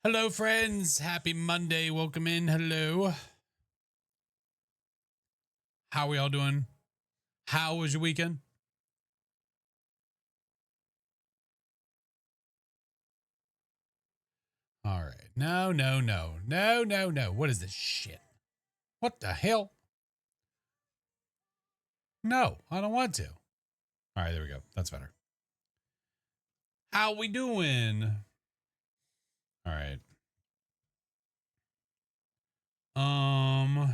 Hello, friends. Happy Monday. Welcome in. Hello. How are we all doing? How was your weekend? All right. No, no, no. No, no, no. What is this shit? What the hell? No, I don't want to. All right, there we go. That's better. How we doing? All right. Um,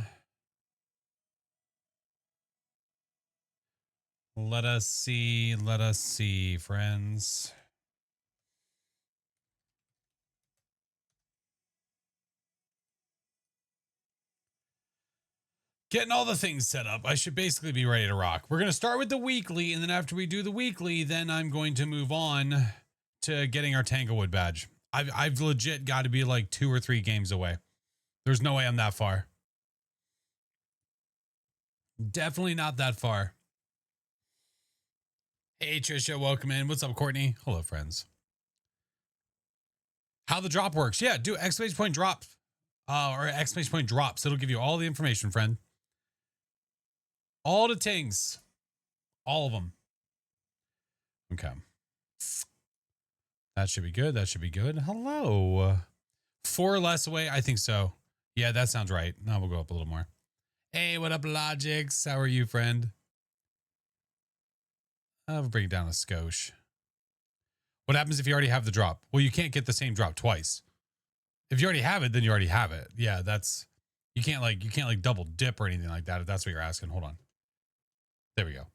let us see. Let us see, friends. Getting all the things set up. I should basically be ready to rock. We're going to start with the weekly, and then after we do the weekly, then I'm going to move on to getting our Tanglewood badge. I've legit got to be like 2 or 3 games away. There's no way I'm that far. Definitely not that far. Hey, Trisha, welcome in. What's up, Courtney? Hello, friends. How the drop works. Yeah, do exclamation point drop or exclamation point drops. It'll give you all the information, friend. All the things. All of them. Okay. That should be good. That should be good. Hello. 4 or less away? I think so. Yeah, that sounds right. Now we'll go up a little more. Hey, what up, Logix? How are you, friend? I'll bring it down a skosh. What happens if you already have the drop? Well, you can't get the same drop twice. If you already have it, then you already have it. Yeah, that's you can't like double dip or anything like that if that's what you're asking. Hold on. There we go.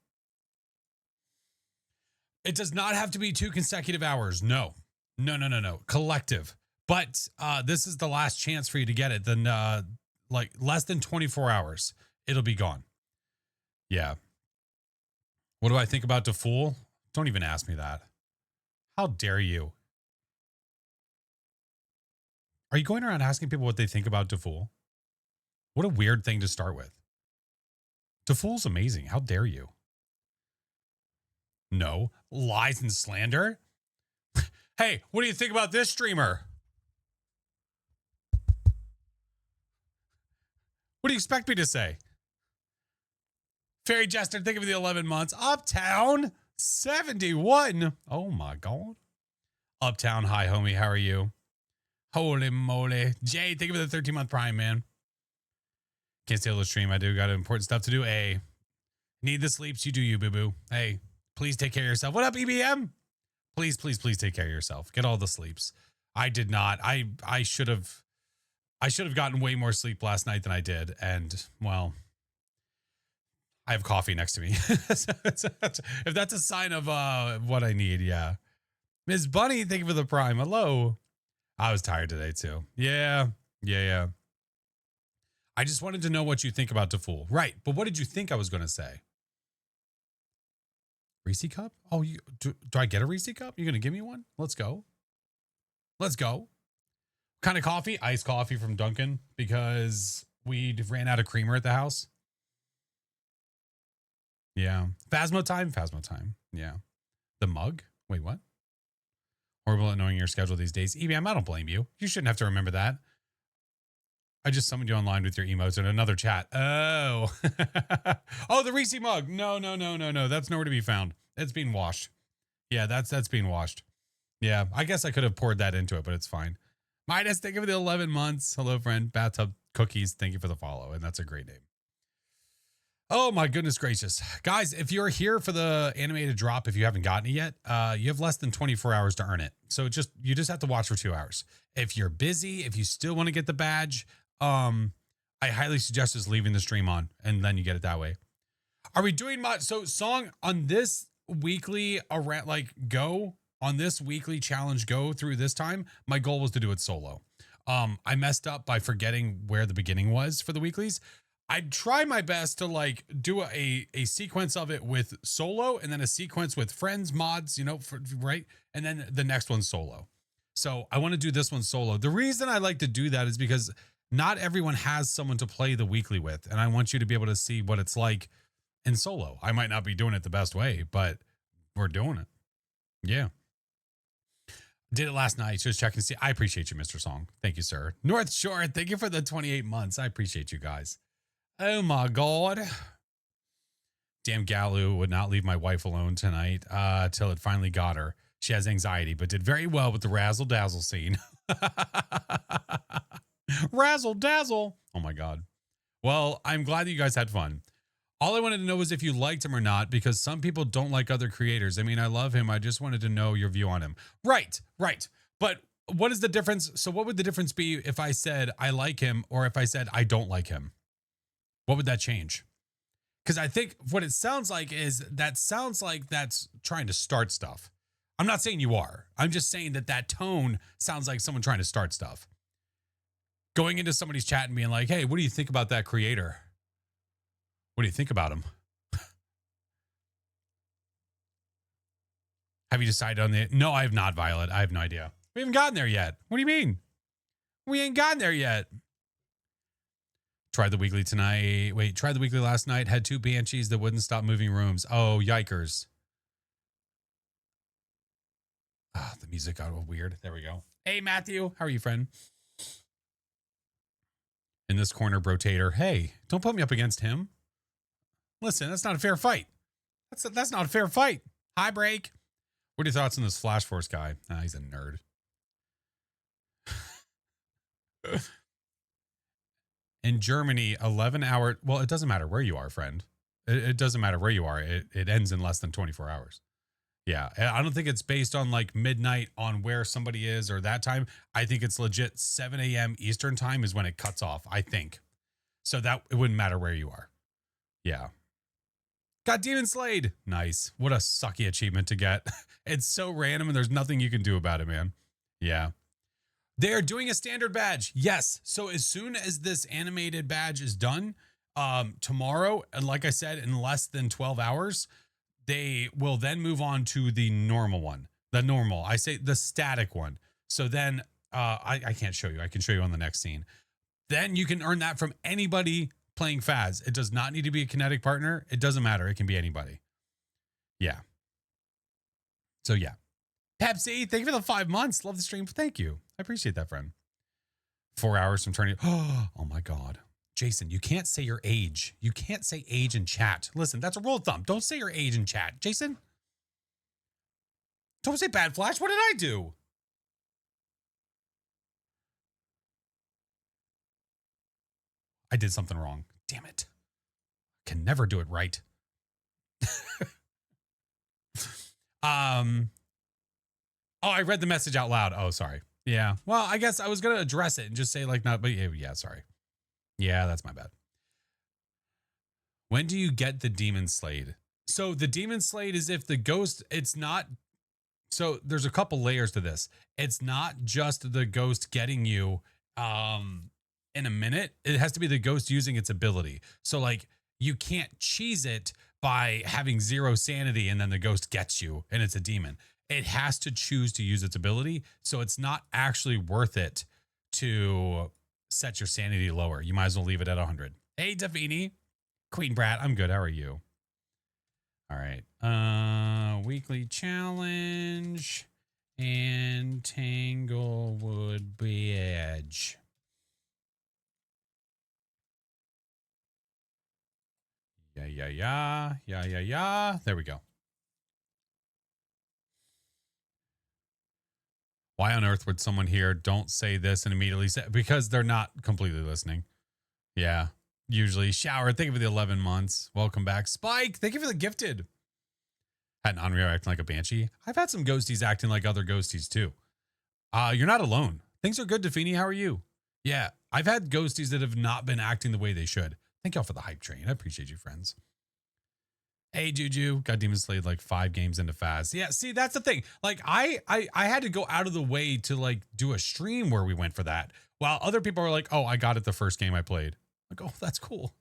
It does not have to be 2 consecutive hours. No. No. Collective. But this is the last chance for you to get it. Then like less than 24 hours, it'll be gone. Yeah. What do I think about DeFool? Don't even ask me that. How dare you? Are you going around asking people what they think about DeFool? What a weird thing to start with. DeFool's amazing. How dare you? No. Lies and slander? Hey, what do you think about this streamer? What do you expect me to say? Fairy Jester, think of the 11 months. Uptown 71. Oh my God. Uptown, hi, homie. How are you? Holy moly. Jay, think of the 13-month prime, man. Can't steal the stream. I do got important stuff to do. Hey, need the sleeps. You do you, boo boo. Hey, please take care of yourself. What up, EBM? Please take care of yourself. Get all the sleeps. I did not. I should have gotten way more sleep last night than I did. And well, I have coffee next to me. If that's a sign of what I need, yeah. Ms. Bunny, thank you for the prime. Hello. I was tired today too. Yeah. I just wanted to know what you think about DeFool. Right. But what did you think I was going to say? Reese cup? Oh, do I get a Reese cup? You're going to give me one? Let's go. Kind of coffee? Iced coffee from Dunkin' because we ran out of creamer at the house. Yeah. Phasmo time. Yeah. The mug? Wait, what? Horrible at knowing your schedule these days. EBM, I don't blame you. You shouldn't have to remember that. I just summoned you online with your emotes in another chat. Oh. Oh, the Reese mug. No. That's nowhere to be found. It's being washed. Yeah, that's being washed. Yeah, I guess I could have poured that into it, but it's fine. Midas, thank you for the 11 months. Hello, friend. Bathtub Cookies, thank you for the follow. And that's a great name. Oh, my goodness gracious. Guys, if you're here for the animated drop, if you haven't gotten it yet, you have less than 24 hours to earn it. So you just have to watch for 2 hours. If you're busy, if you still want to get the badge, I highly suggest just leaving the stream on and then you get it that way. Are we doing so song on this weekly around go on this weekly challenge go through this time? My goal was to do it solo. I messed up by forgetting where the beginning was for the weeklies. I'd try my best to do a sequence of it with solo and then a sequence with friends, mods, right? And then the next one's solo. So I want to do this one solo. The reason I like to do that is because not everyone has someone to play the weekly with. And I want you to be able to see what it's like in solo. I might not be doing it the best way, but we're doing it. Yeah. Did it last night. Just checking to see. I appreciate you, Mr. Song. Thank you, sir. North Shore, thank you for the 28 months. I appreciate you guys. Oh my God. Damn Galu would not leave my wife alone tonight till it finally got her. She has anxiety, but did very well with the razzle dazzle scene. Razzle dazzle. Oh my God. Well, I'm glad that you guys had fun. All I wanted to know was if you liked him or not, because some people don't like other creators. I mean, I love him. I just wanted to know your view on him. Right. But what is the difference? So what would the difference be if I said I like him or if I said I don't like him? What would that change? Because I think what it sounds like is that sounds like that's trying to start stuff. I'm not saying you are. I'm just saying that tone sounds like someone trying to start stuff. Going into somebody's chat and being like, hey, what do you think about that creator? What do you think about him? Have you decided on the... No, I have not, Violet. I have no idea. We haven't gotten there yet. What do you mean? We ain't gotten there yet. Tried the weekly tonight. Wait, tried the weekly last night. Had 2 banshees that wouldn't stop moving rooms. Oh, yikers. Ah, the music got all weird. There we go. Hey, Matthew. How are you, friend? In this corner, Brotator. Hey, don't put me up against him. Listen, that's not a fair fight. That's not a fair fight. Hi, Break. What are your thoughts on this FlashForce guy? Ah, he's a nerd. In Germany, 11-hour... Well, it doesn't matter where you are, friend. It doesn't matter where you are. It ends in less than 24 hours. Yeah, I don't think it's based on like midnight on where somebody is or that time. I think it's legit 7 a.m. Eastern time is when it cuts off, I think. So that it wouldn't matter where you are. Yeah. Got Demon Slayed. Nice. What a sucky achievement to get. It's so random and there's nothing you can do about it, man. Yeah. They're doing a standard badge. Yes. So as soon as this animated badge is done, tomorrow, and like I said, in less than 12 hours, they will then move on to the normal one. The normal. I say the static one. So then I can't show you. I can show you on the next scene. Then you can earn that from anybody playing Phas. It does not need to be a kinetic partner. It doesn't matter. It can be anybody. Yeah. So yeah. Pepsi, thank you for the 5 months. Love the stream. Thank you. I appreciate that, friend. 4 hours from turning. Oh my God. Jason, you can't say your age. You can't say age in chat. Listen, that's a rule of thumb. Don't say your age in chat. Jason? Don't say bad Flash. What did I do? I did something wrong. Damn it. I can never do it right. Oh, I read the message out loud. Oh, sorry. Yeah. Well, I guess I was going to address it and just say like, not, but yeah, sorry. Yeah, that's my bad. When do you get the Demon Slayed? So the Demon Slayed is if the ghost, it's not. So there's a couple layers to this. It's not just the ghost getting you in a minute. It has to be the ghost using its ability. So like you can't cheese it by having 0 sanity and then the ghost gets you and it's a demon. It has to choose to use its ability. So it's not actually worth it to set your sanity lower. You might as well leave it at 100. Hey, Davini. Queen Brat, I'm good. How are you? All right. Weekly challenge and Tanglewood Badge. Yeah. There we go. Why on earth would someone here don't say this and immediately say, because they're not completely listening. Yeah. Usually. Shower, thank you for the 11 months. Welcome back. Spike, thank you for the gifted. Had an Onryo acting like a banshee. I've had some ghosties acting like other ghosties too. You're not alone. Things are good, Defini. How are you? Yeah, I've had ghosties that have not been acting the way they should. Thank y'all for the hype train. I appreciate you, friends. Hey, Juju. Got Demon Slayed like 5 games into Phas. Yeah, see, that's the thing. Like, I had to go out of the way to like do a stream where we went for that. While other people are like, oh, I got it the first game I played. Like, oh, that's cool.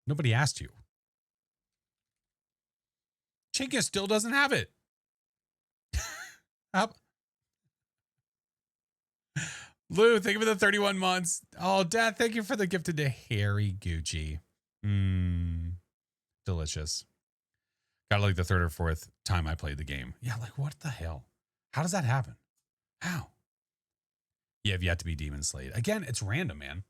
Nobody asked you. Chinka still doesn't have it. Lou, thank you for the 31 months. Oh, Dad, thank you for the gifted to Harry Gucci. Delicious. Got like the 3rd or 4th time I played the game. Yeah, like what the hell? How does that happen? How? You have yet to be demon slayed. Again, it's random, man.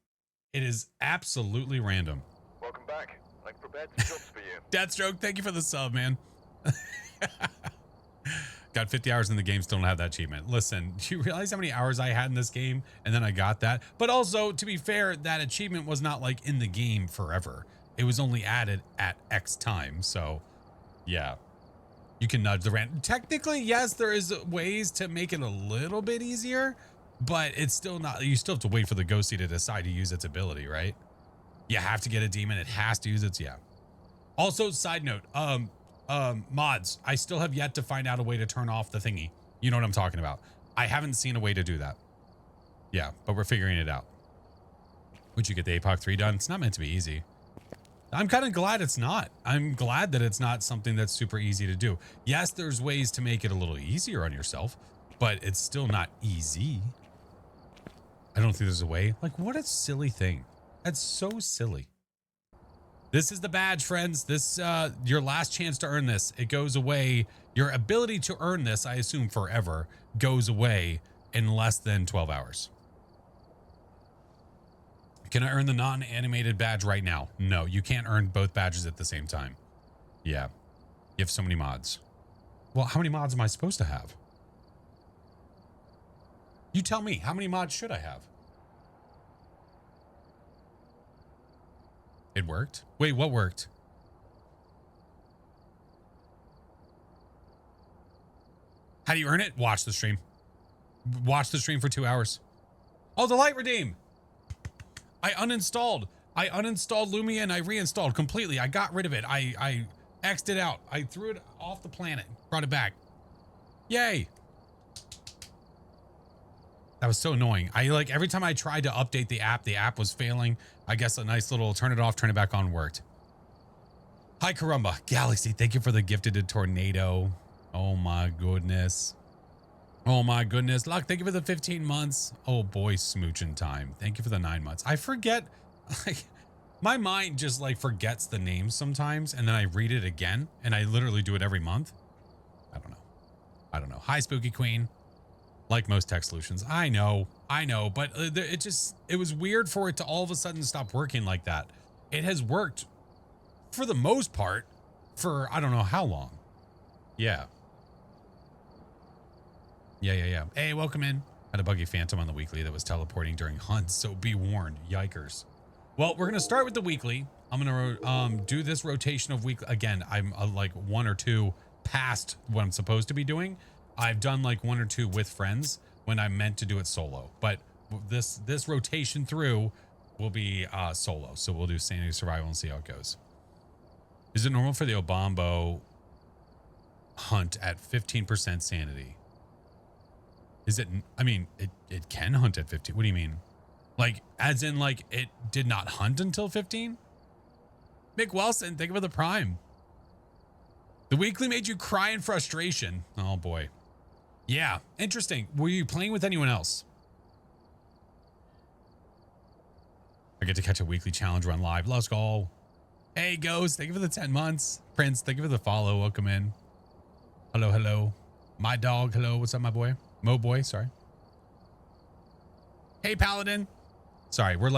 It is absolutely random. Welcome back. I've prepared some jobs for you. Deathstroke, thank you for the sub, man. Got 50 hours in the game, still don't have that achievement. Listen, do you realize how many hours I had in this game? And then I got that. But also, to be fair, that achievement was not like in the game forever. It was only added at X time. So, yeah. You can nudge the random. Technically, yes, there is ways to make it a little bit easier, but it's still not. You still have to wait for the ghostie to decide to use its ability, right? You have to get a demon. It has to use its, yeah. Also, side note, mods, I still have yet to find out a way to turn off the thingy. You know what I'm talking about. I haven't seen a way to do that. Yeah, but we're figuring it out. Would you get the APOC 3 done? It's not meant to be easy. I'm kind of glad it's not. I'm glad that it's not something that's super easy to do. Yes, there's ways to make it a little easier on yourself, but it's still not easy. I don't think there's a way. Like, what a silly thing. That's so silly. This is the badge, friends. This, your last chance to earn this. It goes away. Your ability to earn this, I assume forever, goes away in less than 12 hours. Can I earn the non-animated badge right now? No, you can't earn both badges at the same time. Yeah. You have so many mods. Well, how many mods am I supposed to have? You tell me, how many mods should I have? It worked? Wait, what worked? How do you earn it? Watch the stream. Watch the stream for 2 hours. Oh, the light redeem. I uninstalled Lumia and I reinstalled completely. I got rid of it. I X'd it out. I threw it off the planet, brought it back. Yay. That was so annoying. Every time I tried to update the app was failing. I guess a nice little turn it off, turn it back on worked. Hi, Carumba. Galaxy, thank you for the gifted tornado. Oh my goodness. Oh my goodness. Luck, thank you for the 15 months. Oh boy, smooching time. Thank you for the 9 months. I forget, my mind just forgets the names sometimes, and then I read it again, and I literally do it every month. I don't know. Hi, Spooky Queen. Like most tech solutions. I know, but it was weird for it to all of a sudden stop working like that. It has worked for the most part for I don't know how long. Yeah. Yeah. Hey, welcome in. Had a buggy phantom on the weekly that was teleporting during hunts, so be warned, yikers. Well, we're gonna start with the weekly. I'm gonna do this rotation of week again. I'm like 1 or 2 past what I'm supposed to be doing. I've done 1 or 2 with friends when I meant to do it solo, but this rotation through will be solo. So we'll do sanity survival and see how it goes. Is it normal for the Obambo hunt at 15% sanity? Is it? I mean, it can hunt at 15. What do you mean? As in it did not hunt until 15? Mick Wilson, thank you for the prime. The weekly made you cry in frustration. Oh boy. Yeah, interesting. Were you playing with anyone else? I get to catch a weekly challenge run live. Let's go. Hey, Ghost, thank you for the 10 months. Prince, thank you for the follow. Welcome in. Hello. My dog, hello. What's up, my boy? Mo boy, sorry. Hey, Paladin. Sorry, we're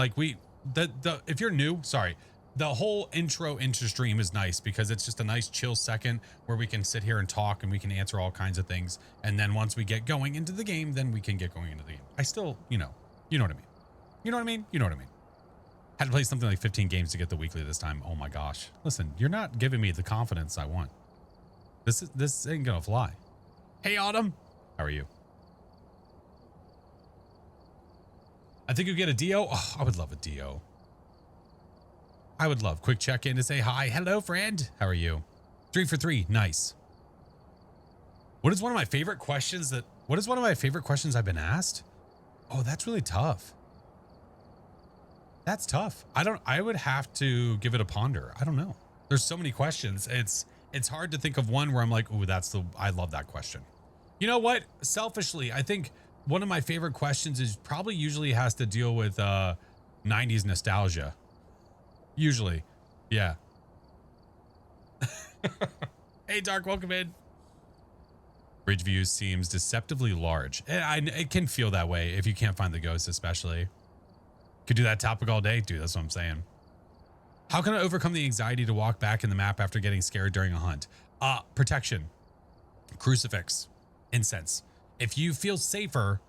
if you're new, sorry. The whole intro into stream is nice because it's just a nice chill second where we can sit here and talk and we can answer all kinds of things. And then once we get going into the game, then we can get going into the game. I still, you know what I mean. You know what I mean? Had to play something like 15 games to get the weekly this time. Oh my gosh. Listen, you're not giving me the confidence I want. This ain't gonna fly. Hey, Autumn. How are you? I think you get a Dio. Oh, I would love a Dio. I would love quick check-in to say hi. Hello, friend. How are you? 3 for 3. Nice. What is one of my favorite questions I've been asked? Oh, that's really tough. That's tough. I would have to give it a ponder. I don't know. There's so many questions. It's hard to think of one where I'm like, ooh, I love that question. You know what? Selfishly, I think one of my favorite questions is probably usually has to deal with 90s nostalgia. Usually. Yeah. Hey, Dark, welcome in. Ridgeview seems deceptively large. It can feel that way if you can't find the ghost, especially. Could do that topic all day. Dude, that's what I'm saying. How can I overcome the anxiety to walk back in the map after getting scared during a hunt? Protection. Crucifix. Incense. If you feel safer,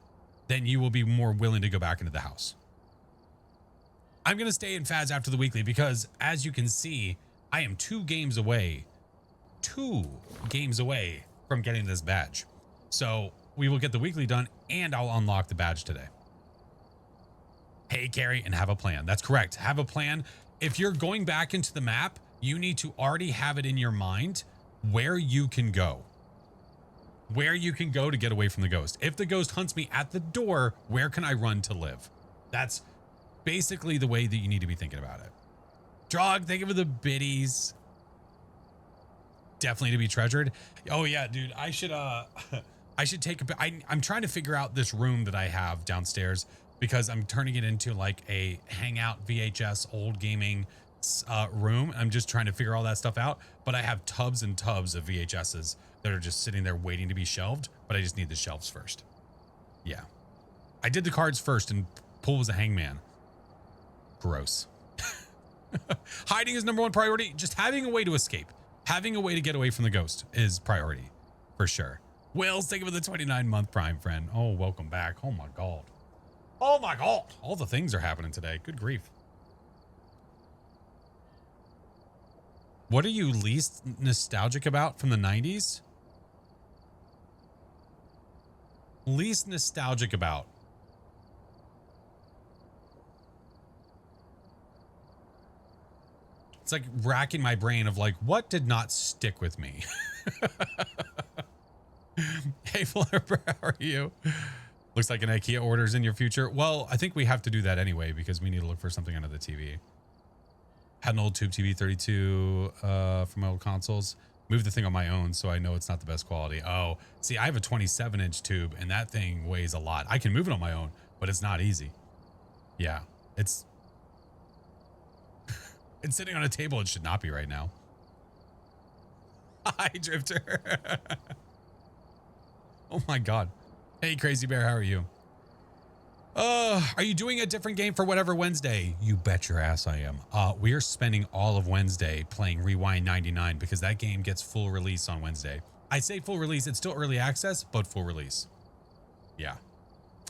then you will be more willing to go back into the house. I'm going to stay in Phas after the weekly because, as you can see, I am 2 games away. 2 games away from getting this badge. So we will get the weekly done and I'll unlock the badge today. Hey, Carrie, and have a plan. That's correct. Have a plan. If you're going back into the map, you need to already have it in your mind where you can go. Where you can go to get away from the ghost. If the ghost hunts me at the door, where can I run to live? That's basically the way that you need to be thinking about it. Drog, thank you for the biddies. Definitely to be treasured. Oh yeah, dude, I should take I'm trying to figure out this room that I have downstairs because I'm turning it into like a hangout VHS old gaming room. I'm just trying to figure all that stuff out, but I have tubs and tubs of VHSs that are just sitting there waiting to be shelved, but I just need the shelves first. Yeah. I did the cards first and Pool was a hangman. Gross. Hiding is number 1 priority. Just having a way to escape. Having a way to get away from the ghost is priority for sure. Will's, thank you for the 29-month Prime friend. Oh, welcome back. Oh my God. Oh my God. All the things are happening today. Good grief. What are you least nostalgic about from the 90s? Least nostalgic about? It's like racking my brain of like, what did not stick with me? Hey, Flipper, how are you? Looks like an IKEA order's in your future. Well, I think we have to do that anyway because we need to look for something under the TV. Had an old tube TV 32 from my old consoles. Moved the thing on my own, so I know it's not the best quality. Oh, see, I have a 27-inch tube, and that thing weighs a lot. I can move it on my own, but it's not easy. Yeah, it's sitting on a table. It should not be right now. Hi, Drifter. Oh my God. Hey, Crazy Bear, how are you? Are you doing a different game for whatever Wednesday? You bet your ass I am. We are spending all of Wednesday playing Rewind 99 because that game gets full release on Wednesday. I say full release, it's still early access, but full release. Yeah.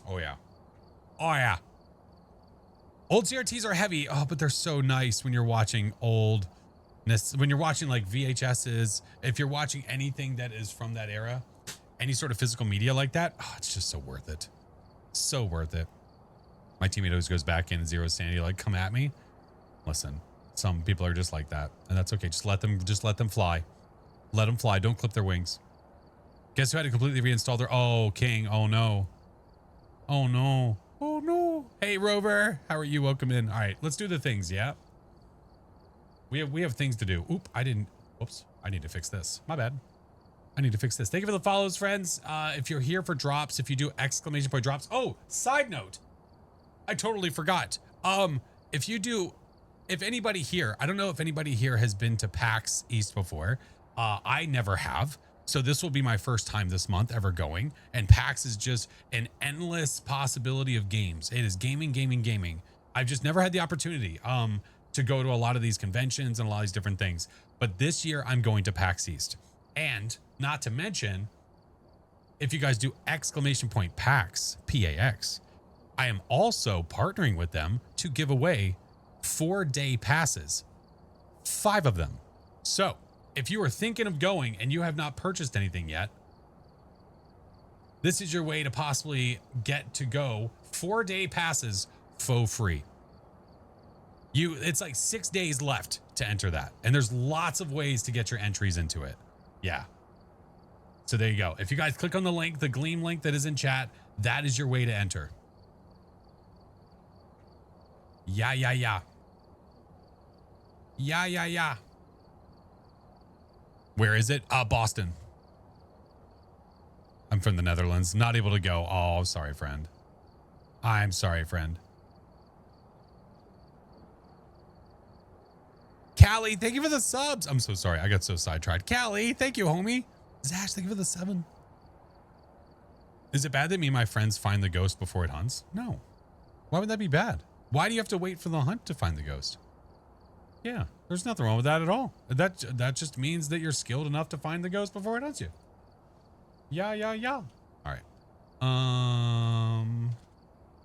Oh yeah. Oh yeah. Old CRTs are heavy. Oh, but they're so nice when you're watching when you're watching like VHSs, if you're watching anything that is from that era, any sort of physical media like that, oh, it's just so worth it. So worth it. My teammate always goes back in zero sanity, like, come at me. Listen, some people are just like that, and that's okay. Just let them fly. Let them fly. Don't clip their wings. Guess who had to completely reinstall their, oh, King. Oh no. Oh no. Oh no. Hey, Rover. How are you? Welcome in. All right, let's do the things. Yeah. We have things to do. Oop, whoops. I need to fix this. My bad. I need to fix this. Thank you for the follows, friends. If you're here for drops, if you do exclamation point drops. Oh, side note. I totally forgot. If anybody here, I don't know if anybody here has been to PAX East before. I never have. So this will be my first time this month ever going. And PAX is just an endless possibility of games. It is gaming, gaming, gaming. I've just never had the opportunity to go to a lot of these conventions and a lot of these different things. But this year I'm going to PAX East. And not to mention, if you guys do exclamation point PAX, P-A-X, I am also partnering with them to give away 4-day passes, 5 of them. So if you are thinking of going and you have not purchased anything yet, this is your way to possibly get to go 4-day passes for free. It's like 6 days left to enter that. And there's lots of ways to get your entries into it. Yeah. So there you go. If you guys click on the link, the Gleam link that is in chat, that is your way to enter. Yeah, yeah, yeah. Yeah, yeah, yeah. Where is it? Boston. I'm from the Netherlands. Not able to go. Oh, sorry, friend. I'm sorry, friend. Callie, thank you for the subs. I'm so sorry. I got so sidetracked. Callie, thank you, homie. Zash, thank you for the 7. Is it bad that me and my friends find the ghost before it hunts? No. Why would that be bad? Why do you have to wait for the hunt to find the ghost? Yeah, there's nothing wrong with that at all. That just means that you're skilled enough to find the ghost before it hunts you. Yeah. All right. All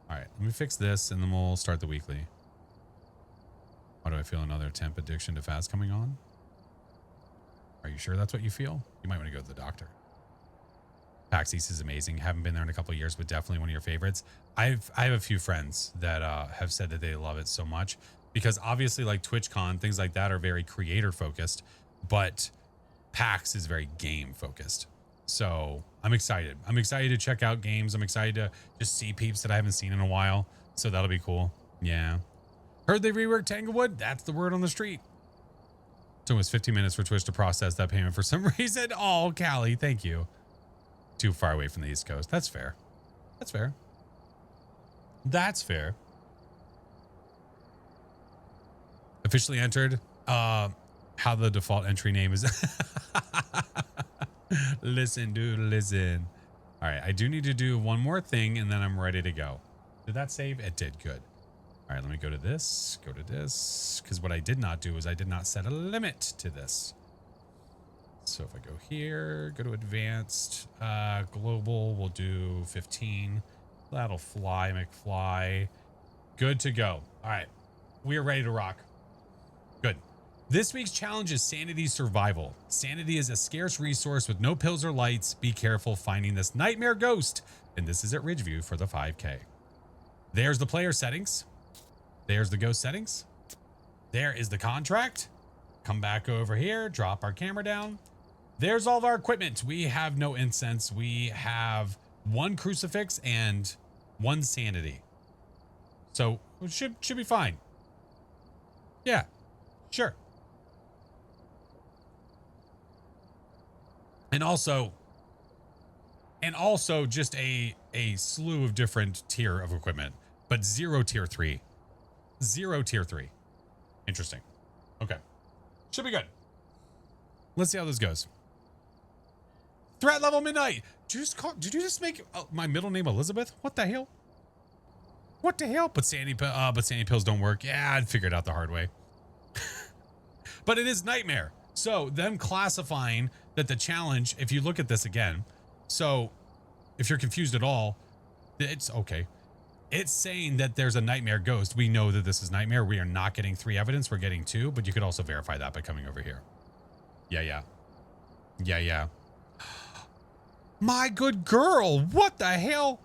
right, let me fix this and then we'll start the weekly. Why do I feel another temp addiction to Phas coming on? Are you sure that's what you feel? You might want to go to the doctor. PAX East is amazing. Haven't been there in a couple of years, but definitely one of your favorites. I have a few friends that have said that they love it so much because obviously like TwitchCon, things like that are very creator focused, but PAX is very game focused. So I'm excited. I'm excited to check out games. I'm excited to just see peeps that I haven't seen in a while. So that'll be cool. Yeah. Heard they reworked Tanglewood. That's the word on the street. So it was 15 minutes for Twitch to process that payment for some reason. Oh, Callie, thank you. Too far away from the East Coast. That's fair. That's fair. That's fair. Officially entered. How the default entry name is. Listen, dude, listen. All right, I do need to do one more thing and then I'm ready to go. Did that save? It did. Good. All right, let me go to this, because what I did not do is I did not set a limit to this. So if I go here, go to advanced, global, we'll do 15. That'll fly, McFly. Good to go. All right, we are ready to rock. Good. This week's challenge is Sanity Survival. Sanity is a scarce resource with no pills or lights. Be careful finding this nightmare ghost. And this is at Ridgeview for the 5K. There's the player settings. There's the ghost settings. There is the contract. Come back over here, drop our camera down. There's all of our equipment. We have no incense. We have 1 crucifix and 1 sanity. So it should be fine. Yeah, sure. And also just a slew of different tier of equipment, but 0 tier 3. 0 tier 3. Interesting. Okay. Should be good. Let's see how this goes. Threat level midnight. Did you just make my middle name Elizabeth? What the hell? What the hell? But sandy pills don't work. Yeah, I'd figure it out the hard way. But it is nightmare. So them classifying that the challenge, if you look at this again, so if you're confused at all, it's okay. It's saying that there's a nightmare ghost. We know that this is nightmare. We are not getting 3 evidence. We're getting 2, but you could also verify that by coming over here. Yeah. My good girl. What the hell?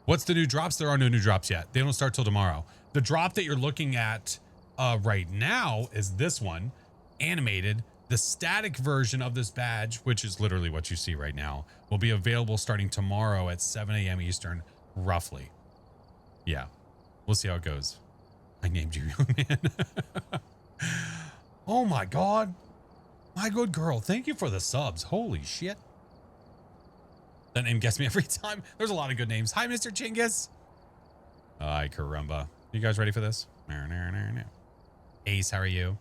What's the new drops? There are no new drops yet. They don't start till tomorrow. The drop that you're looking at right now is this one, animated. The static version of this badge, which is literally what you see right now, will be available starting tomorrow at 7 a.m. Eastern, roughly. Yeah, we'll see how it goes. I named you, young man. Oh my God. My good girl. Thank you for the subs. Holy shit. That name gets me every time. There's a lot of good names. Hi, Mr. Chinggis. Ay, caramba. You guys ready for this? Ace, how are you?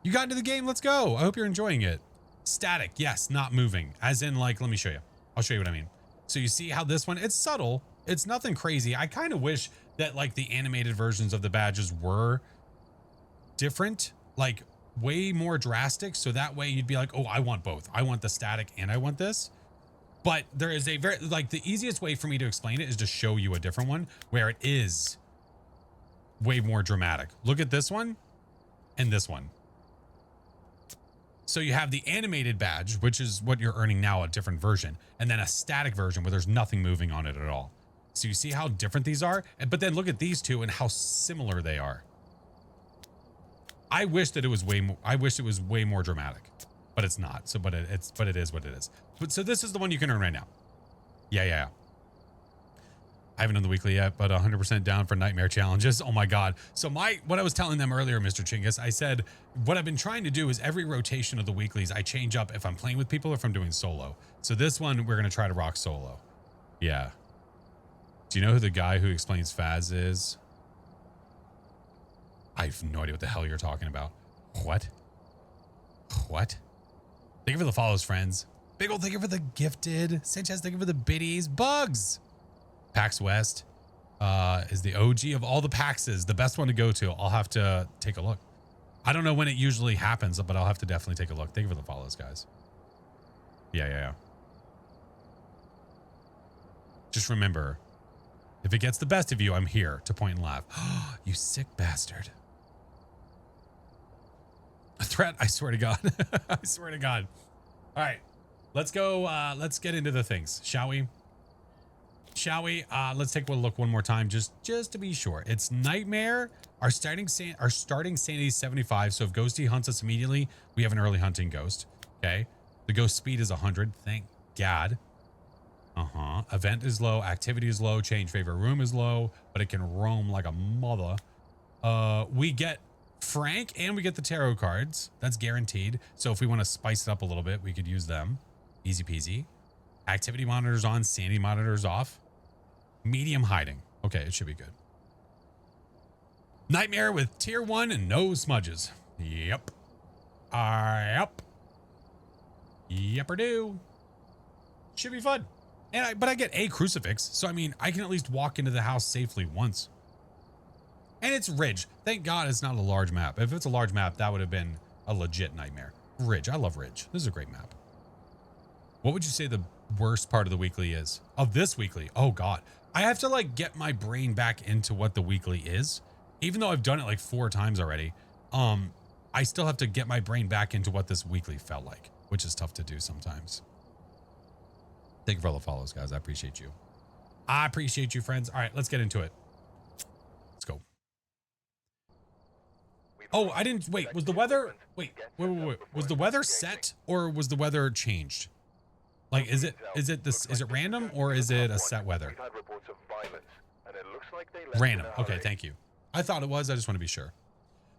You got into the game. Let's go. I hope you're enjoying it. Static. Yes, not moving. As in, like, let me show you. I'll show you what I mean. So you see how this one, it's subtle. It's nothing crazy. I kind of wish that like the animated versions of the badges were different, like way more drastic. So that way you'd be like, oh, I want both. I want the static and I want this. But there is a very, like the easiest way for me to explain it is to show you a different one where it is way more dramatic. Look at this one and this one. So you have the animated badge, which is what you're earning now, a different version, and then a static version where there's nothing moving on it at all. So you see how different these are? But then look at these two and how similar they are. I wish that it was way more, I wish it was way more dramatic, but it's not. So, but it is what it is. But so this is the one you can earn right now. Yeah. I haven't done the weekly yet, but 100% down for nightmare challenges. Oh my God. So what I was telling them earlier, Mr. Chinggis, I said, what I've been trying to do is every rotation of the weeklies, I change up if I'm playing with people or if I'm doing solo. So this one, we're going to try to rock solo. Yeah. Do you know who the guy who explains Phas is? I have no idea what the hell you're talking about. What? Thank you for the follows, friends. Big old thank you for the gifted. Sanchez, thank you for the biddies. Bugs. PAX West is the OG of all the PAXs. The best one to go to. I'll have to take a look. I don't know when it usually happens, but I'll have to definitely take a look. Thank you for the follows, guys. Yeah. Just remember, if it gets the best of you, I'm here to point and laugh. You sick bastard. A threat, I swear to God. I swear to God. All right, let's go. Let's get into the things, shall we? Let's take a look one more time, just to be sure. It's Nightmare. Our starting sanity is 75. So if Ghosty hunts us immediately, we have an early hunting ghost. Okay. The ghost speed is 100. Thank God. Event is low. Activity is low. Change favorite room is low, but it can roam like a mother. We get Frank and we get the tarot cards. That's guaranteed. So if we want to spice it up a little bit, we could use them. Easy peasy. Activity monitors on, sanity monitors off. Medium hiding. Okay, it should be good. Nightmare with tier 1 and no smudges. Yep. Yep or do. Should be fun. But I get a crucifix, so I mean, I can at least walk into the house safely once. And it's Ridge. Thank God it's not a large map. If it's a large map, that would have been a legit nightmare. Ridge. I love Ridge. This is a great map. What would you say the worst part of the weekly is? Of this weekly? Oh God. I have to like get my brain back into what the weekly is. Even though I've done it like 4 times already. I still have to get my brain back into what this weekly felt like, which is tough to do sometimes. Thank you for all the follows, guys. I appreciate you. I appreciate you, friends. All right, let's get into it. Let's go. Oh, I didn't wait. Was the weather? Wait. Was the weather set or was the weather changed? Like, is it random or is it a set weather? Random. Okay, thank you. I thought it was. I just want to be sure.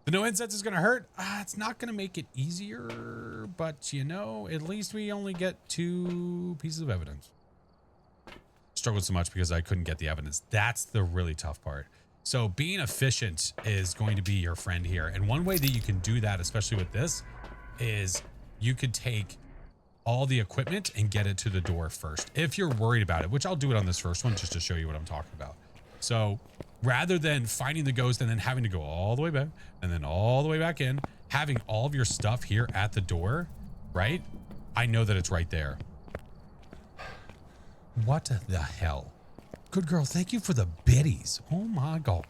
The no incense is going to hurt. It's not going to make it easier, but you know, at least we only get 2 pieces of evidence. Struggled so much because I couldn't get the evidence. That's the really tough part. So being efficient is going to be your friend here. And one way that you can do that, especially with this, is you could take all the equipment and get it to the door first. If you're worried about it, which I'll do it on this first one just to show you what I'm talking about. So rather than finding the ghost and then having to go all the way back and then all the way back in, having all of your stuff here at the door, right? I know that it's right there. What the hell? Good girl, thank you for the biddies. Oh my God.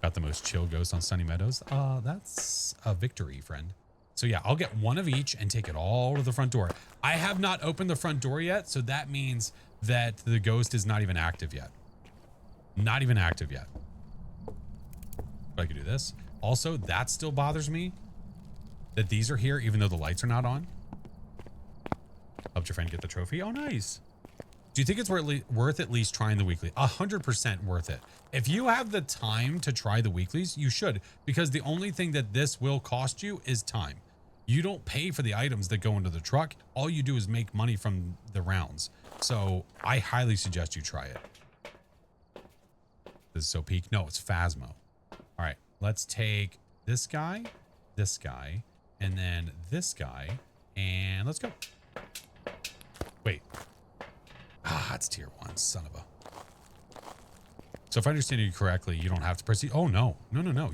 Got the most chill ghost on Sunny Meadows. That's a victory, friend. So yeah, I'll get 1 of each and take it all to the front door. I have not opened the front door yet, so that means that the ghost is not even active yet. Not even active yet. But I could do this. Also, that still bothers me that these are here even though the lights are not on. Helped your friend get the trophy. Oh, nice. Do you think it's worth at least trying the weekly? 100% worth it. If you have the time to try the weeklies, you should, because the only thing that this will cost you is time. You don't pay for the items that go into the truck. All you do is make money from the rounds. So I highly suggest you try it. This is so peak. No, it's Phasmo. All right, let's take this guy, and then this guy, and let's go. Wait. It's tier 1, son of a. So if I understand you correctly, you don't have to prestige. Oh, no.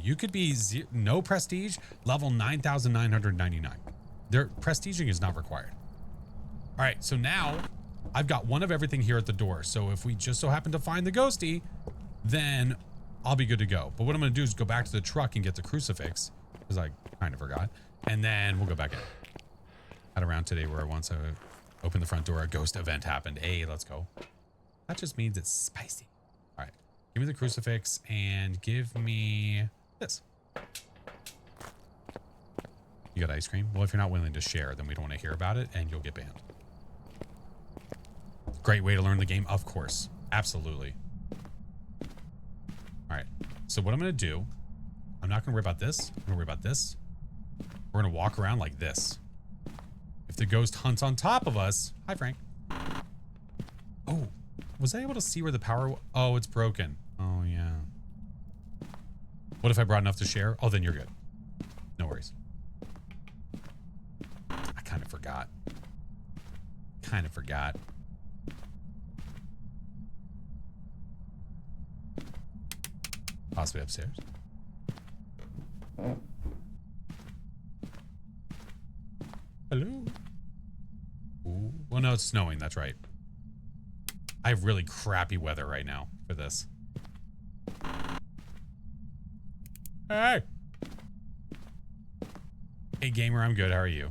You could be no prestige, level 9,999. Their prestiging is not required. All right, so now I've got 1 of everything here at the door. So if we just so happen to find the ghosty, then I'll be good to go. But what I'm going to do is go back to the truck and get the crucifix, because I kind of forgot. And then we'll go back in. Had a round today where once I opened the front door, a ghost event happened. Hey, let's go. That just means it's spicy. All right. Give me the crucifix and give me this. You got ice cream? Well, if you're not willing to share, then we don't want to hear about it and you'll get banned. Great way to learn the game. Of course. Absolutely. All right. So what I'm going to do, I'm not going to worry about this. I'm going to worry about this. We're going to walk around like this. If the ghost hunts on top of us, hi Frank. Oh, was I able to see where the power? Oh, it's broken. Oh yeah. What if I brought enough to share? Oh, then you're good. No worries. I kind of forgot. kind of forgot. Possibly upstairs. Hello? Ooh. Well, no, it's snowing. That's right. I have really crappy weather right now for this. Hey! Hey, gamer, I'm good. How are you?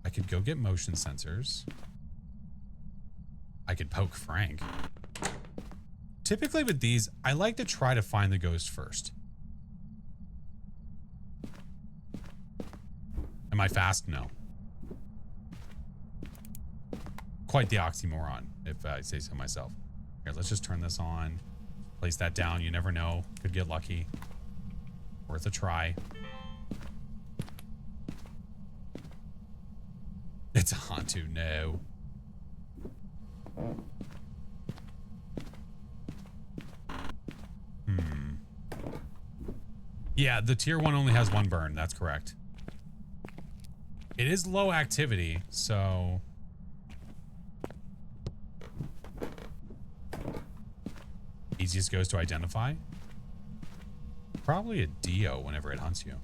I could go get motion sensors. I could poke Frank. Typically with these, I like to try to find the ghost first. Am I fast? No. Quite the oxymoron, if I say so myself. Here, let's just turn this on. Place that down. You never know. Could get lucky. Worth a try. It's a Hantu. No. Yeah, the tier 1 only has 1 burn. That's correct. It is low activity, so... Easiest goes to identify? Probably a Dio whenever it hunts you.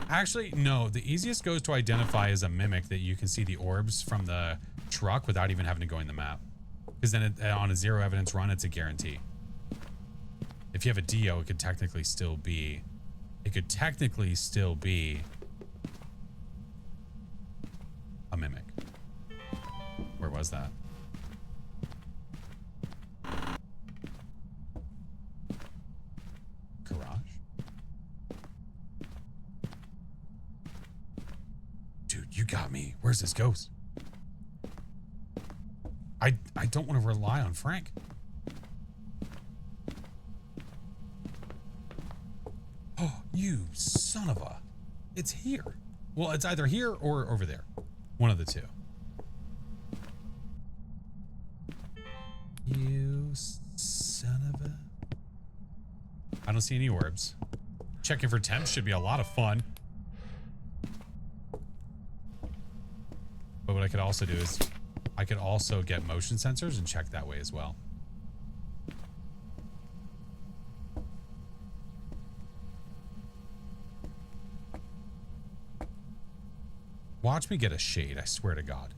Actually, no. The easiest goes to identify is a mimic that you can see the orbs from the truck without even having to go in the map. Because then on a 0 evidence run, it's a guarantee. If you have a Dio, it could technically still be... It could technically still be... a mimic. Where was that? Garage? Dude, you got me. Where's this ghost? I don't want to rely on Frank. Oh, you son of a... It's here. Well, it's either here or over there. One of the two. You son of a... I don't see any orbs. Checking for temps should be a lot of fun. But what I could also do is... I could also get motion sensors and check that way as well. Watch me get a shade, I swear to God.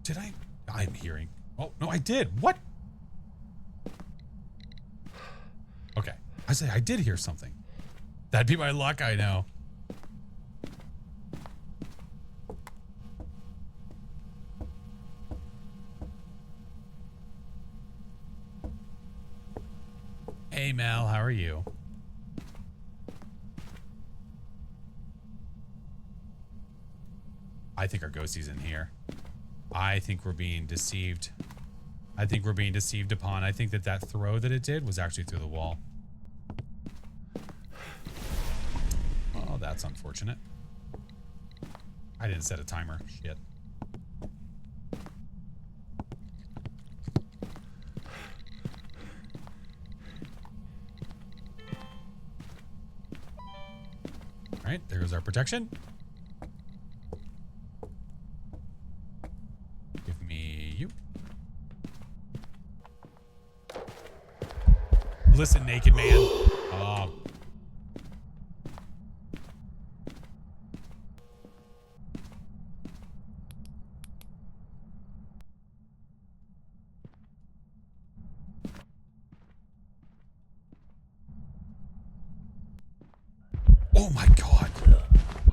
Did I? I'm hearing. Oh, no, I did. What? Okay. I say I did hear something. That'd be my luck, I know. Hey, Mel, how are you? I think our ghostie's in here. I think we're being deceived. I think we're being deceived upon. I think that throw that it did was actually through the wall. Oh, that's unfortunate. I didn't set a timer. Shit. All right, there goes our protection. Give me you. Listen, naked man. Oh my God.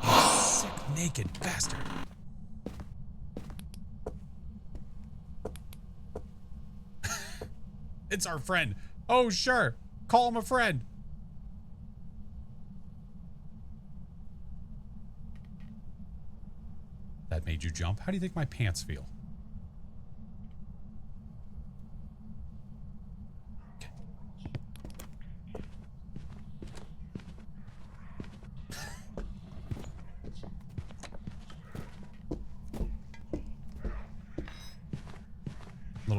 You sick, naked bastard. It's our friend. Oh, sure. Call him a friend. That made you jump. How do you think my pants feel? Okay.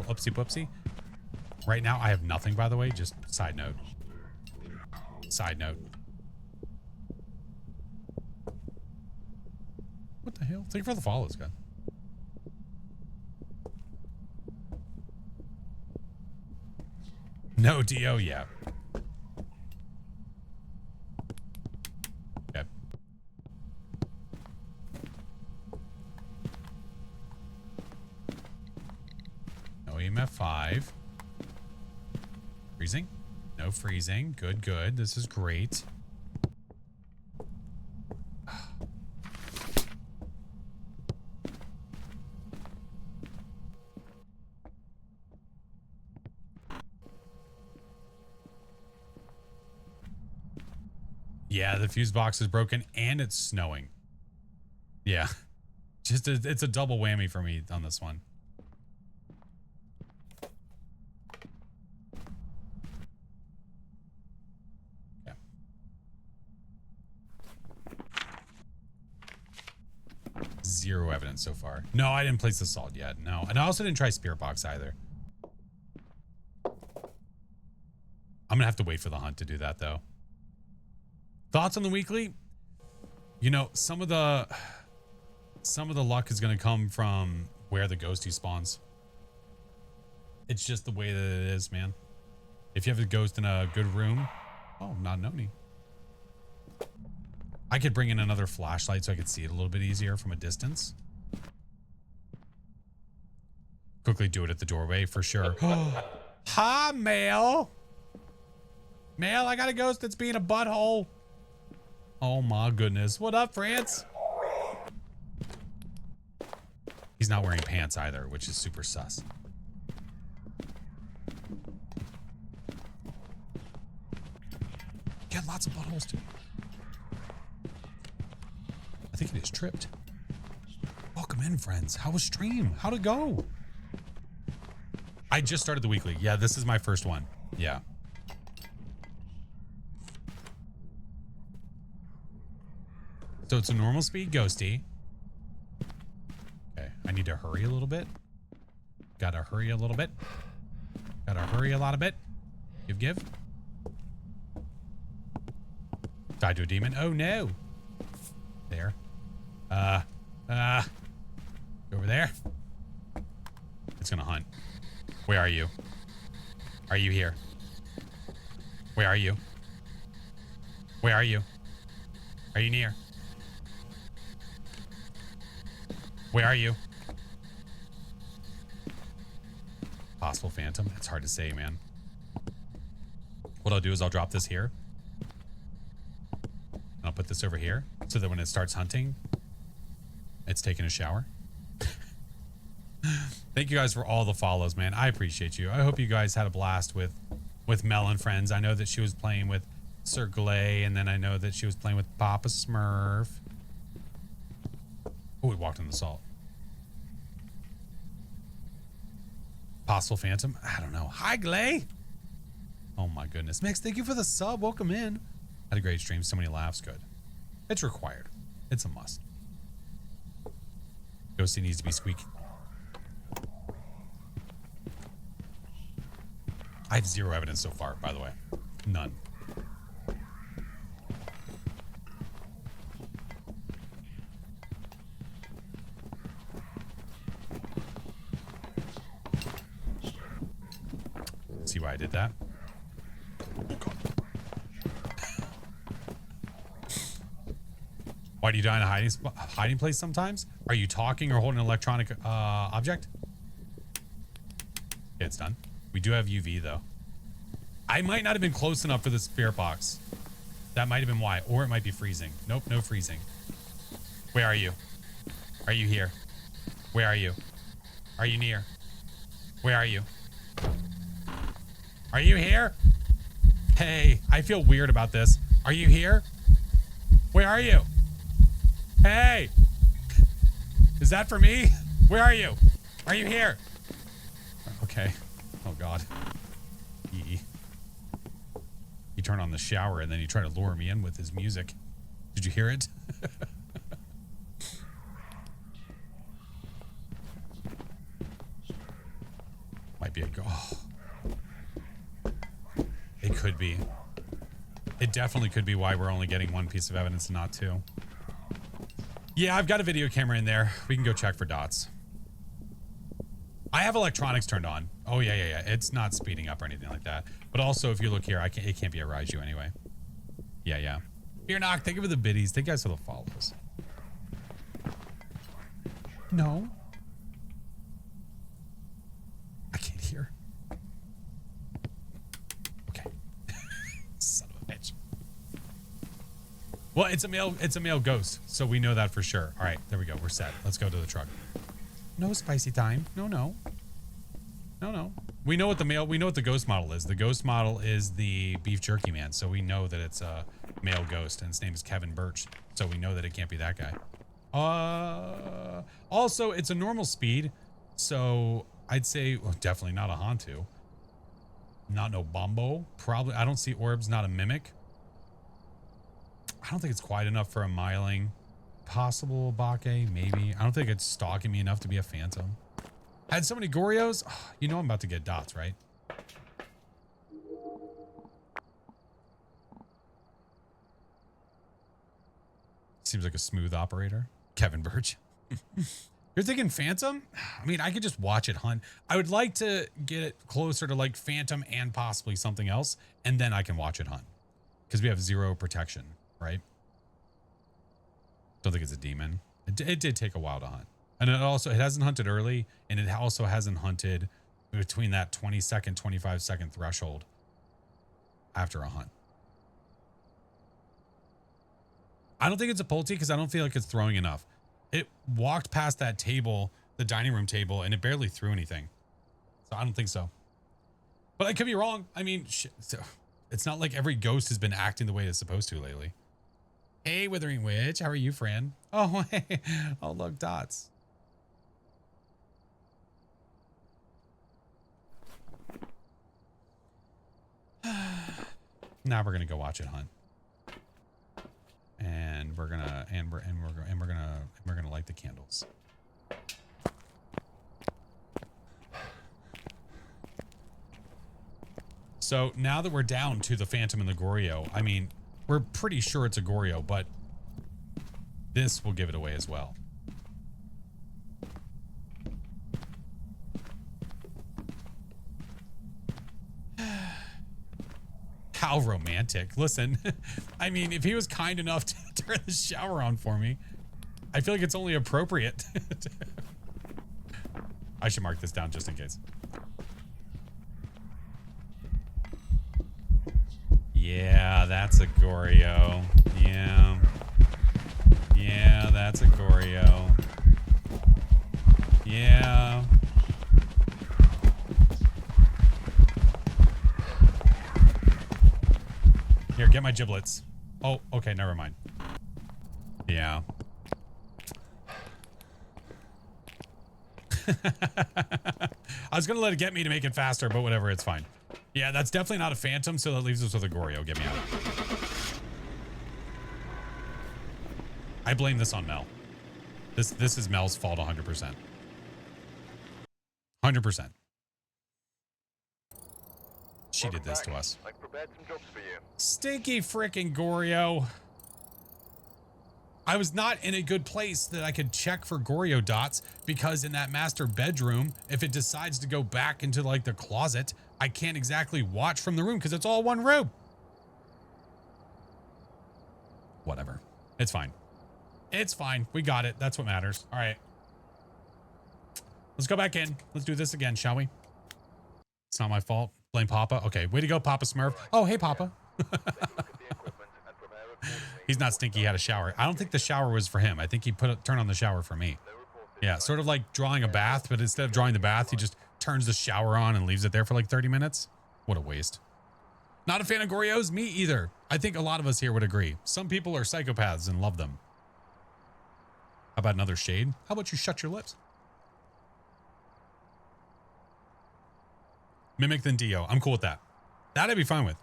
Oopsie poopsie. Right now, I have nothing, by the way. Just side note. Side note. What the hell? Thank you for the follows, guys. No DO yet. Okay. No EMF 5. Freezing? No freezing. Good, good. This is great. Yeah, the fuse box is broken and it's snowing. Yeah. It's a double whammy for me on this one. Yeah. Zero evidence so far. No, I didn't place the salt yet. No. And I also didn't try spirit box either. I'm gonna have to wait for the hunt to do that though. Thoughts on the weekly? You know, some of the luck is going to come from where the ghosty spawns. It's just the way that it is, man. If you have a ghost in a good room, oh, not Noni. I could bring in another flashlight so I could see it a little bit easier from a distance. Quickly do it at the doorway for sure. Hi, Mel. Mel, I got a ghost that's being a butthole. Oh my goodness. What up, France? He's not wearing pants either, which is super sus. Get lots of buttholes too. I think it is tripped. Welcome in, friends. How was stream? How'd it go? I just started the weekly. Yeah, this is my first one. Yeah. So it's a normal speed ghosty. Okay, I need to hurry a little bit. Gotta hurry a little bit. Gotta hurry a lot of bit. Give. Died to a demon. Oh no. There. Go over there. It's gonna hunt. Where are you? Are you here? Where are you? Where are you? Are you near? Where are you? Possible phantom? It's hard to say, man. What I'll do is I'll drop this here. I'll put this over here so that when it starts hunting, it's taking a shower. Thank you guys for all the follows, man. I appreciate you. I hope you guys had a blast with Mel and friends. I know that she was playing with Sir Glay, and then I know that she was playing with Papa Smurf. Oh, we walked in the salt. Possible phantom? I don't know. Hi, Glay. Oh my goodness. Mix, thank you for the sub. Welcome in. Had a great stream. So many laughs. Good. It's required. It's a must. Ghosty needs to be squeaky. I have zero evidence so far, by the way. None. See why I did that? Oh, God. Why do you die in a hiding place sometimes? Are you talking or holding an electronic object? Okay, it's done. We do have UV though. I might not have been close enough for the spirit box. That might have been why. Or it might be freezing. Nope, no freezing. Where are you? Are you here? Where are you? Are you near? Where are you? Are you here? Hey, I feel weird about this. Are you here? Where are you? Hey! Is that for me? Where are you? Are you here? Okay. Oh, God. He turned on the shower and then he tried to lure me in with his music. Did you hear it? It could be. It definitely could be why we're only getting one piece of evidence and not two. Yeah, I've got a video camera in there. We can go check for dots. I have electronics turned on. Oh, yeah. It's not speeding up or anything like that. But also, if you look here, it can't be a Raiju anyway. Yeah. Fear Knock, thank you for the biddies. Thank you guys for the follows. No. I can't hear. Okay. Son of a bitch. Well, it's a male ghost, so we know that for sure. All right, there we go. We're set. Let's go to the truck. No spicy time. No. We know what the ghost model is. The ghost model is the beef jerky man, so we know that it's a male ghost, and his name is Kevin Birch, so we know that it can't be that guy. Also, it's a normal speed, so I'd say, well, definitely not a Hantu. Not no Bombo. Probably, I don't see orbs, not a mimic. I don't think it's quite enough for a miling. Possible Bake, maybe. I don't think it's stalking me enough to be a phantom. I had so many Gorios. Oh, you know I'm about to get dots, right? Seems like a smooth operator. Kevin Birch. You're thinking Phantom? I mean, I could just watch it hunt. I would like to get it closer to like Phantom and possibly something else, and then I can watch it hunt. Because we have 0 protection, right? Don't think it's a demon. It did take a while to hunt. And it hasn't hunted early, and it also hasn't hunted between that 20-second, 25-second threshold after a hunt. I don't think it's a Pulte because I don't feel like it's throwing enough. It walked past that table, the dining room table, and it barely threw anything. So I don't think so. But I could be wrong. I mean, it's not like every ghost has been acting the way it's supposed to lately. Hey, Withering Witch. How are you, friend? Oh, hey. Oh, look, dots. Now we're gonna go watch it hunt, and we're gonna light the candles. So now that we're down to the Phantom and the Goryo, I mean, we're pretty sure it's a Goryo, but this will give it away as well. How romantic. Listen, I mean, if he was kind enough to turn the shower on for me, I feel like it's only appropriate. I should mark this down just in case. Yeah, that's a Goryo. Yeah. Yeah, that's a Goryo. Yeah. Here, get my giblets. Oh, okay, never mind. Yeah. I was gonna let it get me to make it faster, but whatever, it's fine. Yeah, that's definitely not a Phantom, so that leaves us with a Goryo. Get me out. I blame this on Mel. This is Mel's fault 100%. 100%. She did this to us. I prepared some jobs for you. Stinky frickin' Goryo. I was not in a good place that I could check for Goryo dots because in that master bedroom, if it decides to go back into like the closet, I can't exactly watch from the room because it's all one room. Whatever. It's fine. It's fine. We got it. That's what matters. All right. Let's go back in. Let's do this again, shall we? It's not my fault. Blame Papa. Okay, way to go, Papa Smurf. Oh, hey, Papa. He's not stinky. He had a shower. I don't think the shower was for him. I think he turned on the shower for me. Yeah, sort of like drawing a bath, but instead of drawing the bath, he just turns the shower on and leaves it there for like 30 minutes. What a waste. Not a fan of Goryos? Me either. I think a lot of us here would agree. Some people are psychopaths and love them. How about another shade? How about you shut your lips? Mimic than Dio. I'm cool with that. That I'd be fine with.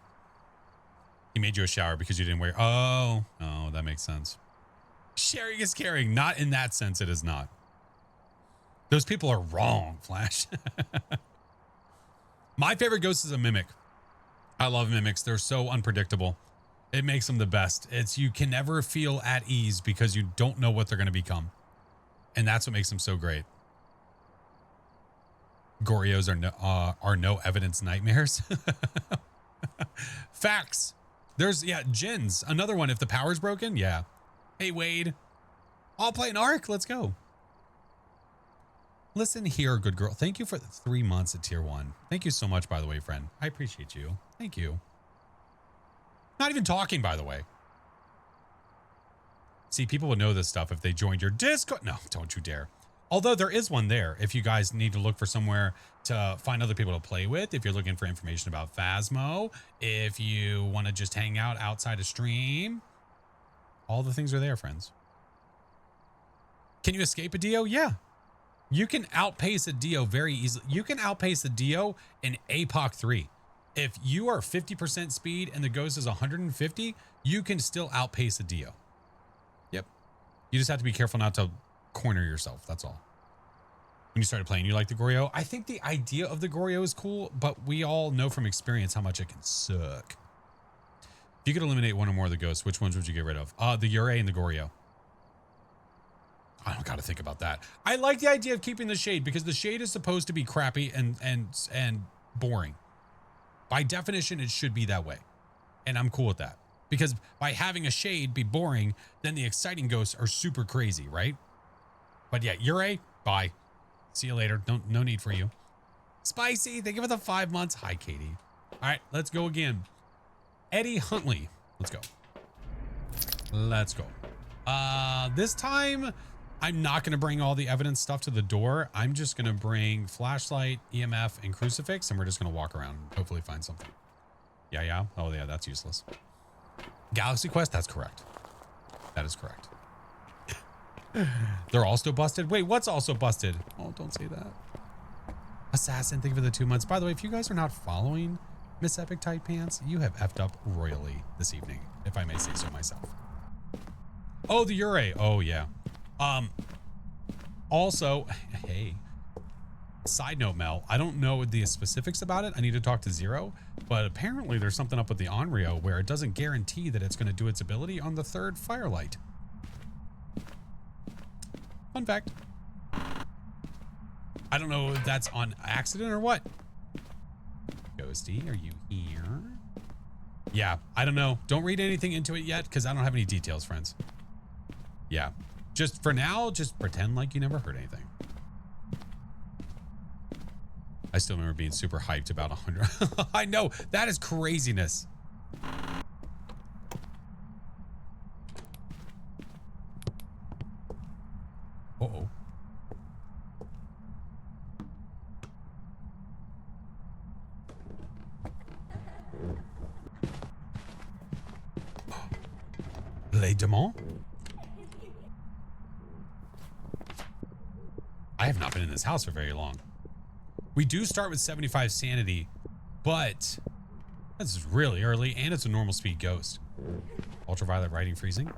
He made you a shower because you didn't wear. Oh, that makes sense. Sharing is caring. Not in that sense. It is not. Those people are wrong, Flash. My favorite ghost is a mimic. I love mimics. They're so unpredictable. It makes them the best. You can never feel at ease because you don't know what they're going to become. And that's what makes them so great. Gorios are no evidence nightmares. Facts. There's, Jins. Another one. If the power's broken, yeah. Hey, Wade. I'll play an Ark. Let's go. Listen here, good girl. Thank you for the 3 months at tier 1. Thank you so much, by the way, friend. I appreciate you. Thank you. Not even talking, by the way. See, people would know this stuff if they joined your Discord. No, don't you dare. Although there is one there if you guys need to look for somewhere to find other people to play with. If you're looking for information about Phasmo. If you want to just hang out outside of stream. All the things are there, friends. Can you escape a Dio? Yeah. You can outpace a Dio very easily. You can outpace a Dio in APOC 3. If you are 50% speed and the ghost is 150, you can still outpace a Dio. Yep. You just have to be careful not to corner yourself. That's all. When you started playing, you like the Goryo? I think the idea of the Goryo is cool, but we all know from experience how much it can suck. If you could eliminate one or more of the ghosts, which ones would you get rid of? The Yurei and the Goryo. I don't got to think about that. I like the idea of keeping the Shade because the Shade is supposed to be crappy and boring. By definition, it should be that way. And I'm cool with that. Because by having a Shade be boring, then the exciting ghosts are super crazy, right? But yeah, Yurei, bye. See you later. No need for you. Spicy, thank you for the 5 months. Hi, Katie. All right, let's go again. Eddie Huntley. Let's go. Let's go. This time, I'm not going to bring all the evidence stuff to the door. I'm just going to bring flashlight, EMF, and crucifix, and we're just going to walk around and hopefully find something. Yeah. Oh, yeah, that's useless. Galaxy Quest, that's correct. That is correct. They're all still busted? Wait, what's also busted? Oh, don't say that. Assassin, thank you for the 2 months. By the way, if you guys are not following Miss Epic Tight Pants, you have effed up royally this evening, if I may say so myself. Oh, the Yurei. Oh, yeah. Also, hey, side note, Mel, I don't know the specifics about it. I need to talk to Zero, but apparently there's something up with the Onryo where it doesn't guarantee that it's going to do its ability on the third Firelight. Fun fact. I don't know if that's on accident or what. Ghosty, are you here? Yeah, I don't know. Don't read anything into it yet because I don't have any details, friends. Yeah. Just for now, just pretend like you never heard anything. I still remember being super hyped about 100. I know, that is craziness. Uh-oh. Les Demons? I have not been in this house for very long. We do start with 75 sanity, but this is really early and it's a normal speed ghost. Ultraviolet writing freezing.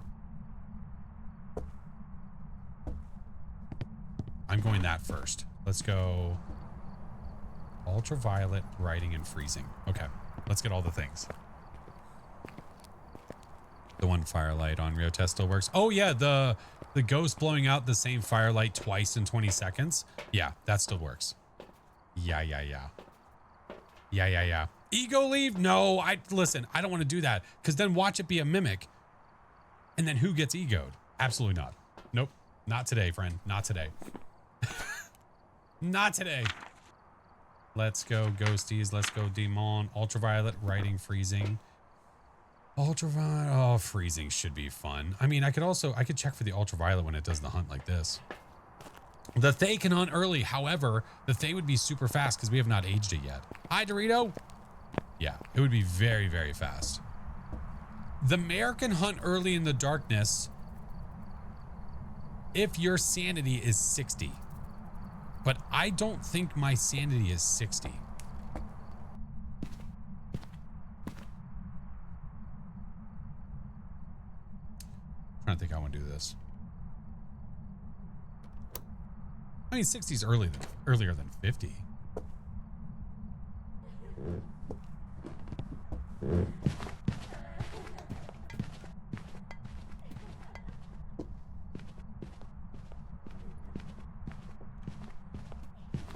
I'm going that first. Let's go ultraviolet writing and freezing. Okay, let's get all the things. The one firelight on Rio test still works. Oh yeah, the ghost blowing out the same firelight twice in 20 seconds. Yeah, that still works. Yeah. Ego leave? No, listen, I don't want to do that because then watch it be a mimic. And then who gets egoed? Absolutely not. Nope. Not today, friend. Not today. Not today. Let's go ghosties. Let's go demon. Ultraviolet writing freezing. Ultraviolet. Oh, freezing should be fun. I mean, I could check for the ultraviolet when it does the hunt like this. The Thay can hunt early. However, the Thay would be super fast because we have not aged it yet. Hi, Dorito. Yeah, it would be very, very fast. The mare can hunt early in the darkness if your sanity is 60. But I don't think my sanity is 60. I don't think I want to do this. I mean, 60 is earlier than 50.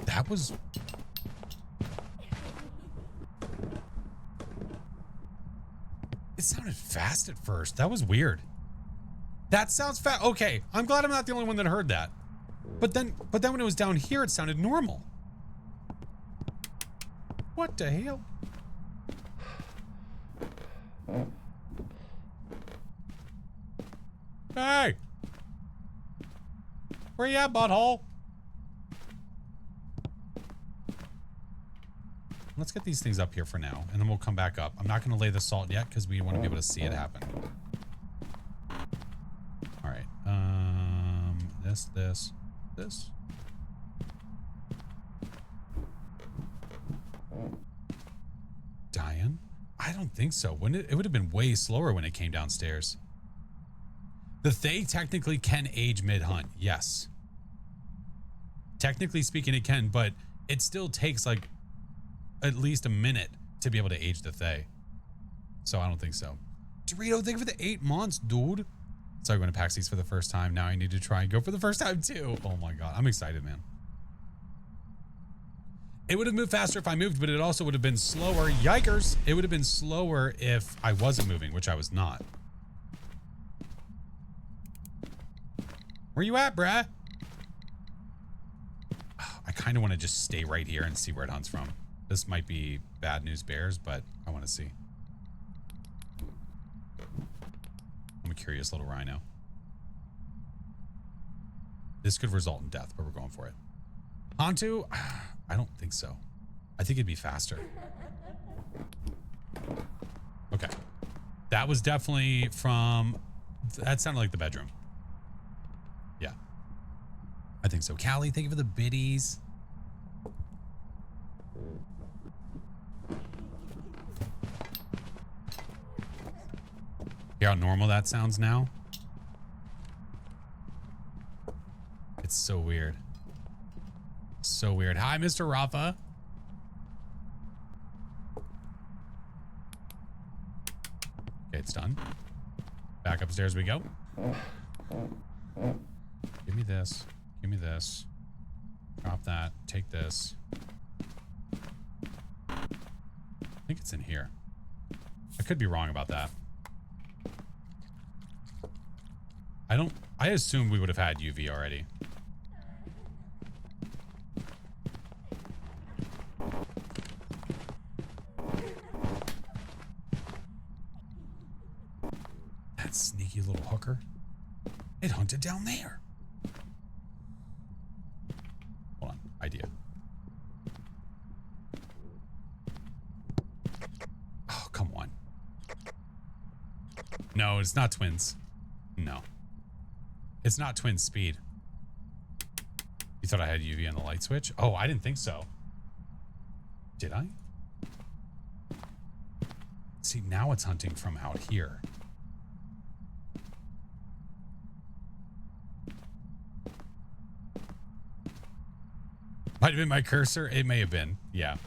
That was... It sounded fast at first. That was weird. That sounds fast. Okay, I'm glad I'm not the only one that heard that. But then when it was down here, it sounded normal. What the hell? Hey! Where you at, butthole? Let's get these things up here for now, and then we'll come back up. I'm not going to lay the salt yet because we want to be able to see it happen. All right. This. Diane? I don't think so. It would have been way slower when it came downstairs. The Thay technically can age mid-hunt. Yes. Technically speaking, it can, but it still takes like at least a minute to be able to age the Thay. So I don't think so. Dorito, thank you for the 8 months, dude. Sorry, going to PAX East for the first time. Now I need to try and go for the first time too. Oh my God. I'm excited, man. It would have moved faster if I moved, but it also would have been slower. Yikers. It would have been slower if I wasn't moving, which I was not. Where you at, bruh? I kind of want to just stay right here and see where it hunts from. This might be bad news bears, but I want to see. I'm a curious little rhino. This could result in death, but we're going for it. Hantu? I don't think so. I think it'd be faster. Okay. That was definitely from... That sounded like the bedroom. Yeah. I think so. Callie, thank you for the biddies. Hear how normal that sounds now? It's so weird. So weird. Hi, Mr. Rafa. Okay, it's done. Back upstairs we go. Give me this. Give me this. Drop that. Take this. I think it's in here. I could be wrong about that. I assumed we would have had UV already. That sneaky little hooker. It hunted down there. Hold on. Idea. Oh, come on. No, it's not twins. No. It's not twin speed. You thought I had UV on the light switch? Oh, I didn't think so. Did I? See, now it's hunting from out here. Might have been my cursor. It may have been. Yeah.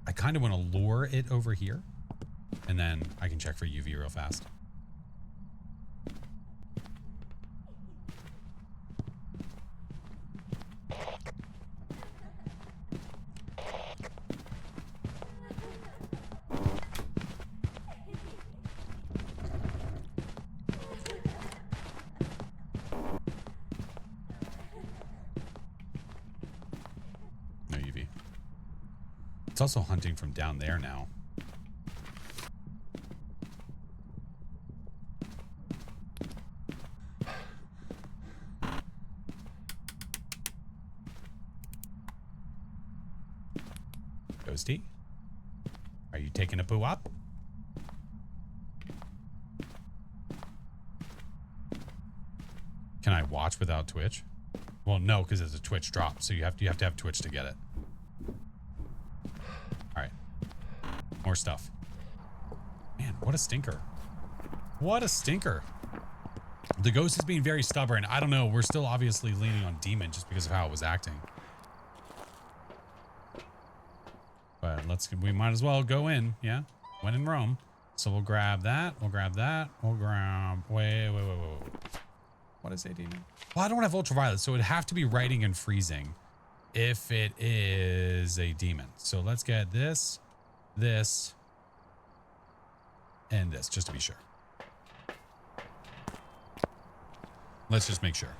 I kind of want to lure it over here. And then I can check for UV real fast. It's also hunting from down there now. Ghosty? Are you taking a poo up? Can I watch without Twitch? Well, no, because it's a Twitch drop, so you have to have Twitch to get it. More stuff. Man, what a stinker. What a stinker. The ghost is being very stubborn. I don't know. We're still obviously leaning on demon just because of how it was acting. But we might as well go in. Yeah. When in Rome. So we'll grab that. We'll grab that. We'll grab, wait. What is AD? Well, I don't have ultraviolet, so it'd have to be writing and freezing if it is a demon. So let's get this, and this, just to be sure. Let's just make sure.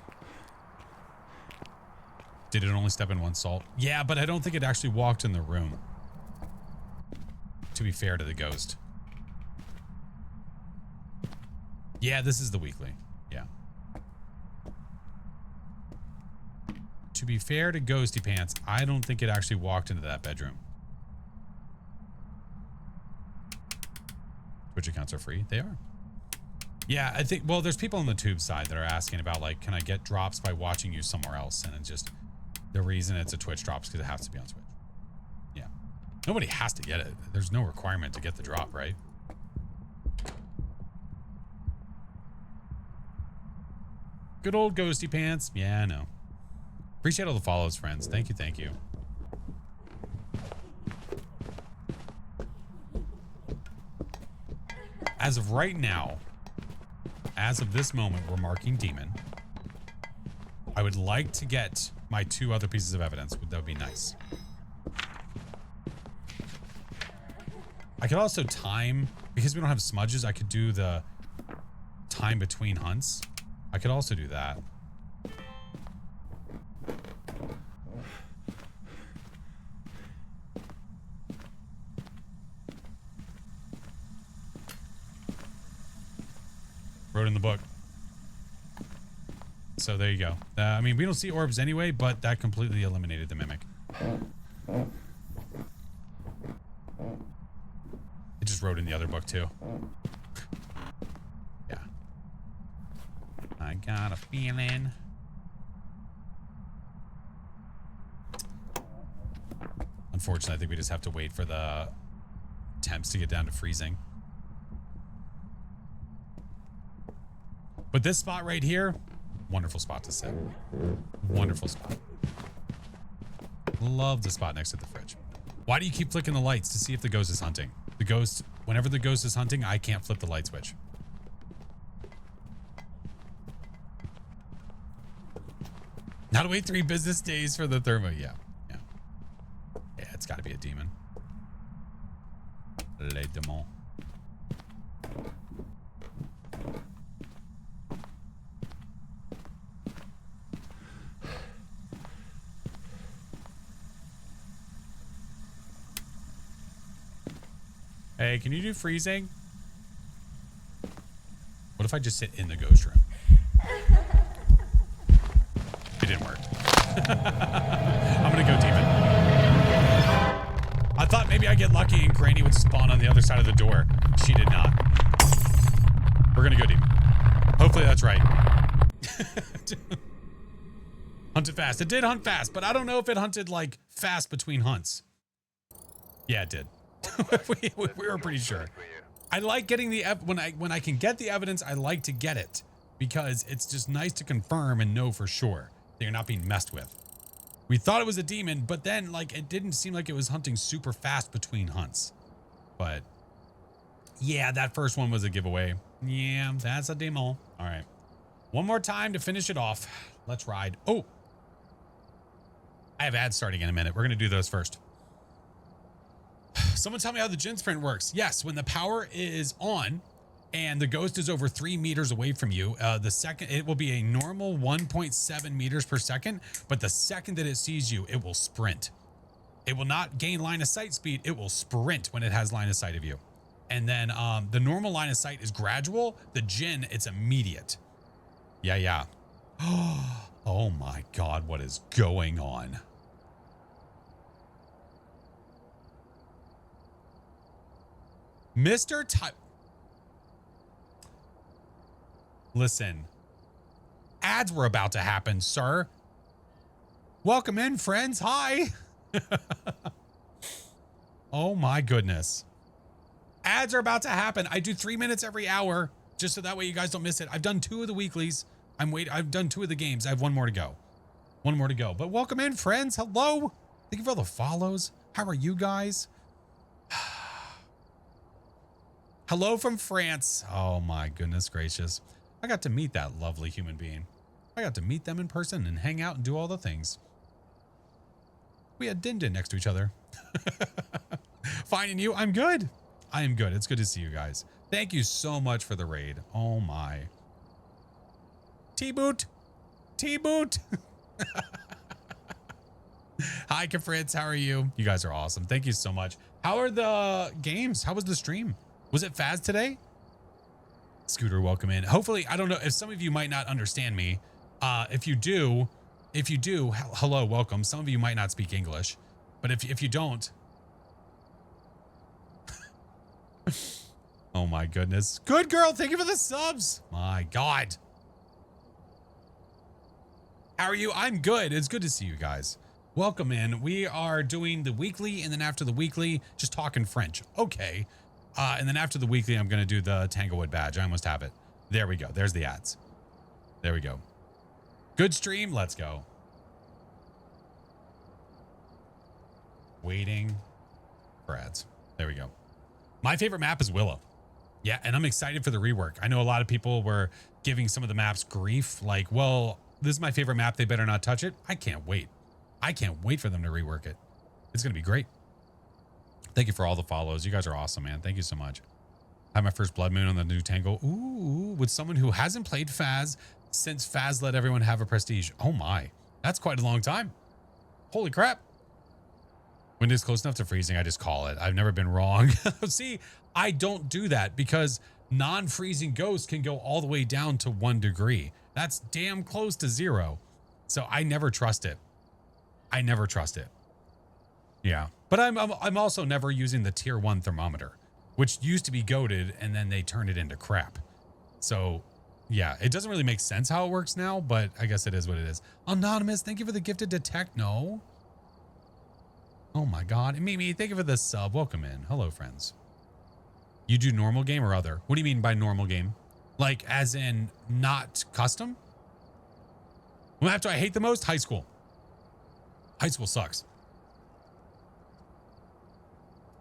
Did it only step in one salt? Yeah, but I don't think it actually walked in the room. To be fair to the ghost. Yeah, this is the weekly. Yeah. To be fair to Ghosty Pants, I don't think it actually walked into that bedroom. Twitch accounts are free. They are. Yeah, I think, well, there's people on the tube side that are asking about, like, can I get drops by watching you somewhere else? And it's just, the reason it's a Twitch drop is because it has to be on Twitch. Yeah. Nobody has to get it. There's no requirement to get the drop, right? Good old Ghosty Pants. Yeah, I know. Appreciate all the follows, friends. Thank you, thank you. As of right now, as of this moment, we're marking demon. I would like to get my 2 other pieces of evidence. That would be nice. I could also time, because we don't have smudges, I could do the time between hunts. I could also do that. Wrote in the book. So there you go. I mean, we don't see orbs anyway, but that completely eliminated the mimic. It just wrote in the other book too. Yeah. I got a feeling. Unfortunately, I think we just have to wait for the temps to get down to freezing. But this spot right here, wonderful spot to sit. Wonderful spot. Love the spot next to the fridge. Why do you keep flicking the lights to see if the ghost is hunting? The ghost, whenever the ghost is hunting, I can't flip the light switch. Now to wait 3 business days for the thermo. Yeah. Yeah. Yeah, it's got to be a demon. Les démons. Hey, can you do freezing? What if I just sit in the ghost room? It didn't work. I'm gonna go demon. I thought maybe I'd get lucky and Granny would spawn on the other side of the door. She did not. We're gonna go demon. Hopefully that's right. Hunted fast. It did hunt fast, but I don't know if it hunted like fast between hunts. Yeah, it did. we were pretty sure. I like getting the when I can get the evidence, I like to get it because it's just nice to confirm and know for sure that you're not being messed with. We thought it was a demon, but then like it didn't seem like it was hunting super fast between hunts. But yeah, that first one was a giveaway. Yeah, that's a demon. All right. One more time to finish it off. Let's ride. Oh, I have ads starting in a minute. We're going to do those first. Someone tell me how the gin sprint works. Yes, when the power is on and the ghost is over 3 meters away from you, it will be a normal 1.7 meters per second, but the second that it sees you, it will sprint. It will not gain line of sight speed. It will sprint when it has line of sight of you. And then the normal line of sight is gradual. The gin, it's immediate. Yeah. Oh my God, what is going on? Mr. Listen, ads were about to happen, sir. Welcome in, friends. Hi. Oh my goodness. Ads are about to happen. I do 3 minutes every hour just so that way you guys don't miss it. I've done 2 of the weeklies. I've done 2 of the games. I have 1 more to go. 1 more to go. But welcome in, friends. Hello. Thank you for all the follows. How are you guys? Hello from France. Oh my goodness gracious. I got to meet that lovely human being. I got to meet them in person and hang out and do all the things. We had Din Din next to each other. Finding you. I'm good. I am good. It's good to see you guys. Thank you so much for the raid. Oh my. T-Boot. T-Boot. Hi, Fritz. How are you? You guys are awesome. Thank you so much. How are the games? How was the stream? Was it Phaz today? Scooter, welcome in. Hopefully, I don't know if some of you might not understand me. If you do, hello, welcome. Some of you might not speak English, but if you don't, oh my goodness. Good girl. Thank you for the subs. My God. How are you? I'm good. It's good to see you guys. Welcome in. We are doing the weekly, and then after the weekly, just talking French. Okay. And then after the weekly, I'm going to do the Tanglewood badge. I almost have it. There we go. There's the ads. There we go. Good stream. Let's go. Waiting for ads. There we go. My favorite map is Willow. Yeah, and I'm excited for the rework. I know a lot of people were giving some of the maps grief. Like, well, this is my favorite map. They better not touch it. I can't wait. I can't wait for them to rework it. It's going to be great. Thank you for all the follows. You guys are awesome, man. Thank you so much. I had my first blood moon on the new Tango. Ooh, with someone who hasn't played Phaz since Phaz let everyone have a prestige. Oh my, that's quite a long time. Holy crap. When it's close enough to freezing, I just call it. I've never been wrong. See, I don't do that because non-freezing ghosts can go all the way down to 1 degree. That's damn close to 0. So I never trust it. I never trust it. Yeah. But I'm also never using the tier 1 thermometer, which used to be goated and then they turned it into crap. So yeah, it doesn't really make sense how it works now, but I guess it is what it is. Anonymous, thank you for the gifted to Techno. Oh my God. And Mimi, thank you for the sub. Welcome in. Hello, friends. You do normal game or other? What do you mean by normal game? Like as in not custom? What map do I hate the most? High school. High school sucks.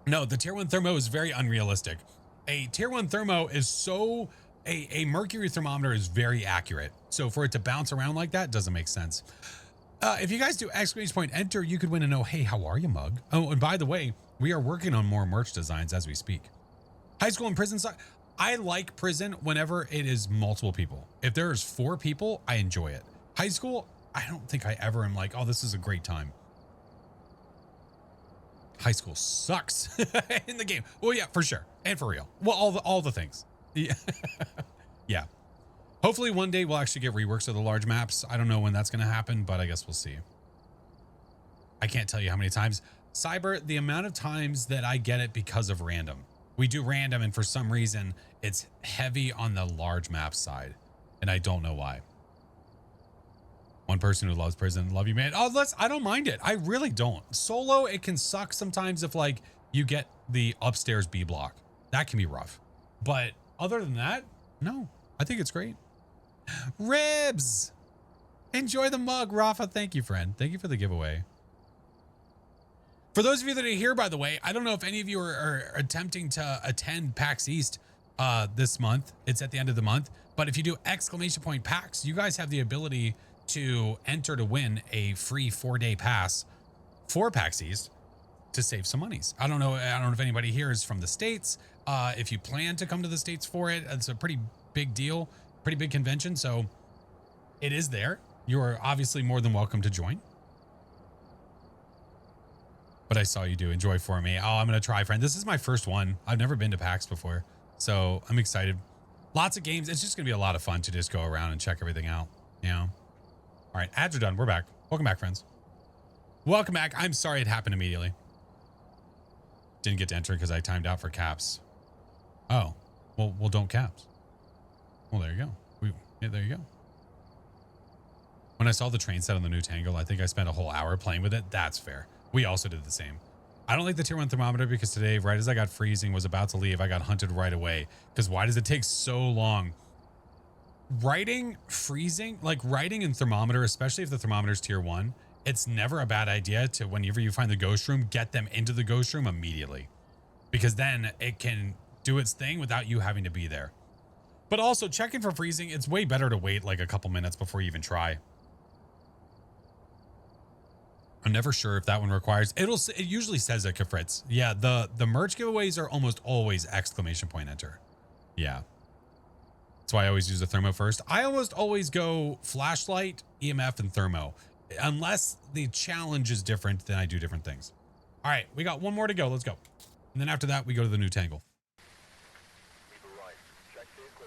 No, the tier 1 thermo is very unrealistic. A tier 1 thermo is so, a mercury thermometer is very accurate. So for it to bounce around like that doesn't make sense. If you guys do exclamation point enter, you could win a hey, how are you mug? Oh, and by the way, we are working on more merch designs as we speak. High school and prison. I like prison whenever it is multiple people. If there's 4 people, I enjoy it. High school, I don't think I ever am like, oh, this is a great time. High school sucks in the game. Well, yeah, for sure. And for real. Well, all the things. Yeah. Yeah. Hopefully one day we'll actually get reworks of the large maps. I don't know when that's going to happen, but I guess we'll see. I can't tell you how many times. Cyber, the amount of times that I get it because of random. We do random, and for some reason, it's heavy on the large map side. And I don't know why. One person who loves prison, love you, man. Oh, I don't mind it. I really don't. Solo, it can suck sometimes if like you get the upstairs B block. That can be rough. But other than that, no, I think it's great. Ribs. Enjoy the mug, Rafa. Thank you, friend. Thank you for the giveaway. For those of you that are here, by the way, I don't know if any of you are attempting to attend PAX East this month. It's at the end of the month. But if you do exclamation point PAX, you guys have the ability to enter to win a free 4-day pass for PAX East to save some monies. I don't know if anybody here is from the States. If you plan to come to the States for it, it's a pretty big deal, pretty big convention. So it is there. You are obviously more than welcome to join. But I saw you do enjoy for me. Oh, I'm going to try, friend. This is my first one. I've never been to PAX before. So I'm excited. Lots of games. It's just going to be a lot of fun to just go around and check everything out. You know? All right, ads are done. We're back. Welcome back, friends. Welcome back. I'm sorry it happened immediately. Didn't get to enter because I timed out for caps. Oh, well, don't caps. Well, there you go. Yeah, there you go. When I saw the train set on the new Tangle, I think I spent a whole hour playing with it. That's fair. We also did the same. I don't like the tier 1 thermometer because today, right as I got freezing, was about to leave, I got hunted right away. Because why does it take so long? Writing and thermometer, especially if the thermometer is tier 1, it's never a bad idea to, whenever you find the ghost room, get them into the ghost room immediately. Because then it can do its thing without you having to be there. But also checking for freezing, it's way better to wait like a couple minutes before you even try. I'm never sure if that one requires, it usually says it, Kafritz. Yeah, the merch giveaways are almost always exclamation point enter. Yeah. That's why I always use the thermo first. I almost always go flashlight, EMF, and thermo. Unless the challenge is different, then I do different things. All right, we got one more to go. Let's go. And then after that, we go to the new tangle.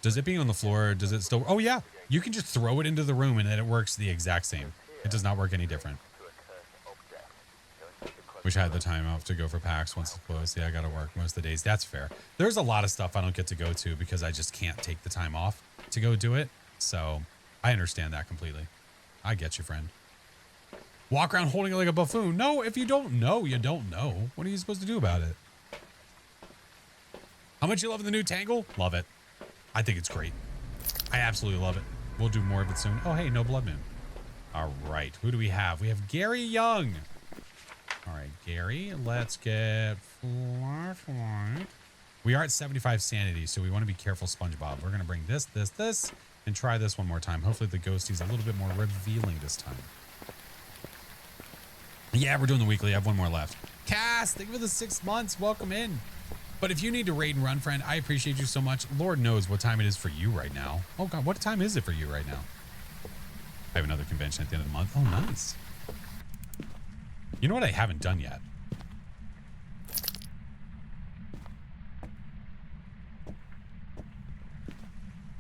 Does it being on the floor, does it still? Oh yeah, you can just throw it into the room and then it works the exact same. It does not work any different. Wish I had the time off to go for PAX once it's closed. Yeah, I gotta work most of the days. That's fair. There's a lot of stuff I don't get to go to because I just can't take the time off to go do it. So I understand that completely. I get you, friend. Walk around holding it like a buffoon. No, if you don't know, you don't know. What are you supposed to do about it? How much you love the new tangle? Love it. I think it's great. I absolutely love it. We'll do more of it soon. Oh, hey, no blood moon. All right. Who do we have? We have Gary Young. All right, Gary. Let's get flashlight. We are at 75 sanity, so we want to be careful, SpongeBob. We're going to bring this, and try this one more time. Hopefully the ghostie's a little bit more revealing this time. Yeah, we're doing the weekly. I have one more left. Cass, thank you for the 6 months. Welcome in. But if you need to raid and run, friend, I appreciate you so much. Lord knows what time it is for you right now. Oh, God, what time is it for you right now? I have another convention at the end of the month. Oh, nice. You know what I haven't done yet?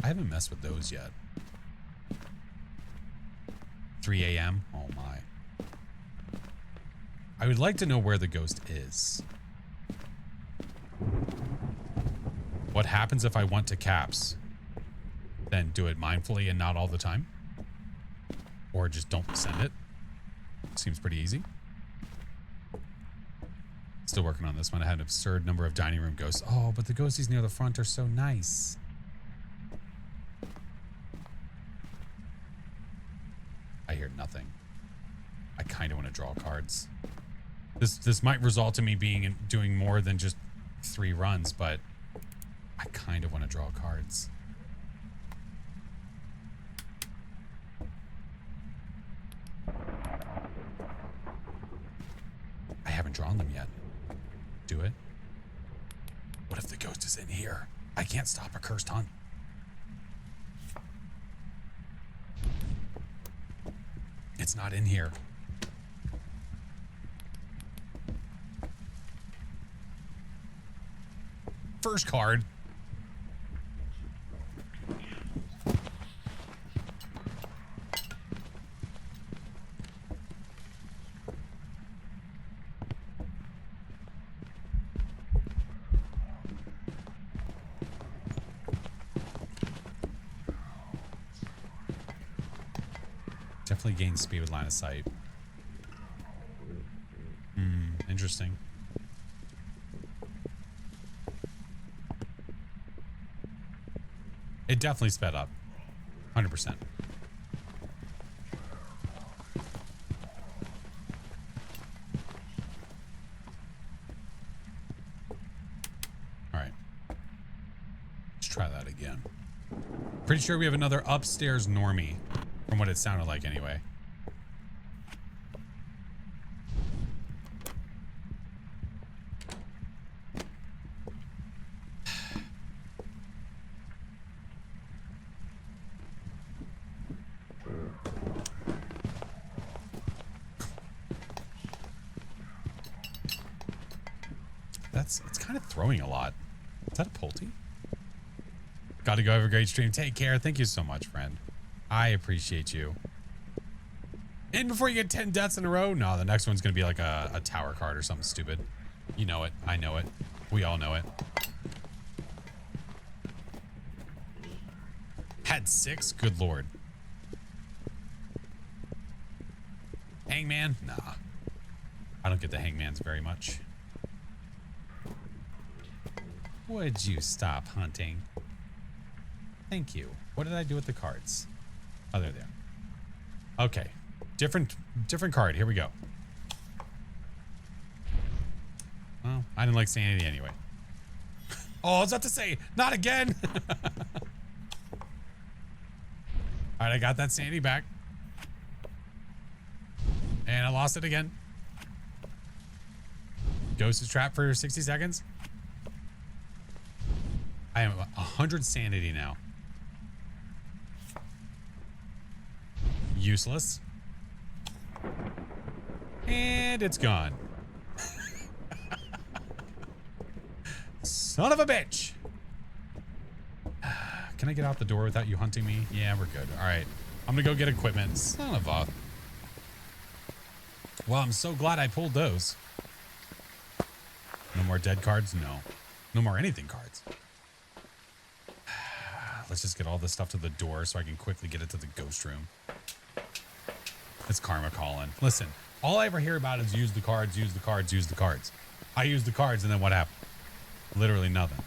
I haven't messed with those yet. 3 a.m. Oh, my. I would like to know where the ghost is. What happens if I want to caps? Then do it mindfully and not all the time? Or just don't send it? Seems pretty easy. Still working on this one. I had an absurd number of dining room ghosts. Oh, but the ghosties near the front are so nice. I hear nothing. I kind of want to draw cards. This might result in me doing more than just 3 runs, but I kind of want to draw cards. I haven't drawn them yet. Do it. What if the ghost is in here? I can't stop a cursed hunt. It's not in here. First card. Definitely gains speed with line of sight. Interesting. It definitely sped up. 100%. All right. Let's try that again. Pretty sure we have another upstairs normie, from what it sounded like anyway. It's kind of throwing a lot. Is that a Pulte? Got to go. Have a great stream. Take care. Thank you so much, friend. I appreciate you. And before you get 10 deaths in a row, no, the next one's going to be like a tower card or something stupid. You know it. I know it. We all know it. Had 6? Good Lord. Hangman? Nah. I don't get the hangmans very much. Would you stop hunting? Thank you. What did I do with the cards? Oh, they're there. Okay. Different card. Here we go. Well, I didn't like saying anything anyway. Oh, I was about to say, not again. All right, I got that sanity back. And I lost it again. Ghost is trapped for 60 seconds. I am 100 sanity now. Useless. And it's gone. Son of a bitch. Can I get out the door without you hunting me? Yeah, we're good. All right. I'm going to go get equipment. Son of a... Well, I'm so glad I pulled those. No more dead cards? No. No more anything cards. Let's just get all this stuff to the door so I can quickly get it to the ghost room. It's karma calling. Listen, all I ever hear about is use the cards, use the cards, use the cards. I use the cards, and then what happened? Literally nothing.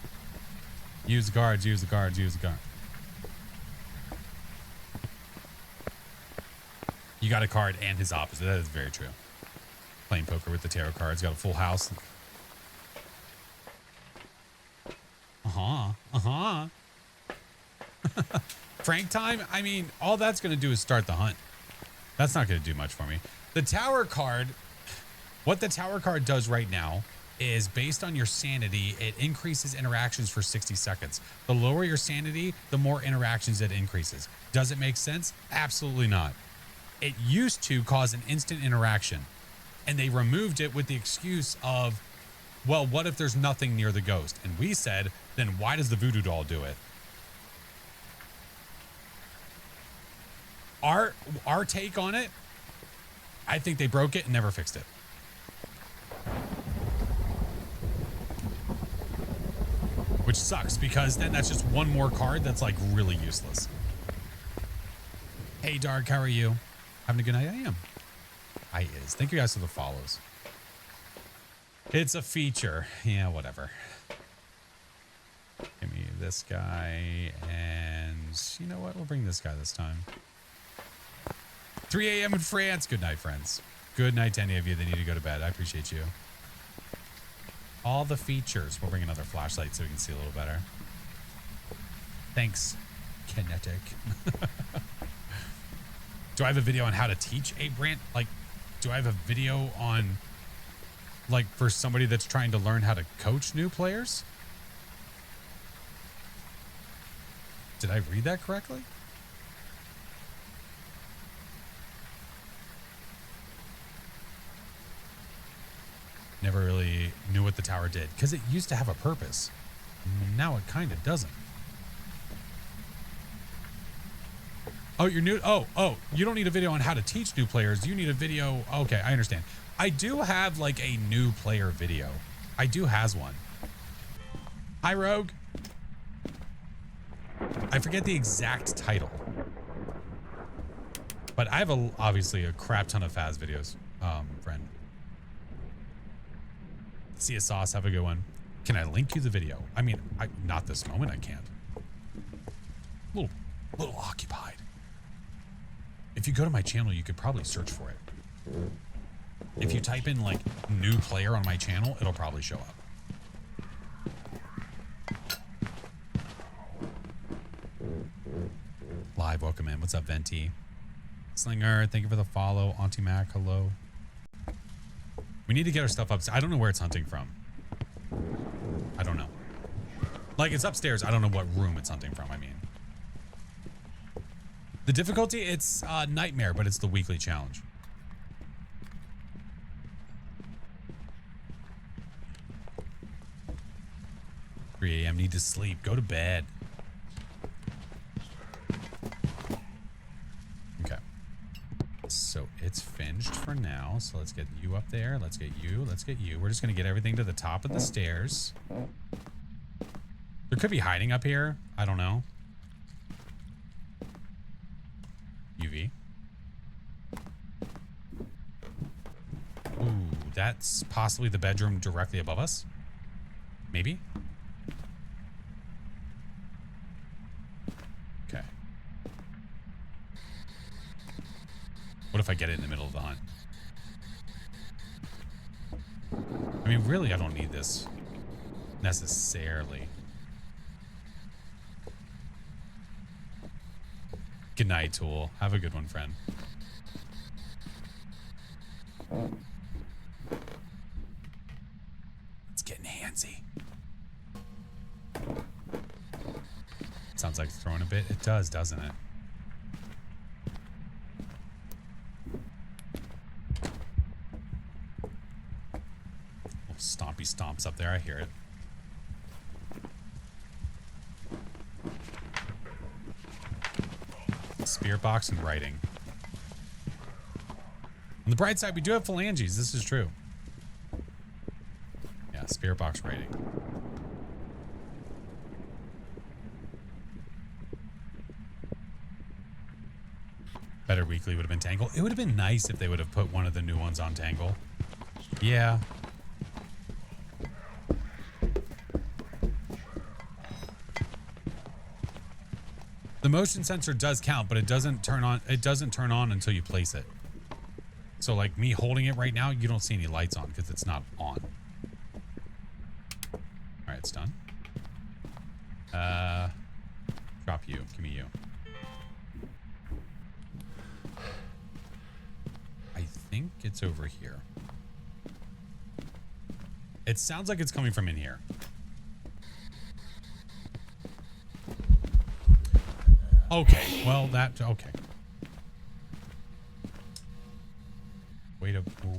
Use the cards, use the cards, use the cards. You got a card and his opposite. That is very true. Playing poker with the tarot cards. Got a full house. Frank time? I mean, all that's going to do is start the hunt. That's not going to do much for me. The tower card, what the tower card does right now is based on your sanity, it increases interactions for 60 seconds. The lower your sanity, the more interactions it increases. Does it make sense? Absolutely not. It used to cause an instant interaction, and they removed it with the excuse of, well, what if there's nothing near the ghost? And we said, then why does the voodoo doll do it? Our take on it, I think they broke it and never fixed it. Which sucks, because then that's just one more card that's like really useless. Hey Dark, how are you? Having a good night? I am. I is. Thank you guys for the follows. It's a feature. Yeah, whatever. Give me this guy, and you know what? We'll bring this guy this time. 3 a.m. in France. Good night, friends. Good night to any of you that need to go to bed. I appreciate you. All the features. We'll bring another flashlight so we can see a little better. Thanks, Kinetic. Do I have a video on how to teach a brand? Like, do I have a video on, like, for somebody that's trying to learn how to coach new players? Did I read that correctly? Never really knew what the tower did because it used to have a purpose. Now it kind of doesn't. Oh, you're new. Oh, you don't need a video on how to teach new players. You need a video. Okay, I understand. I do have like a new player video. I do has one. Hi, Rogue. I forget the exact title, but I have obviously a crap ton of Phas videos, friend. See a sauce. Have a good one. Can I link you the video? I mean, not this moment. I can't. Little occupied. If you go to my channel, you could probably search for it. If you type in like new player on my channel, it'll probably show up. Live, welcome in. What's up, Venti? Slinger, thank you for the follow. Auntie Mac, hello. We need to get our stuff up. I don't know where it's hunting from. I don't know. Like, it's upstairs. I don't know what room it's hunting from, I mean. The difficulty, it's Nightmare, but it's the weekly challenge. $3 a.m. Need to sleep. Go to bed. Okay. So it's finished for now. So let's get you up there. Let's get you. Let's get you. We're just going to get everything to the top of the stairs. There could be hiding up here. I don't know. UV. Ooh, that's possibly the bedroom directly above us. Maybe. Okay. What if I get it in the middle of the hunt? I mean, really, I don't need this necessarily. Good night, Tool. Have a good one, friend. It's getting handsy. Sounds like it's throwing a bit. It does, doesn't it? Little stompy stomps up there. I hear it. Spirit box and writing. On the bright side, we do have phalanges. This is true. Yeah, spirit box writing. Better weekly would have been Tangle. It would have been nice if they would have put one of the new ones on Tangle. Yeah. The motion sensor does count, but it doesn't turn on. It doesn't turn on until you place it. So like me holding it right now, you don't see any lights on because it's not on. All right, it's done. Drop you. Give me you. I think it's over here. It sounds like it's coming from in here. Okay, well okay.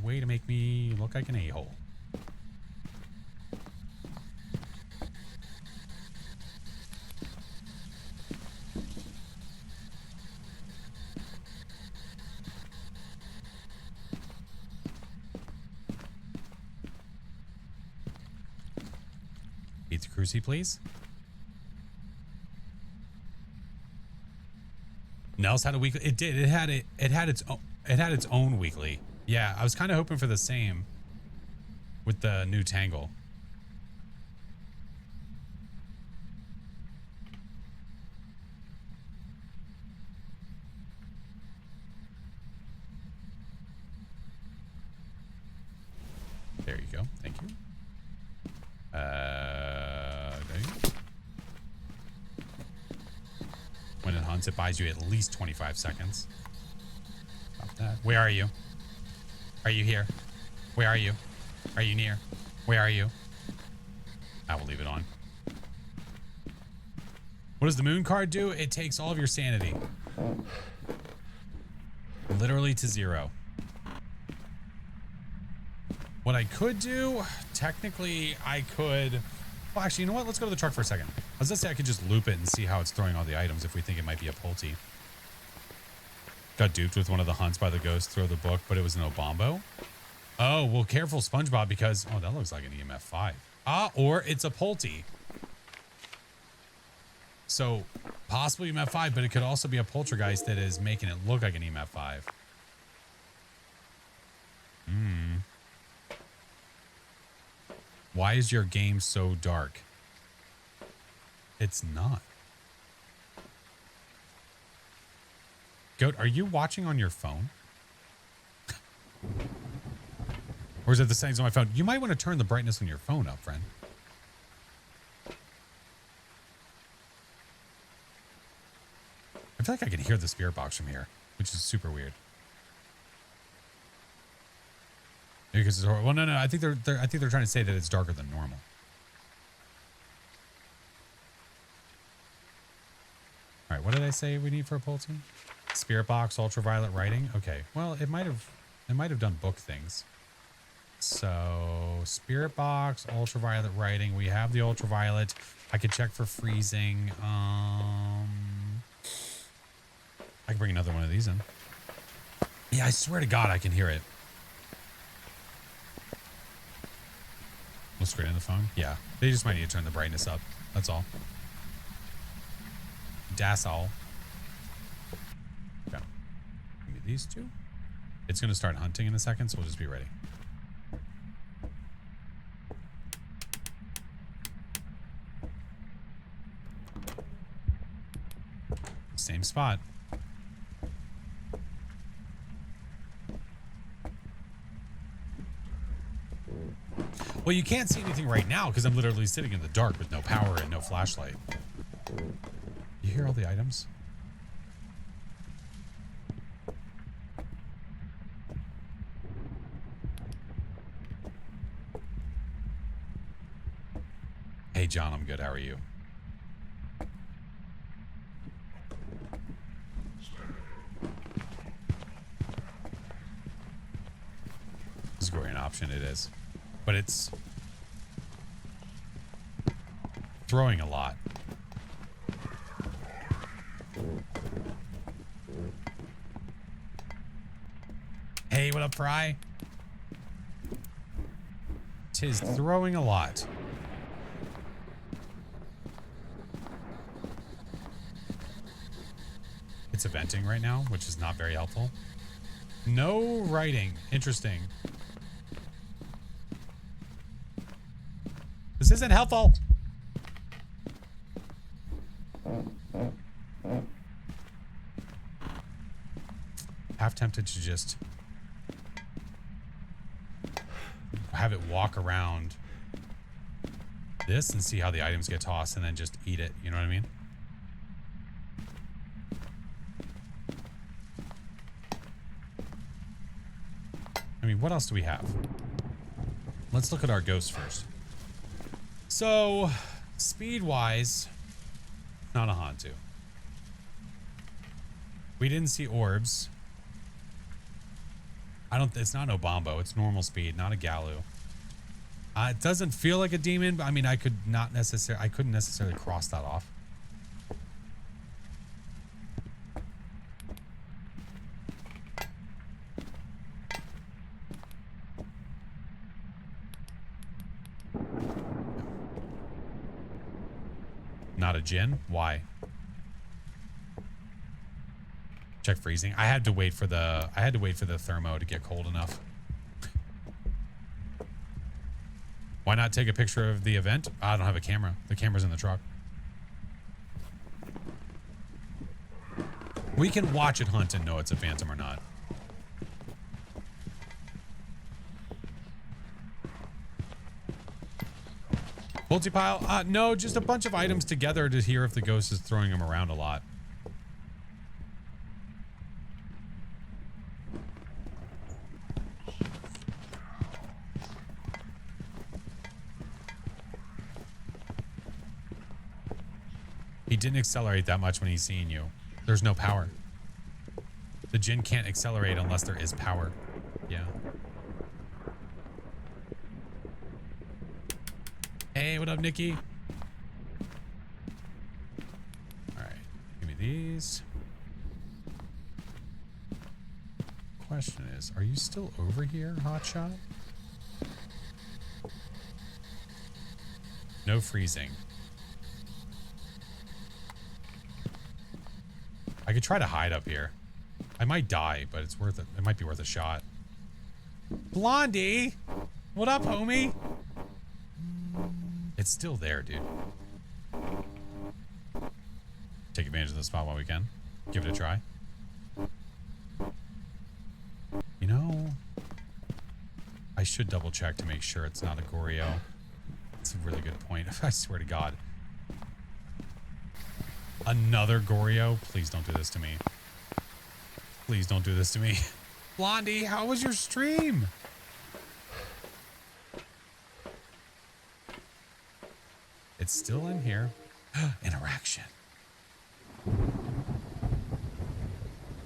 Way to make me look like an a-hole. Pizza Cruci, please. Nels had a weekly. It did. It had its own weekly. Yeah, I was kind of hoping for the same with the new Tangle. There you go. Thank you. There you go. When it hunts, it buys you at least 25 seconds. Stop that. Where are you? Are you here? Where are you? Are you near? Where are you? I will leave it on. What does the moon card do? It takes all of your sanity. Literally to 0. What I could do, technically, I could... Well, actually, you know what? Let's go to the truck for a second. I was going to say I could just loop it and see how it's throwing all the items if we think it might be a Pulte. Got duped with one of the hunts by the ghost, throw the book, but it was an Obombo. Oh, well, careful, SpongeBob, because... Oh, that looks like an EMF 5. Ah, or it's a Pulte. So, possibly EMF 5, but it could also be a poltergeist that is making it look like an EMF 5. Why is your game so dark? It's not. Goat, are you watching on your phone? Or is it the settings on my phone? You might want to turn the brightness on your phone up, friend. I feel like I can hear the spirit box from here, which is super weird. Maybe because it's horrible. Well, no. I think they're trying to say that it's darker than normal. All right, what did I say we need for a Pulte? Spirit box, ultraviolet writing. Okay, well, it might have done book things. So spirit box, ultraviolet writing. We have the ultraviolet. I could check for freezing. I can bring another one of these in. Yeah, I swear to God, I can hear it. Look straight in the phone. Yeah, they just might need to turn the brightness up. That's all. That's all. Okay. Give me these two. It's going to start hunting in a second, so we'll just be ready. Same spot. Well, you can't see anything right now because I'm literally sitting in the dark with no power and no flashlight. You hear all the items? Hey, John, I'm good. How are you? This is an option, it is. But it's throwing a lot. Hey, what up, Fry? Tis throwing a lot. It's eventing right now, which is not very helpful. No writing. Interesting. This isn't helpful. Half tempted to just have it walk around this and see how the items get tossed and then just eat it. You know what I mean? What else do we have? Let's look at our ghosts first. So, speed-wise, not a Hantu. We didn't see orbs. It's not no Bombo. It's normal speed, not a Galu. It doesn't feel like a demon, but I mean, I couldn't necessarily cross that off. Not a Jinn? Why? Check freezing. I had to wait for the thermo to get cold enough. Why not take a picture of the event? I don't have a camera. The camera's in the truck. We can watch it hunt and know it's a phantom or not. Multi-pile? No, just a bunch of items together to hear if the ghost is throwing them around a lot. He didn't accelerate that much when he's seeing you. There's no power. The Jinn can't accelerate unless there is power. Yeah. Hey, what up, Nikki? All right, give me these. Question is, are you still over here, Hotshot? No freezing. I could try to hide up here. I might die, but it's worth it. It might be worth a shot. Blondie, what up, homie? It's still there, dude. Take advantage of the spot while we can. Give it a try. You know, I should double check to make sure it's not a Goryo. That's a really good point. I swear to God. Another Goryo? Please don't do this to me. Please don't do this to me. Blondie, how was your stream? It's still in here. Interaction.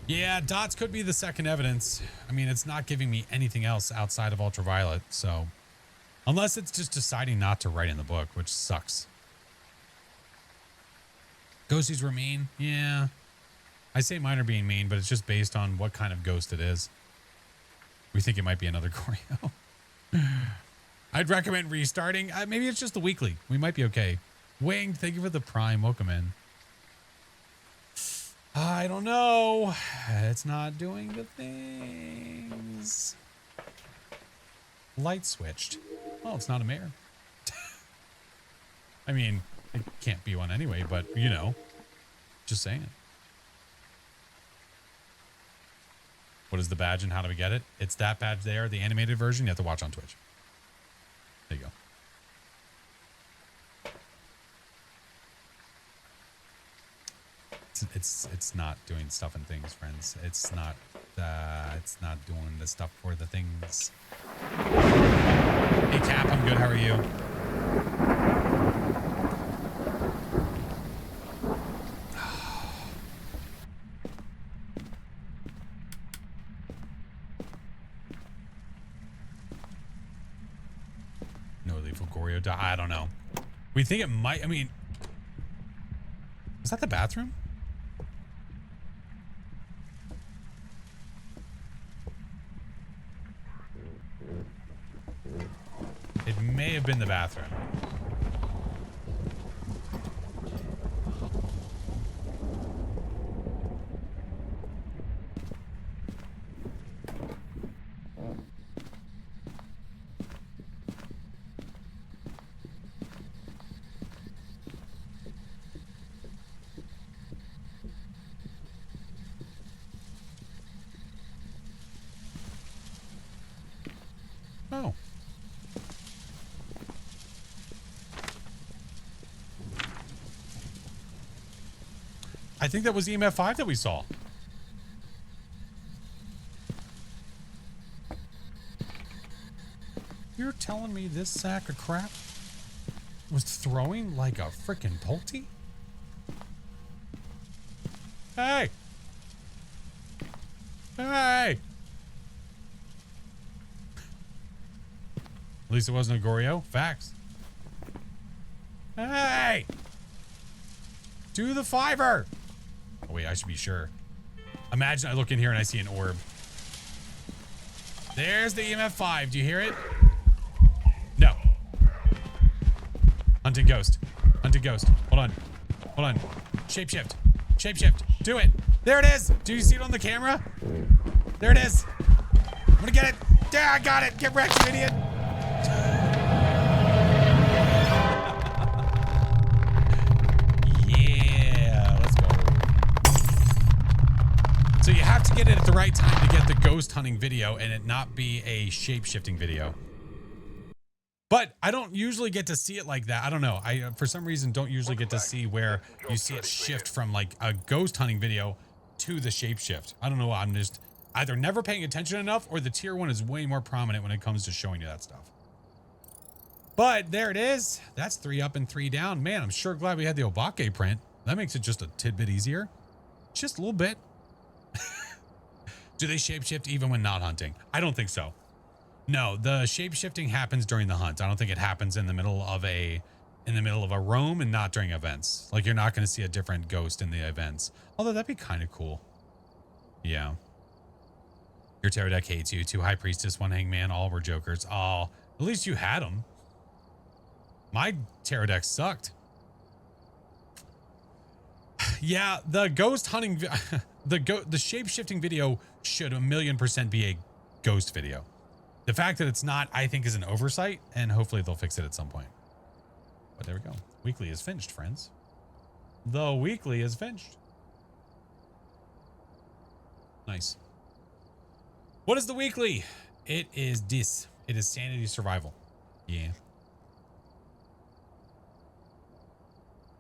Yeah, dots could be the second evidence. I mean, it's not giving me anything else outside of ultraviolet, so... Unless it's just deciding not to write in the book, which sucks. Ghosties were mean? Yeah. I say mine are being mean, but it's just based on what kind of ghost it is. We think it might be another Goryo. I'd recommend restarting. Maybe it's just the weekly. We might be okay. Winged, thank you for the prime. Welcome in. I don't know. It's not doing the things. Light switched. Oh, it's not a mare. I mean, it can't be one anyway, but you know, just saying. What is the badge and how do we get it? It's that badge there, the animated version. You have to watch on Twitch. There you go. It's not doing stuff and things, friends. It's not doing the stuff for the things. Hey Cap, I'm good. How are you? either. I don't know. We think it might. I mean, is that the bathroom? It may have been the bathroom. Oh. I think that was EMF 5 that we saw. You're telling me this sack of crap was throwing like a freaking Pulte? Hey! Hey! At least it wasn't a Goryo. Facts. Hey! Do the fiver! Oh wait, I should be sure. Imagine I look in here and I see an orb. There's the EMF 5. Do you hear it? No. Hunting ghost. Hunting ghost. Hold on. Hold on. Shapeshift. Shapeshift. Do it. There it is. Do you see it on the camera? There it is. I'm gonna get it. There, I got it. Get wrecked, you idiot. Yeah, let's go. So you have to get it at the right time to get the ghost hunting video and it not be a shape-shifting video. But I don't usually get to see it like that. I don't know. I, for some reason, don't usually get to see where you see it shift from like a ghost hunting video to the shapeshift. I don't know. I'm just either never paying attention enough or the tier 1 is way more prominent when it comes to showing you that stuff. But there it is. That's 3 up and 3 down. Man, I'm sure glad we had the Obake print. That makes it just a tidbit easier. Just a little bit. Do they shapeshift even when not hunting? I don't think so. No, the shape-shifting happens during the hunt. I don't think it happens in the middle of a roam and not during events. Like you're not going to see a different ghost in the events. Although that'd be kind of cool. Yeah. Your tarot deck hates you. 2 High Priestess, 1 Hangman, all were jokers. Oh, at least you had them. My tarot deck sucked. Yeah, the ghost hunting, the shape-shifting video should 1,000,000% be a ghost video. The fact that it's not, I think, is an oversight, and hopefully they'll fix it at some point. But there we go. Weekly is finished, friends. The weekly is finished. Nice. What is the weekly? It is this. It is Sanity Survival. Yeah.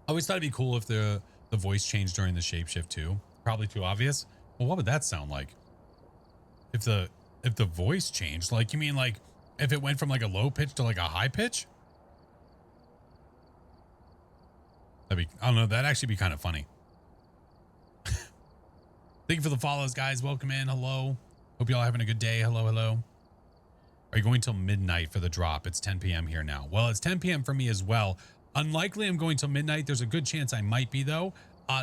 I always thought it'd be cool if the voice changed during the shapeshift too. Probably too obvious. Well, what would that sound like? If the voice changed, like you mean like if it went from like a low pitch to like a high pitch? That'd be, I don't know, that'd actually be kind of funny. Thank you for the follows, guys. Welcome in. Hello. Hope y'all having a good day. Hello, hello. Are you going till midnight for the drop? It's 10 p.m. here now. Well, it's 10 p.m. for me as well. Unlikely I'm going till midnight. There's a good chance I might be though.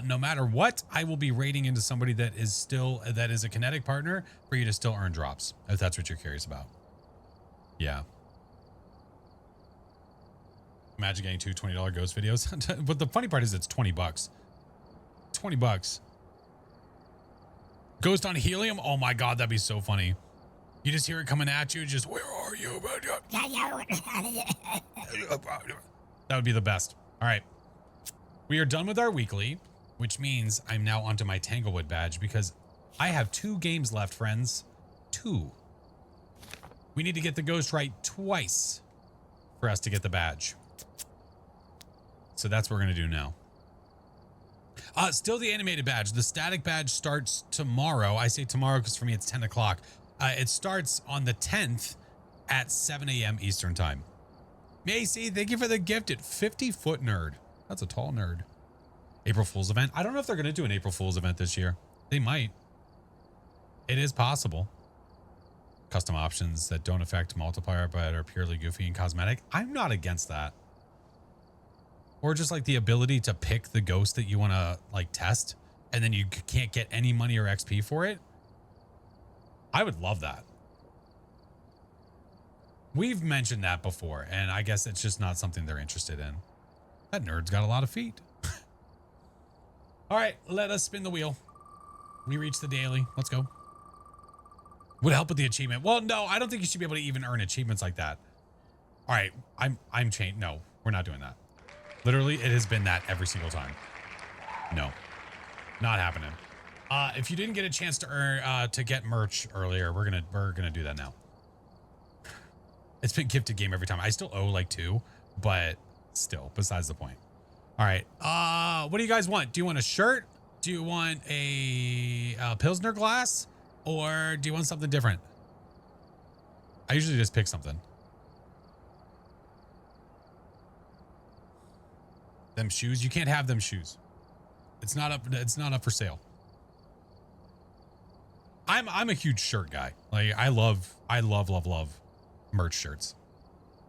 No matter what, I will be raiding into somebody that is a kinetic partner for you to still earn drops, if that's what you're curious about. Yeah. Imagine getting 2 $20 ghost videos. But the funny part is it's $20. 20 bucks. Ghost on helium? Oh my God, that'd be so funny. You just hear it coming at you, just, where are you? That would be the best. All right. We are done with our weekly, which means I'm now onto my Tanglewood badge because I have 2 games left, friends. 2. We need to get the ghost right twice for us to get the badge. So that's what we're going to do now. Still the animated badge. The static badge starts tomorrow. I say tomorrow because for me it's 10 o'clock. It starts on the 10th at 7 a.m. Eastern time. Macy, thank you for the gifted 50-foot nerd. That's a tall nerd. April Fool's event. I don't know if they're going to do an April Fool's event this year. They might. It is possible. Custom options that don't affect multiplier but are purely goofy and cosmetic. I'm not against that. Or just like the ability to pick the ghost that you want to like test and then you can't get any money or XP for it. I would love that. We've mentioned that before, and I guess it's just not something they're interested in. That nerd's got a lot of feet. All right, let us spin the wheel. We reached the daily. Let's go. Would help with the achievement. Well, no, I don't think you should be able to even earn achievements like that. All right, I'm chained. No, we're not doing that. Literally, it has been that every single time. No, not happening. If you didn't get a chance to earn to get merch earlier, we're gonna do that now. It's been gifted game every time. I still owe like 2, but still, besides the point. All right, what do you guys want? Do you want a shirt? Do you want a Pilsner glass? Or do you want something different? I usually just pick something. Them shoes, you can't have them shoes. It's not up for sale. I'm a huge shirt guy. Like I love merch shirts.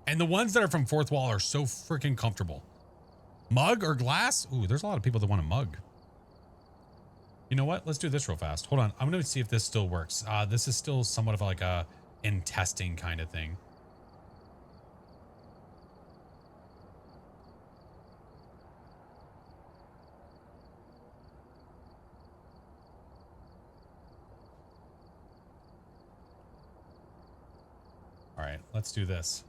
And the ones that are from Fourth Wall are so freaking comfortable. Mug or glass? Ooh, there's a lot of people that want a mug. You know what? Let's do this real fast. Hold on. I'm going to see if this still works. This is still somewhat of like a in testing kind of thing. All right, let's do this.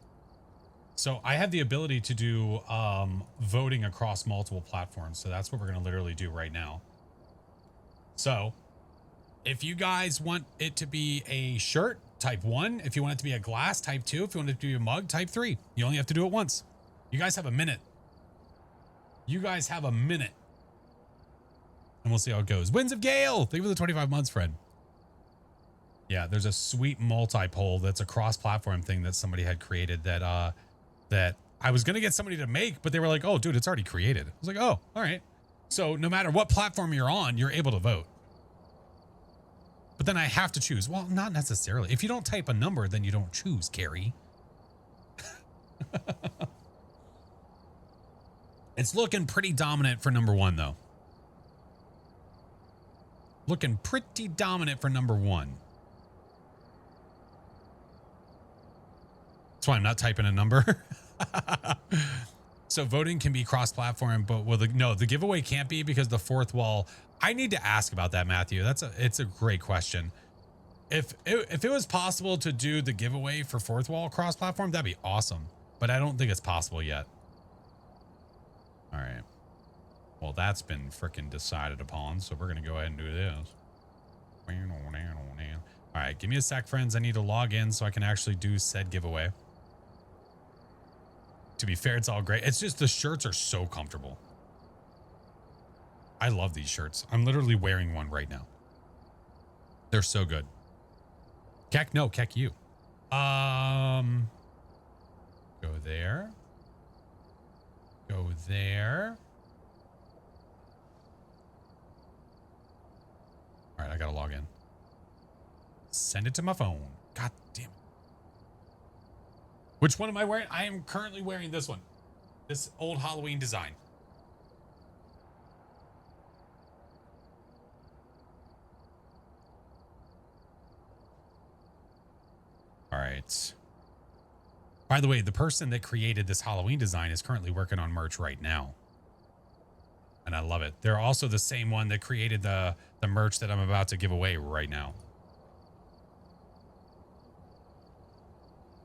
So I have the ability to do voting across multiple platforms. So that's what we're going to literally do right now. So if you guys want it to be a shirt, type 1. If you want it to be a glass, type 2. If you want it to be a mug, type 3. You only have to do it once. You guys have a minute. You guys have a minute. And we'll see how it goes. Winds of Gale. Thank you for the 25 months, Fred. Yeah, there's a sweet multi-poll that's a cross-platform thing that somebody had created that that I was going to get somebody to make, but they were like, oh, dude, it's already created. I was like, oh, all right. So no matter what platform you're on, you're able to vote. But then I have to choose. Well, not necessarily. If you don't type a number, then you don't choose, Carrie. It's looking pretty dominant for number 1, though. Looking pretty dominant for number 1. That's why I'm not typing a number. So voting can be cross-platform, but the giveaway can't be because the Fourth Wall. I need to ask about that, Matthew. It's a great question. If it was possible to do the giveaway for Fourth Wall cross-platform, that'd be awesome. But I don't think it's possible yet. All right. Well, that's been freaking decided upon, so we're gonna go ahead and do this. All right, give me a sec, friends. I need to log in so I can actually do said giveaway. To be fair, it's all great. It's just the shirts are so comfortable. I love these shirts. I'm literally wearing one right now. They're so good. Keck, no, Keck, you. Go there. Go there. All right, I gotta log in. Send it to my phone. God damn it. Which one am I wearing? I am currently wearing this one. This old Halloween design. All right. By the way, the person that created this Halloween design is currently working on merch right now. And I love it. They're also the same one that created the merch that I'm about to give away right now.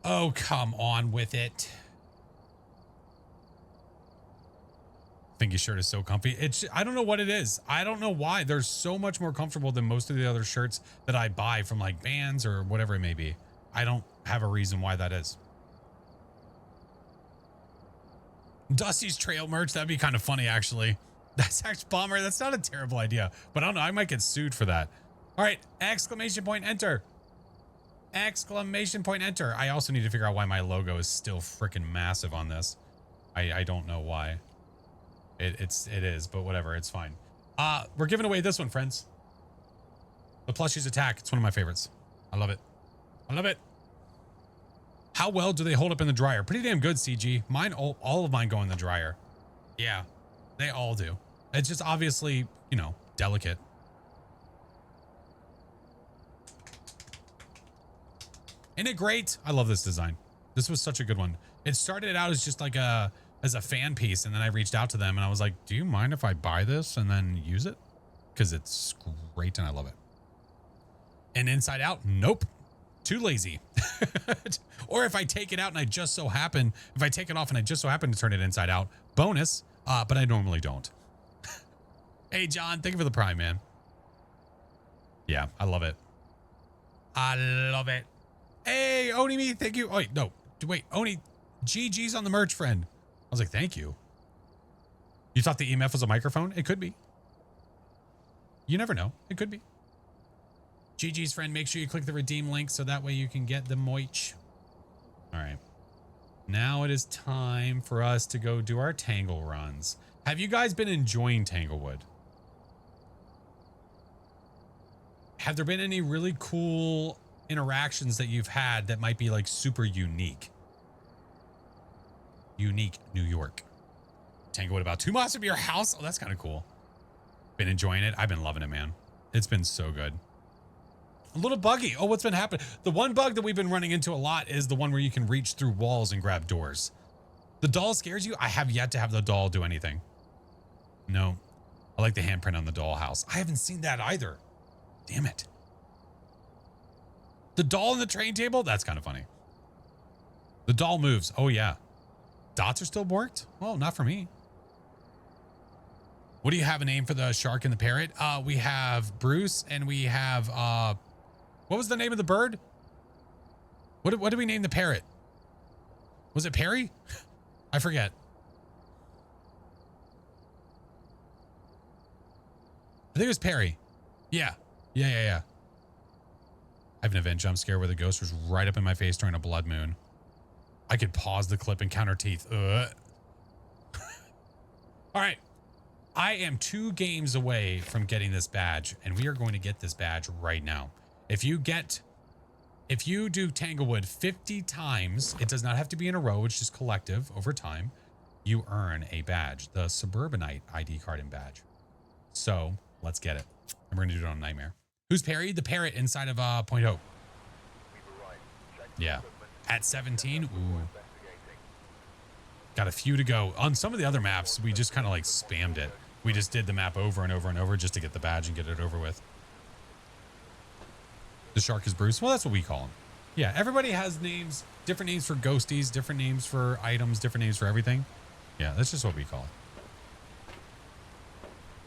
Oh, come on with it. Thingy shirt is so comfy. I don't know what it is. I don't know why. They're so much more comfortable than most of the other shirts that I buy from like bands or whatever it may be. I don't have a reason why that is. Dusty's trail merch. That'd be kind of funny, actually. That's actually bomber. That's not a terrible idea, but I don't know. I might get sued for that. All right. Exclamation point, enter. Exclamation point, enter. I also need to figure out why my logo is still freaking massive on this. I don't know why. It is, but whatever. It's fine. We're giving away this one, friends. The Plushies Attack. It's one of my favorites. I love it. I love it. How well do they hold up in the dryer? Pretty damn good, CG. Mine, all of mine go in the dryer. Yeah, they all do. It's just obviously, you know, delicate. Isn't it great? I love this design. This was such a good one. It started out as just like as a fan piece, and then I reached out to them and I was like, do you mind if I buy this and then use it? Because it's great and I love it. And inside out, nope. Too lazy. Or if I take it out and I just so happen, if I take it off and I just so happen to turn it inside out, bonus, but I normally don't. Hey, John, thank you for the Prime, man. Yeah, I love it. I love it. Hey, Oni me, thank you. Oh, wait, no, wait, Oni, GG's on the merch, friend. I was like, thank you. You thought the EMF was a microphone? It could be. You never know. It could be. GG's friend, make sure you click the redeem link so that way you can get the moich. All right. Now it is time for us to go do our Tangle runs. Have you guys been enjoying Tanglewood? Have there been any really cool interactions that you've had that might be like super unique? Unique New York. Tanglewood about 2 miles from your house? Oh, that's kind of cool. Been enjoying it. I've been loving it, man. It's been so good. A little buggy. Oh, what's been happening? The one bug that we've been running into a lot is the one where you can reach through walls and grab doors. The doll scares you? I have yet to have the doll do anything. No. I like the handprint on the dollhouse. I haven't seen that either. Damn it. The doll on the train table? That's kind of funny. The doll moves. Oh, yeah. Dots are still worked? Well, not for me. What do you have a name for the shark and the parrot? We have Bruce and we have, what was the name of the bird? What did we name the parrot? Was it Perry? I forget. I think it was Perry. Yeah. Yeah. I have an event jump scare where the ghost was right up in my face during a blood moon. I could pause the clip and counter teeth. All right. I am 2 games away from getting this badge, and we are going to get this badge right now. If you do Tanglewood 50 times, it does not have to be in a row, it's just collective over time, you earn a badge, the Suburbanite ID card and badge. So let's get it. And we're going to do it on Nightmare. Who's Perry? The parrot inside of Point Hope. Yeah. At 17. Ooh. Got a few to go. On some of the other maps, we just kind of like spammed it. We just did the map over and over and over just to get the badge and get it over with. The shark is Bruce. Well, that's what we call him. Yeah, everybody has names, different names for ghosties, different names for items, different names for everything. Yeah, that's just what we call it.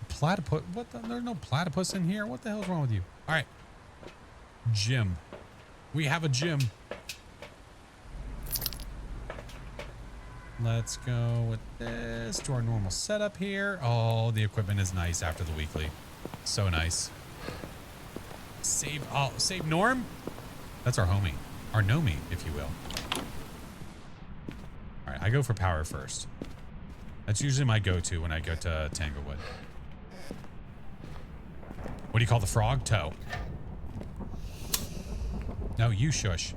Platypus. What the? There's no platypus in here. What the hell's wrong with you? All right. Gym. We have a gym. Let's go with this to our normal setup here. Oh, the equipment is nice after the weekly. So nice. Save Norm? That's our homie. Our Nomi, if you will. All right, I go for power first. That's usually my go-to when I go to Tanglewood. What do you call the frog? Toe. No, you shush.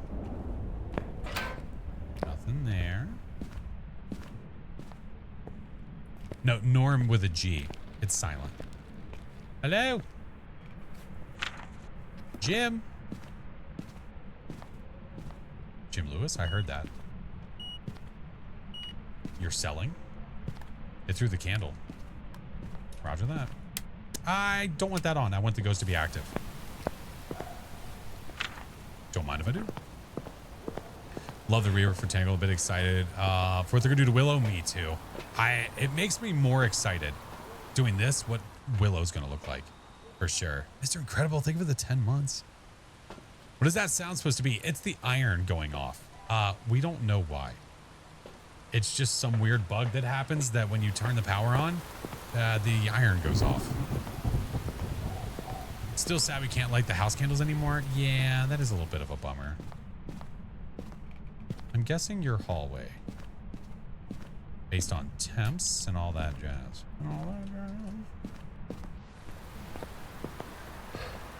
Nothing there. No, Norm with a G. It's silent. Hello? Jim? Jim Lewis? I heard that. You're selling? It threw the candle. Roger that. I don't want that on. I want the ghost to be active. Don't mind if I do. Love the rework for Tangle. A bit excited for what they're gonna do to Willow. Me too. It makes me more excited doing this. What Willow's gonna look like, for sure. Mr. Incredible, think of the 10 months. What is that sound supposed to be? It's the iron going off. We don't know why. It's just some weird bug that happens that when you turn the power on, the iron goes off. Still sad we can't light the house candles anymore. Yeah, that is a little bit of a bummer. I'm guessing your hallway. Based on temps and all that jazz.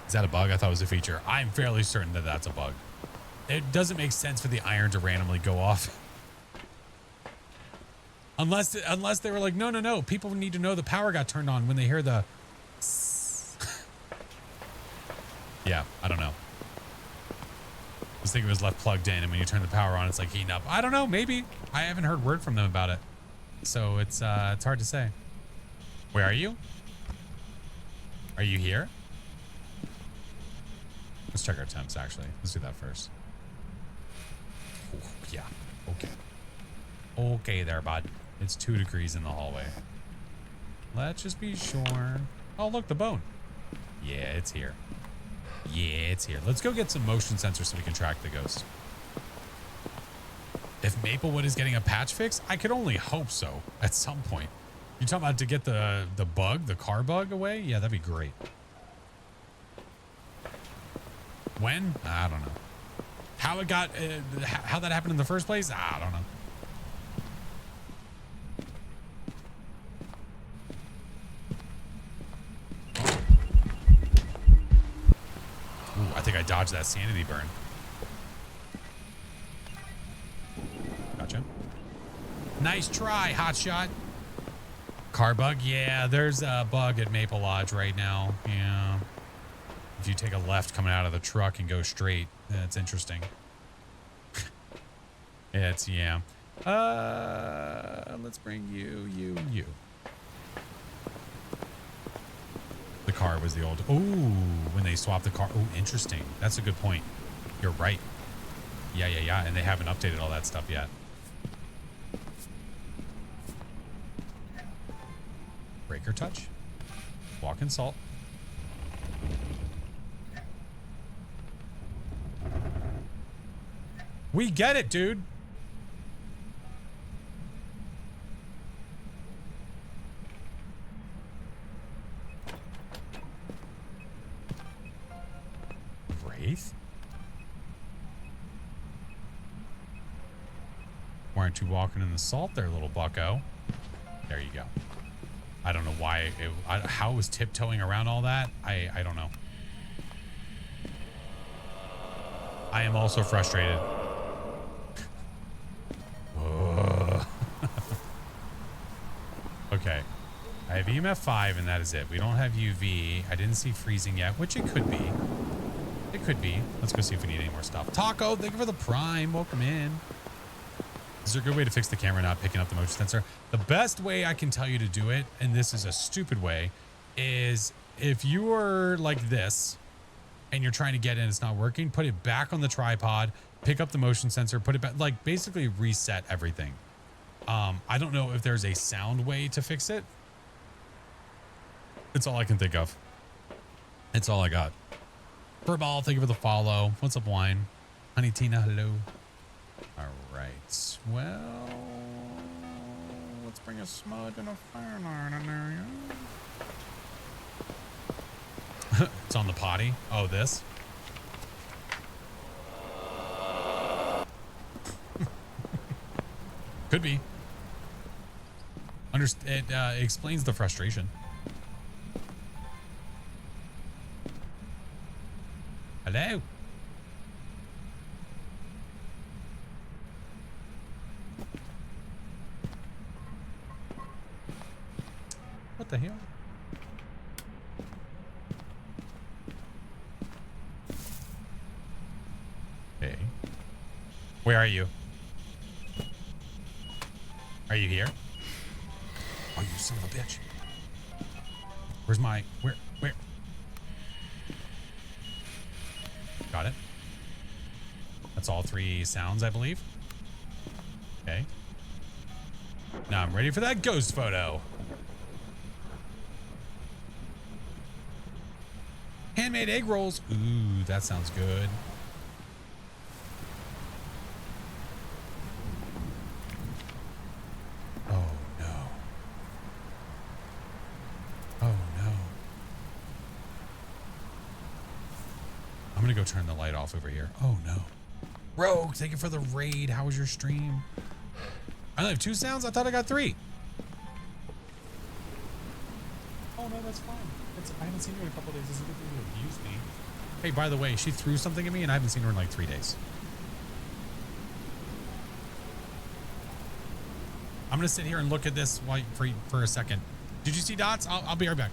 Is that a bug? I thought it was a feature. I'm fairly certain that that's a bug. It doesn't make sense for the iron to randomly go off. Unless they were like, no. People need to know the power got turned on when they hear the... Yeah, I don't know. I was thinking it was left plugged in, and when you turn the power on, it's like heating up. I don't know, maybe. I haven't heard word from them about it. So it's hard to say. Where are you? Are you here? Let's check our temps, actually. Let's do that first. Ooh, yeah, okay. Okay there, bud. It's 2 degrees in the hallway. Let's just be sure. Oh, look, the bone. Yeah, it's here. Yeah, it's here. Let's go get some motion sensors so we can track the ghost. If Maplewood is getting a patch fix, I could only hope so at some point. You talking about to get the bug, the car bug away? Yeah, that'd be great. When? I don't know. How it got, how that happened in the first place? I don't know. Ooh, I think I dodged that sanity burn. Gotcha. Nice try, hotshot. Car bug? Yeah, there's a bug at Maple Lodge right now. Yeah. If you take a left coming out of the truck and go straight, that's interesting. Yeah. Let's bring you. The car was the old... Ooh, when they swapped the car. Oh, interesting. That's a good point. You're right. Yeah. And they haven't updated all that stuff yet. Breaker touch. Walk in salt. We get it, dude. Wraith? Why aren't you walking in the salt there, little bucko? There you go. I don't know why, how it was tiptoeing around all that. I don't know. I am also frustrated. Okay. I have EMF 5 and that is it. We don't have UV. I didn't see freezing yet, which it could be. It could be. Let's go see if we need any more stuff. Taco, thank you for the prime. Welcome in. Is there a good way to fix the camera not picking up the motion sensor? The best way I can tell you to do it, and this is a stupid way, is if you are like this and you're trying to get in, it's not working, put it back on the tripod, pick up the motion sensor, put it back, like basically reset everything. I don't know if there's a sound way to fix it. It's all I can think of. It's all I got. Furball, thank you for the follow. What's up, wine? Honey Tina, hello. All right. Well, let's bring a smudge and a fire line in there. It's on the potty. Oh, this. Could be. It explains the frustration. Hello. What the hell? Hey. Where are you? Are you here? Oh, you son of a bitch. Where's my... Where? Got it. That's all 3 sounds, I believe. Okay. Now I'm ready for that ghost photo. Handmade egg rolls. Ooh, that sounds good. Oh, no. Oh, no. I'm going to go turn the light off over here. Oh, no. Rogue, thank you for the raid. How was your stream? I only have 2 sounds? I thought I got 3. Oh, no, that's fine. I haven't seen her in a couple days. This is a good thing to abuse me. Hey, by the way, she threw something at me and I haven't seen her in like 3 days. I'm going to sit here and look at this while, for a second. Did you see dots? I'll be right back.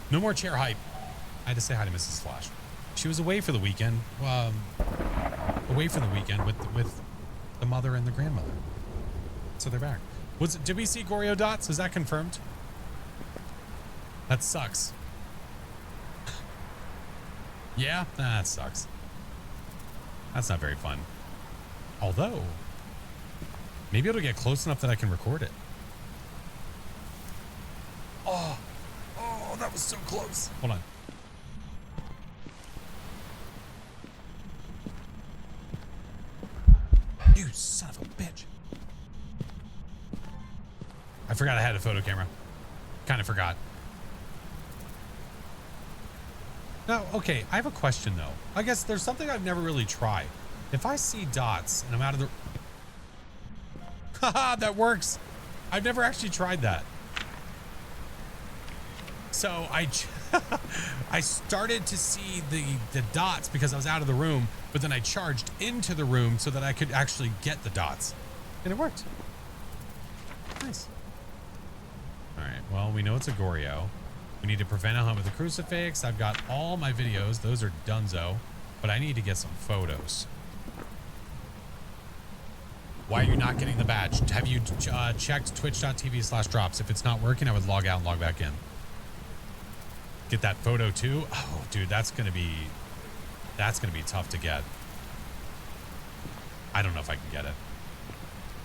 No more chair hype. I had to say hi to Mrs. Flash. She was away for the weekend. Away for the weekend with the mother and the grandmother. So they're back. Did we see Goryo dots? Is that confirmed? That sucks. Yeah, that sucks. That's not very fun. Although, maybe it'll get close enough that I can record it. Oh, that was so close. Hold on. You son of a bitch. I forgot I had a photo camera. Kind of forgot. No, okay, I have a question though. I guess there's something I've never really tried. If I see dots and I'm out of the... Haha, that works. I've never actually tried that. So I started to see the dots because I was out of the room, but then I charged into the room so that I could actually get the dots. And it worked. Nice. All right, well, we know it's a Goryo. We need to prevent a hunt with a crucifix. I've got all my videos. Those are donezo, but I need to get some photos. Why are you not getting the badge? Have you checked twitch.tv/drops? If it's not working, I would log out and log back in. Get that photo too. Oh, dude, that's gonna be tough to get. I don't know if I can get it.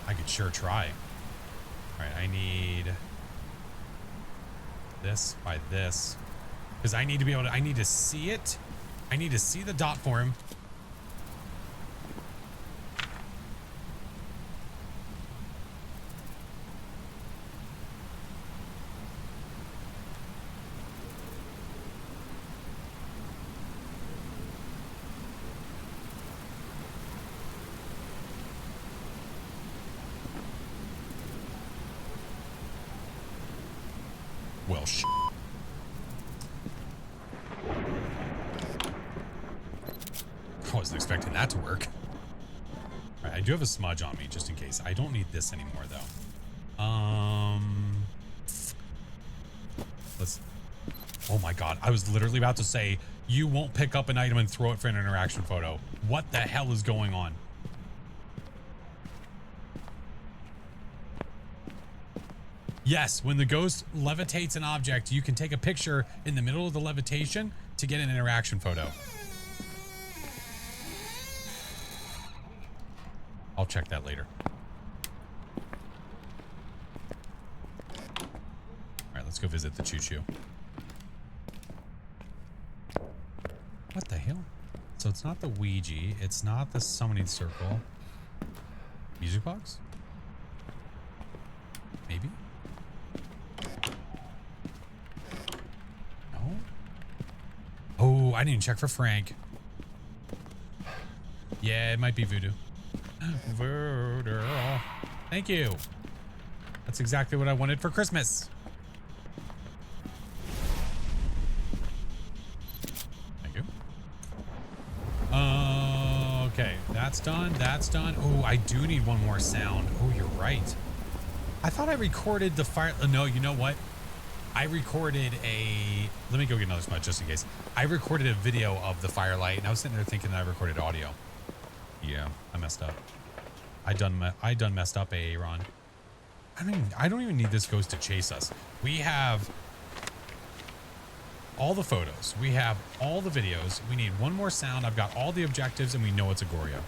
I could sure try. All right, I need this by this because I need to be able to. I need to see it. I need to see the dot form. Well, I wasn't expecting that to work. All right, I do have a smudge on me just in case. I don't need this anymore though. Let's. Oh my God! I was literally about to say you won't pick up an item and throw it for an interaction photo. What the hell is going on? Yes, when the ghost levitates an object, you can take a picture in the middle of the levitation to get an interaction photo. I'll check that later. All right, let's go visit the choo-choo. What the hell? So it's not the Ouija. It's not the summoning circle. Music box? Maybe? No? Oh, I didn't even check for Frank. Yeah, it might be voodoo. Voodoo. Thank you. That's exactly what I wanted for Christmas. Thank you. Okay, that's done. That's done. Oh, I do need one more sound. Oh, you're right. I thought I recorded the fire. No, you know what? I recorded a. Let me go get another smudge just in case. I recorded a video of the firelight, and I was sitting there thinking that I recorded audio. Yeah, I messed up. I done messed up, Aaron. I don't even need this ghost to chase us. We have all the photos. We have all the videos. We need one more sound. I've got all the objectives, and we know it's a Goryo.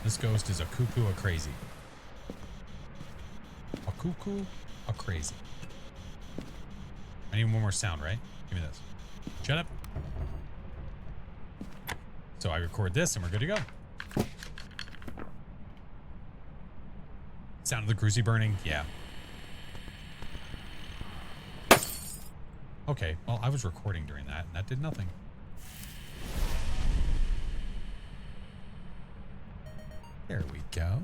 This ghost is a cuckoo, a crazy. A cuckoo, a crazy. I need one more sound, right? Give me this. Shut up. So I record this, and we're good to go. Sound of the crucie burning? Yeah. Okay, well, I was recording during that, and that did nothing. There we go.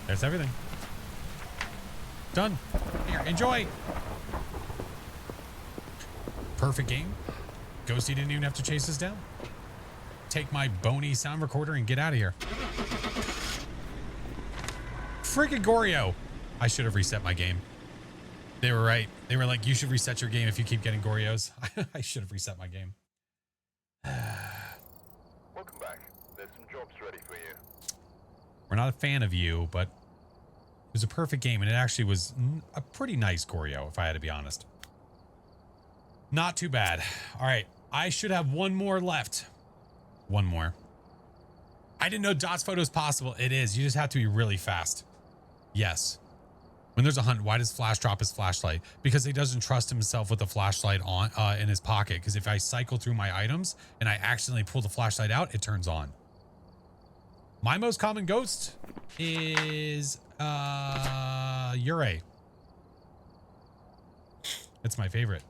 There's everything. Done. Here, enjoy. Perfect game. Ghosty didn't even have to chase us down. Take my bony sound recorder and get out of here. Freaking Goryo. I should have reset my game. They were right. They were like, you should reset your game if you keep getting Goryos. I should have reset my game. Welcome back. There's some jobs ready for you. We're not a fan of you, but it was a perfect game, and it actually was a pretty nice Goryo, if I had to be honest. Not too bad. All right. I should have one more left. One more. I didn't know dots photo is possible. It is. You just have to be really fast. Yes. When there's a hunt, why does Flash drop his flashlight? Because he doesn't trust himself with the flashlight on in his pocket. Because if I cycle through my items and I accidentally pull the flashlight out, it turns on. My most common ghost is Ure. It's my favorite.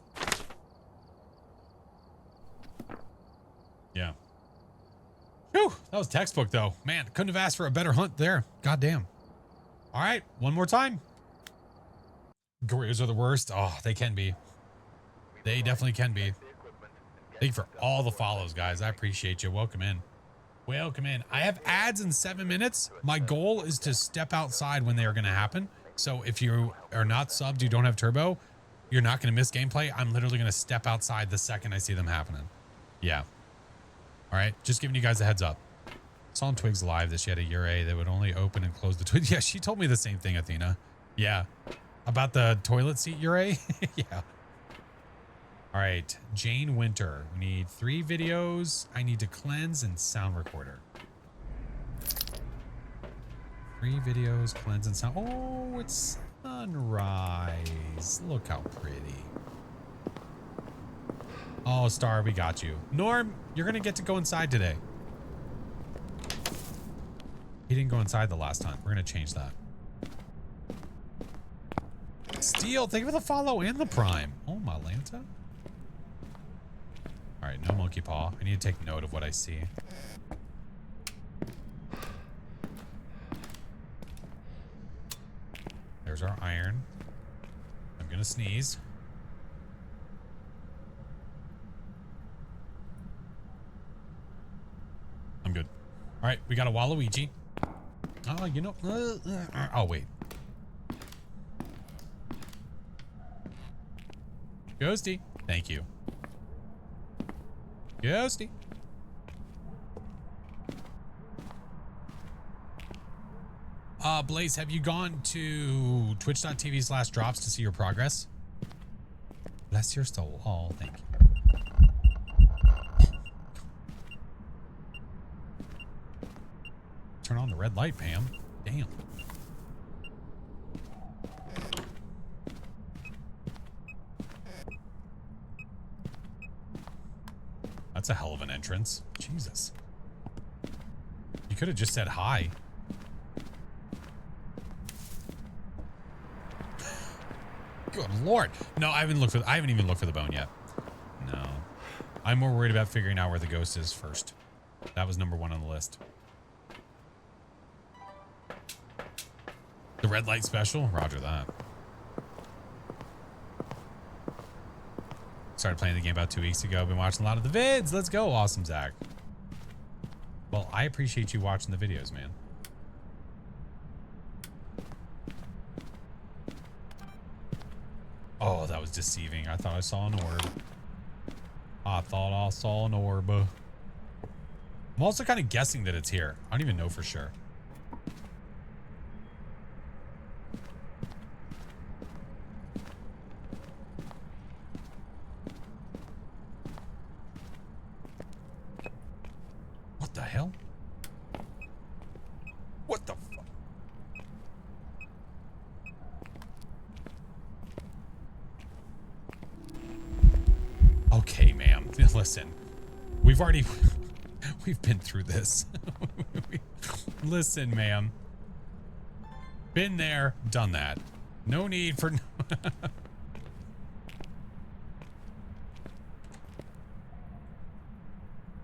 Yeah. Whew, that was textbook though. Man, couldn't have asked for a better hunt there. God damn. All right, one more time. Goryos are the worst. Oh, they can be. They definitely can be. Thank you for all the follows, guys. I appreciate you. Welcome in. Welcome in. I have ads in 7 minutes. My goal is to step outside when they are going to happen. So if you are not subbed, you don't have turbo, you're not going to miss gameplay. I'm literally going to step outside the second I see them happening. Yeah. All right. Just giving you guys a heads up. Saw on Twigs Live that she had a Ure that would only open and close the Twigs. Yeah, she told me the same thing, Athena. Yeah. About the toilet seat Ure? Yeah. All right. Jane Winter. We need 3 videos. I need to cleanse and sound recorder. 3 videos, cleanse and sound. Oh, it's sunrise. Look how pretty. Oh, Star, we got you. Norm, you're going to get to go inside today. He didn't go inside the last time. We're going to change that. Steel, thank you for the follow and the prime. Oh, my Lanta. All right, no monkey paw. I need to take note of what I see. There's our iron. I'm going to sneeze. I'm good. All right, we got a Waluigi. Oh, you know. Oh, wait. Ghosty. Thank you. Ghosty. Blaze, have you gone to twitch.tv/drops to see your progress? Bless your soul. Oh, thank you. Turn on the red light, Pam. Damn. That's a hell of an entrance. Jesus. You could have just said hi. Good Lord. No, I haven't even looked for the bone yet. No. I'm more worried about figuring out where the ghost is first. That was number 1 on the list. The red light special? Roger that. Started playing the game about 2 weeks ago. Been watching a lot of the vids. Let's go. Awesome, Zach. Well, I appreciate you watching the videos, man. Oh, that was deceiving. I thought I saw an orb. I thought I saw an orb. I'm also kind of guessing that it's here. I don't even know for sure. Okay, ma'am. Listen, we've been through this. Listen, ma'am. Been there, done that. No need for...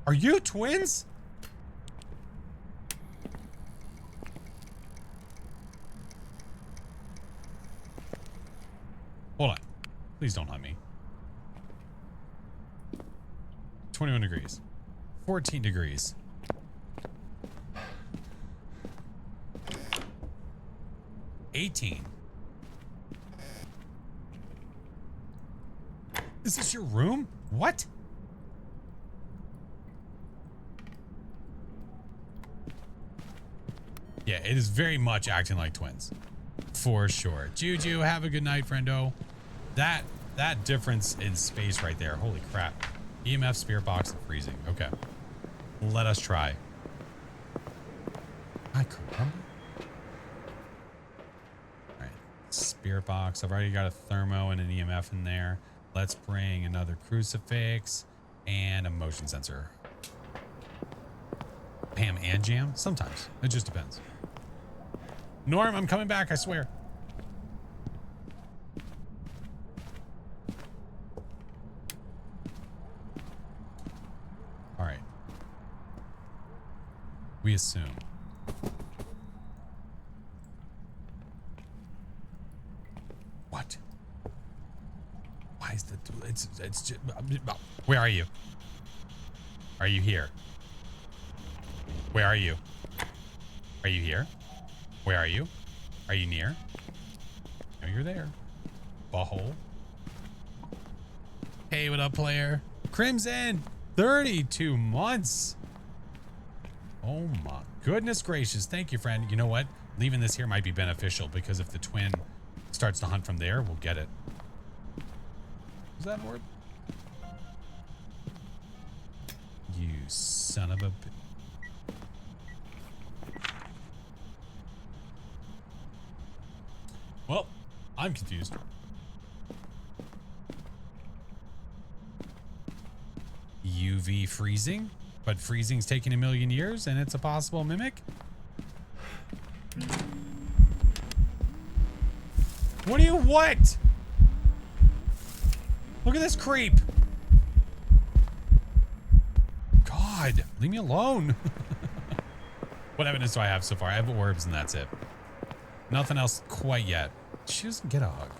Are you twins? Hold on. Please don't hunt me. 21 degrees. 14 degrees. $18. Is this your room? What? Yeah, it is very much acting like twins. For sure. Juju, have a good night, friendo. That difference in space right there. Holy crap. EMF, spirit box, and freezing. Okay. Let us try. I crumble. Alright. Spirit box. I've already got a thermo and an EMF in there. Let's bring another crucifix and a motion sensor. Pam and Jam? Sometimes. It just depends. Norm, I'm coming back, I swear. All right. We assume. What? Why is the... It's just... Where are you? Are you here? Where are you? Are you here? Where are you? Are you near? No, you're there. Butthole. Hey, what up, player? Crimson, 32 months. Oh my goodness gracious. Thank you, friend. You know what? Leaving this here might be beneficial because if the twin starts to hunt from there, we'll get it. Is that an orb? You son of a... Well, I'm confused. UV freezing, but freezing's taking a million years and it's a possible mimic. What do you what? Look at this creep. God, leave me alone. What evidence do I have so far? I have orbs and that's it. Nothing else quite yet. She doesn't get a hug.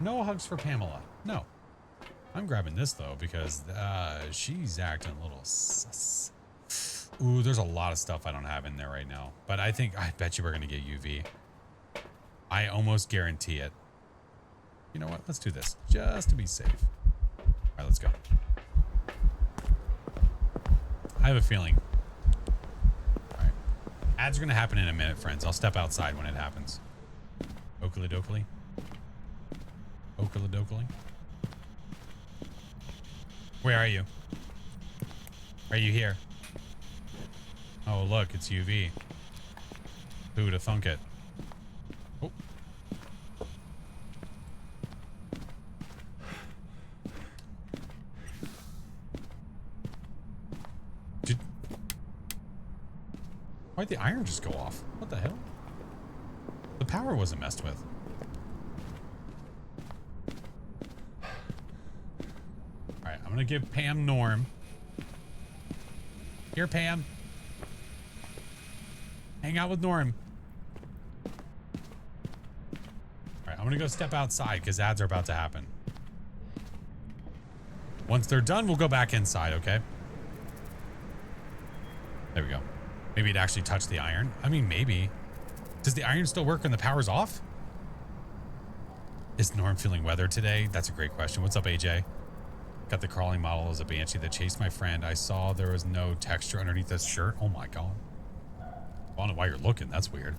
No hugs for Pamela. No. I'm grabbing this though because she's acting a little sus. Ooh, there's a lot of stuff I don't have in there right now. But I bet you we're going to get UV. I almost guarantee it. You know what? Let's do this just to be safe. All right, let's go. I have a feeling. All right. Ads are going to happen in a minute, friends. I'll step outside when it happens. Oakley dokley. Oakley dokley. Where are you? Are you here? Oh, look, it's UV. Who to thunk it? Oh. Why'd the iron just go off? What the hell? The power wasn't messed with. Alright, I'm gonna give Pam Norm. Here, Pam. Hang out with Norm. Alright, I'm gonna go step outside because ads are about to happen. Once they're done, we'll go back inside, okay? There we go. Maybe it actually touched the iron. I mean, maybe. Does the iron still work when the power's off? Is Norm feeling weather today? That's a great question. What's up, AJ? Got the crawling model as a banshee that chased my friend. I saw there was no texture underneath this shirt. Oh my god. I don't know why you're looking. That's weird.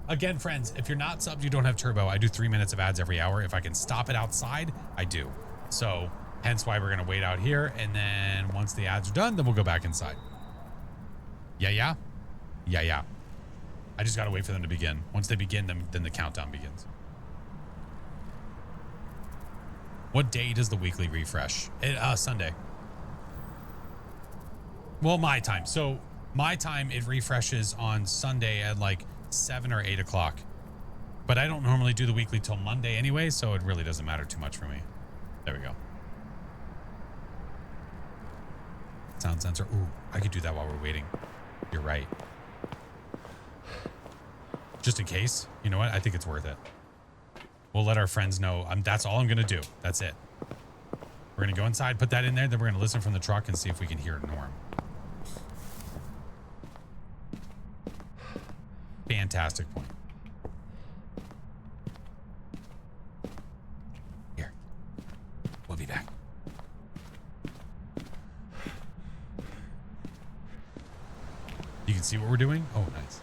Again, friends, if you're not subbed, you don't have turbo. I do 3 minutes of ads every hour. If I can stop it outside, I do. So hence why we're going to wait out here. And then once the ads are done, then we'll go back inside. Yeah. I just got to wait for them to begin. Once they begin, then the countdown begins. What day does the weekly refresh? Sunday. Well, my time. So my time, it refreshes on Sunday at like 7 or 8 o'clock. But I don't normally do the weekly till Monday anyway, so it really doesn't matter too much for me. There we go. Sound sensor. Ooh, I could do that while we're waiting. You're right. Just in case. You know what? I think it's worth it. We'll let our friends know. That's all I'm going to do. That's it. We're going to go inside, put that in there. Then we're going to listen from the truck and see if we can hear Norm. Fantastic point. Here. We'll be back. You can see what we're doing? Oh, nice.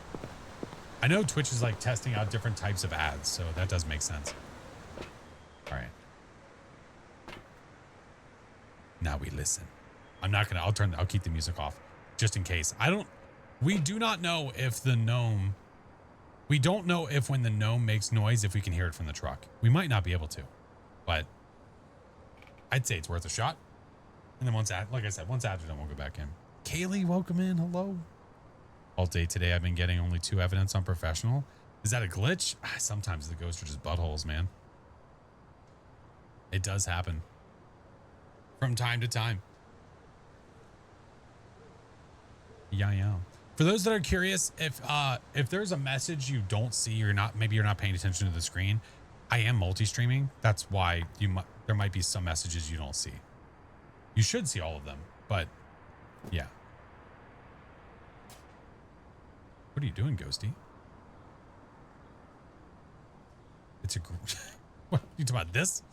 I know Twitch is like testing out different types of ads, so that does make sense. All right. Now we listen. I'll keep the music off just in case. We do not know if the gnome, we don't know if when the gnome makes noise, if we can hear it from the truck. We might not be able to, but I'd say it's worth a shot. And then like I said, once after done, we'll go back in. Kaylee, welcome in. Hello. All day today, I've been getting only 2 evidence on professional. Is that a glitch? Sometimes the ghosts are just buttholes, man. It does happen. From time to time. Yeah. For those that are curious, if there's a message you don't see or maybe you're not paying attention to the screen, I am multi-streaming. That's why there might be some messages you don't see. You should see all of them, but yeah. What are you doing, Ghosty? It's a what? You talking about this?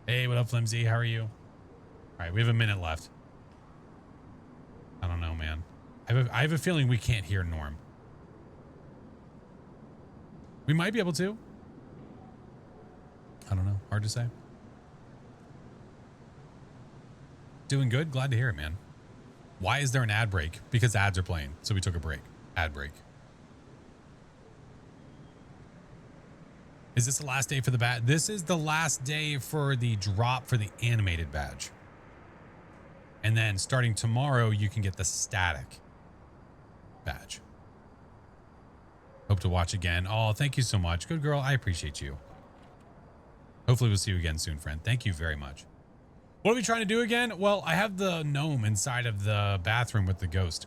Hey, what up, Flimsy? How are you? All right, we have a minute left. I don't know, man. I have a feeling we can't hear Norm. We might be able to. I don't know. Hard to say. Doing good. Glad to hear it, man. Why is there an ad break? Because ads are playing. So we took a break. Ad break. Is this the last day for the badge? This is the last day for the drop for the animated badge. And then starting tomorrow, you can get the static badge. Hope to watch again. Oh, thank you so much. Good girl. I appreciate you. Hopefully we'll see you again soon, friend. Thank you very much. What are we trying to do again? Well, I have the gnome inside of the bathroom with the ghost.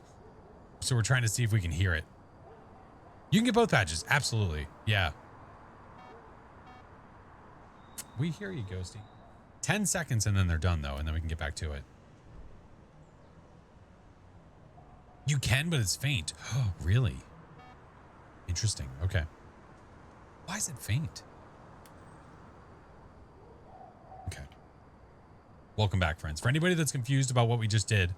So we're trying to see if we can hear it. You can get both badges. Absolutely. Yeah. We hear you, Ghosty. 10 seconds and then they're done, though, and then we can get back to it. You can, but it's faint. Oh, really? Interesting. Okay. Why is it faint? Okay. Welcome back, friends. For anybody that's confused about what we just did,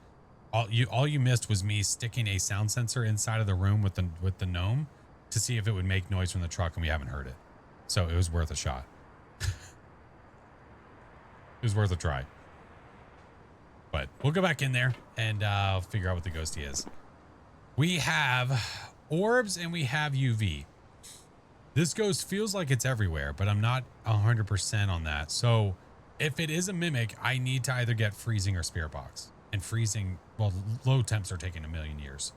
all you missed was me sticking a sound sensor inside of the room with the gnome to see if it would make noise from the truck, and we haven't heard it. So it was worth a shot. It was worth a try. But we'll go back in there and figure out what the ghosty is. We have orbs and we have UV. This ghost feels like it's everywhere, but I'm not 100% on that. So if it is a mimic, I need to either get freezing or spirit box. And freezing, well, low temps are taking 1,000,000 years.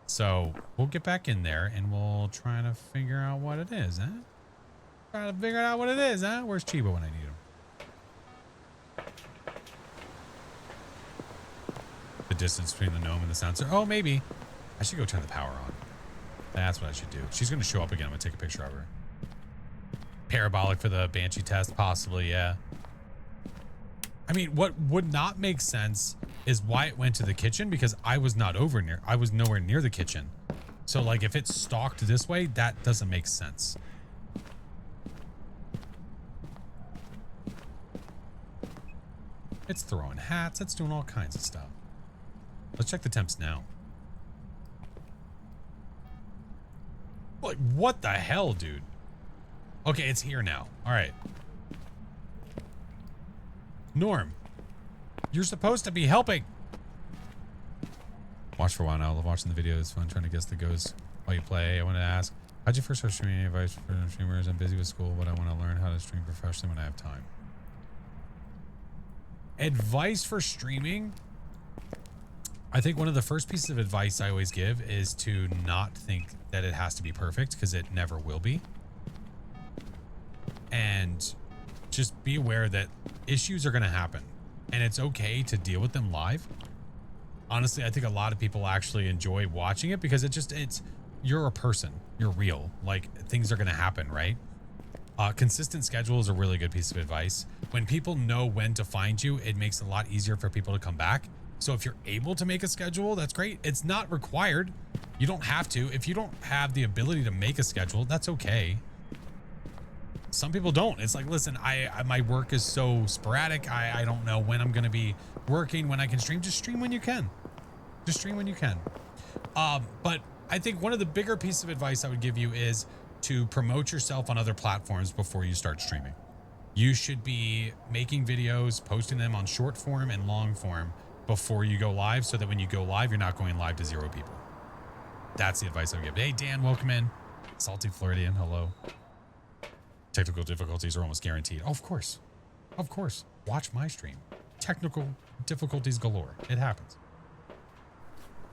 So we'll get back in there and we'll try to figure out what it is, huh? Try to figure out what it is, huh? Where's Chiba when I need him? The distance between the gnome and the sensor. Oh, maybe. I should go turn the power on. That's what I should do. She's going to show up again. I'm going to take a picture of her. Parabolic for the Banshee test, possibly, yeah. I mean, what would not make sense is why it went to the kitchen, because I was nowhere near the kitchen. So, like, if it's stalked this way, that doesn't make sense. It's throwing hats. It's doing all kinds of stuff. Let's check the temps now. Like, what the hell, dude? Okay, it's here now. All right. Norm, you're supposed to be helping. Watch for a while now. I love watching the video. It's fun trying to guess the ghost while you play. I want to ask, How'd you first start streaming? Any advice for streamers? I'm busy with school, but I want to learn how to stream professionally when I have time. Advice for streaming? I think one of the first pieces of advice I always give is to not think that it has to be perfect, because it never will be. And just be aware that issues are going to happen, and it's okay to deal with them live. Honestly, I think a lot of people actually enjoy watching it because you're a person, you're real, like things are going to happen, right? Consistent schedule is a really good piece of advice. When people know when to find you, it makes it a lot easier for people to come back. So if you're able to make a schedule, that's great. It's not required. You don't have to. If you don't have the ability to make a schedule, that's okay. Some people don't. It's like, listen, my work is so sporadic. I don't know when I'm going to be working, when I can stream. Just stream when you can. Just stream when you can. But I think one of the bigger pieces of advice I would give you is to promote yourself on other platforms before you start streaming. You should be making videos, posting them on short form and long form before you go live, so that when you go live, you're not going live to 0 people. That's the advice I would give. Hey, Dan, welcome in. Salty Floridian, hello. Technical difficulties are almost guaranteed. Oh, of course. Of course. Watch my stream. Technical difficulties galore. It happens.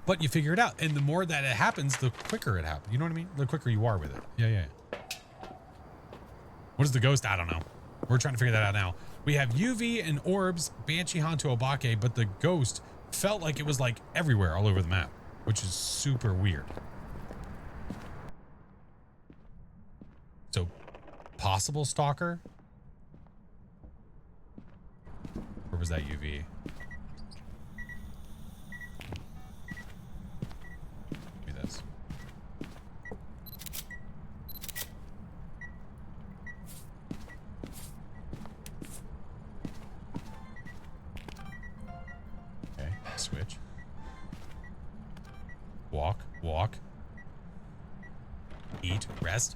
But you figure it out. And the more that it happens, the quicker it happens. You know what I mean? The quicker you are with it. Yeah. What is the ghost? I don't know. We're trying to figure that out now. We have UV and orbs, Banshee, Hanto, Obake, but the ghost felt like it was like everywhere all over the map, which is super weird. So, possible stalker? Where was that UV? Give me this. Okay, switch. Walk. Eat, rest.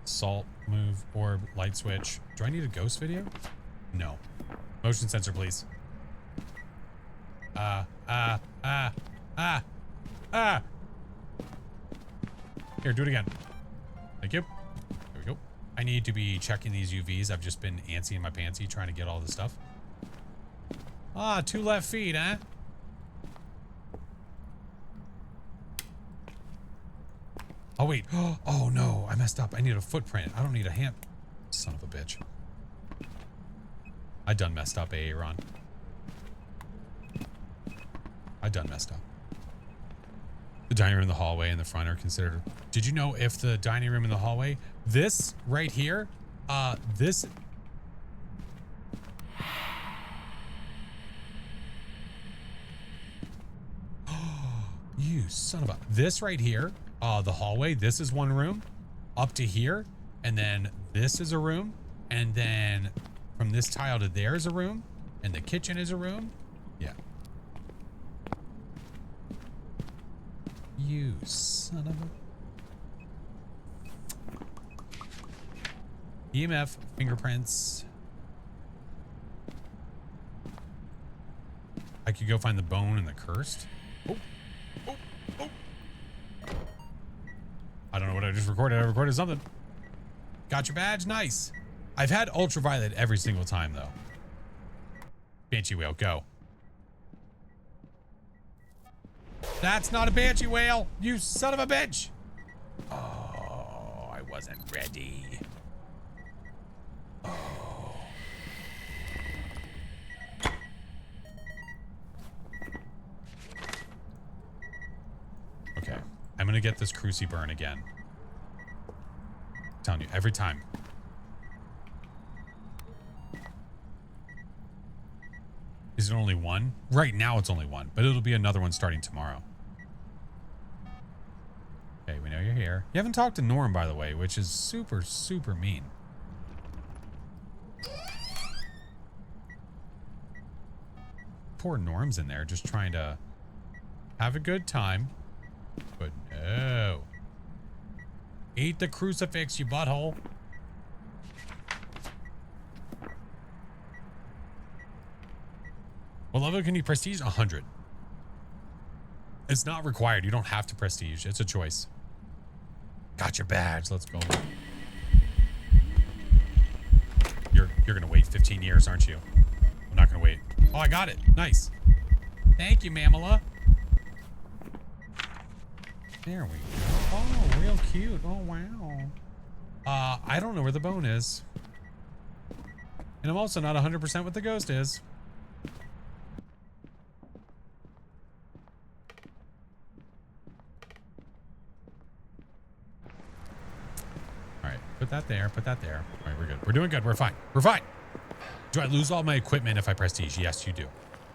Salt, move, orb, light switch. Do I need a ghost video? No. Motion sensor, please. Here, do it again. Thank you. There we go. I need to be checking these UVs. I've just been antsy in my pantsy trying to get all this stuff. 2 left feet, huh? Oh, wait. Oh, no. I messed up. I need a footprint. I don't need a hand. Son of a bitch. I done messed up, Aaron. I done messed up. The dining room in the hallway in the front are considered. Did you know if the dining room in the hallway, this right here, this. You son of a. This right here, the hallway, this is one room up to here. And then this is a room. And then from this tile to there is a room. And the kitchen is a room. Yeah. You son of a... EMF, fingerprints. I could go find the bone and the cursed. Oh. I don't know what I just recorded. I recorded something. Got your badge? Nice. I've had ultraviolet every single time, though. Banshee whale, go. That's not a banshee whale, you son of a bitch. Oh, I wasn't ready. Oh. Okay, I'm gonna get this cruci burn again. I'm telling you, every time. Is it only one? Right now it's only one, but it'll be another one starting tomorrow. Okay, we know you're here. You haven't talked to Norm, by the way, which is super, super mean. Poor Norm's in there just trying to have a good time. But no. Eat the crucifix, you butthole. What level can you prestige? 100. It's not required. You don't have to prestige. It's a choice. Got your badge. Let's go. You're gonna wait 15 years, aren't you? I'm not gonna wait. Oh, I got it. Nice. Thank you, Mamala. There we go. Oh, real cute. Oh, wow. I don't know where the bone is. And I'm also not 100% what the ghost is. All right, put that there, put that there. All right, we're good. We're doing good. We're fine. We're fine. Do I lose all my equipment if I prestige? Yes, you do.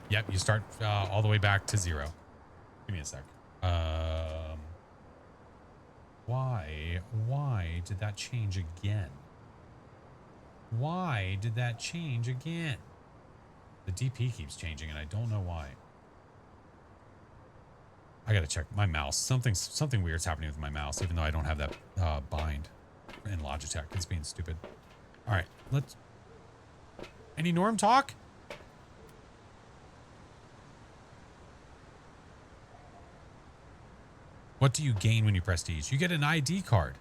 Yep, you start all the way back to 0. Give me a sec. Why did that change again? Why did that change again? The DP keeps changing and I don't know why. I gotta check my mouse. Something weird's happening with my mouse, even though I don't have that bind in Logitech. It's being stupid. All right, let's. Any Norm talk? What do you gain when you prestige? You get an ID card.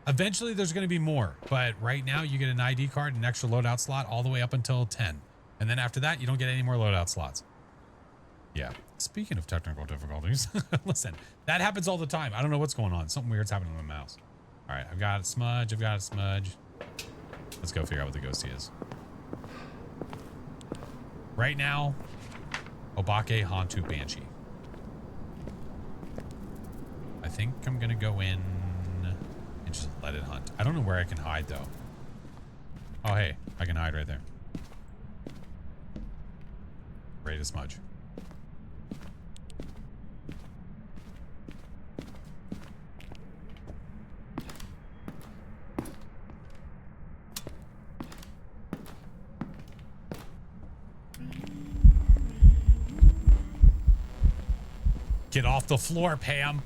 Eventually there's going to be more, but right now you get an ID card, an extra loadout slot all the way up until 10. And then after that, you don't get any more loadout slots. Yeah. Speaking of technical difficulties, listen, that happens all the time. I don't know what's going on. Something weird's happening with my mouse. All right. I've got a smudge. I've got a smudge. Let's go figure out what the ghosty is. Right now, Obake Hantu Banshee. I think I'm going to go in and just let it hunt. I don't know where I can hide, though. Oh, hey. I can hide right there. Ready to smudge. Get off the floor, Pam.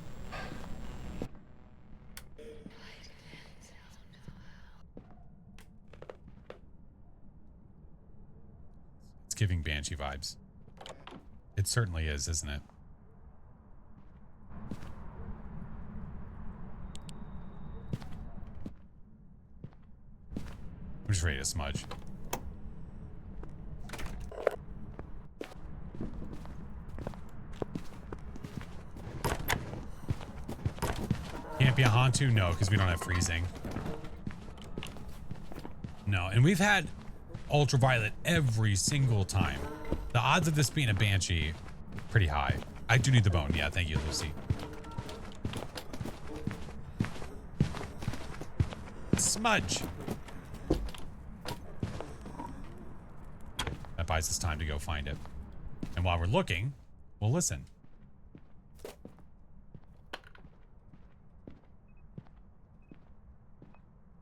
It's giving Banshee vibes. It certainly is, isn't it? I'm just ready to smudge. Can't be a Hantu? No, because we don't have freezing. No, and we've had ultraviolet every single time. The odds of this being a Banshee, pretty high. I do need the bone. Yeah, thank you, Lucy. Smudge. That buys us time to go find it. And while we're looking, we'll listen.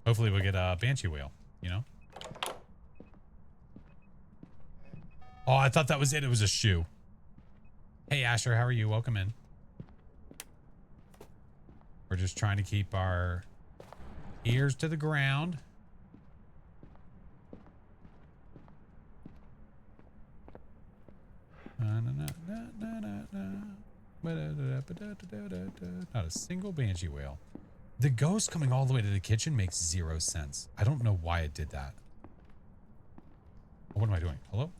Hopefully we'll get a Banshee whale, you know? Oh, I thought that was it. It was a shoe. Hey, Asher, how are you? Welcome in. We're just trying to keep our ears to the ground. Not a single Banshee whale. The ghost coming all the way to the kitchen makes 0 sense. I don't know why it did that. What am I doing? Hello?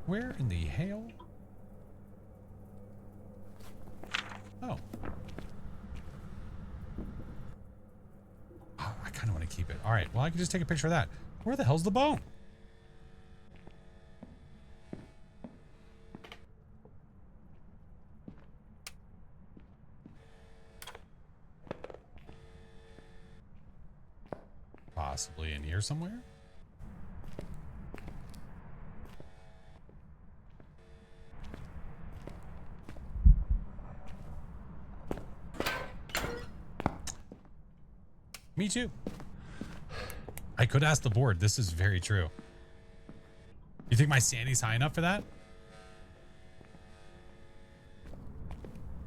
Where in the hell? Oh. I kind of want to keep it. All right. Well, I can just take a picture of that. Where the hell's the bone? Possibly in here somewhere. Me too. I could ask the board. This is very true. You think my sanity's high enough for that?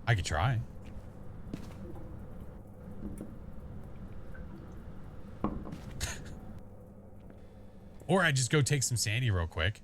I could try. Or I just go take some sandy real quick.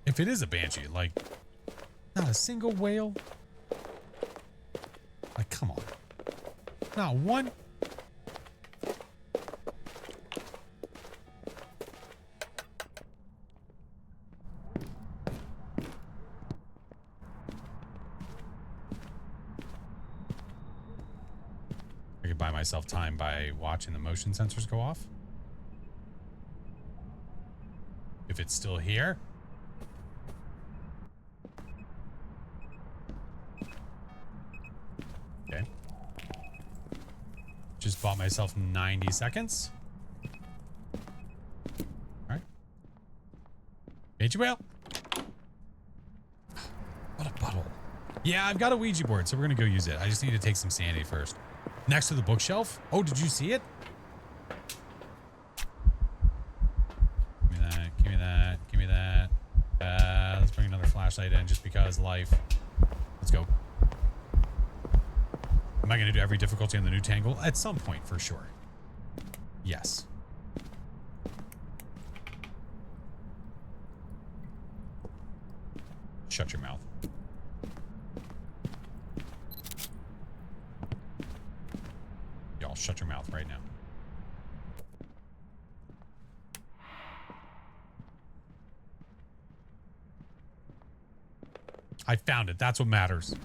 If it is a banshee, like, not a single whale. Like, come on. Not one. I could buy myself time by watching the motion sensors go off. If it's still here. Okay. Just bought myself 90 seconds. All right. Banshee whale. What a butthole. Yeah, I've got a Ouija board, so we're going to go use it. I just need to take some sanity first. Next to the bookshelf. Oh, did you see it? Give me that. Give me that. Give me that. Let's bring another flashlight in just because life. Let's go. Am I going to do every difficulty on the new Tangle? At some point, for sure. Yes. Shut your mouth. Y'all shut your mouth right now. I found it. That's what matters.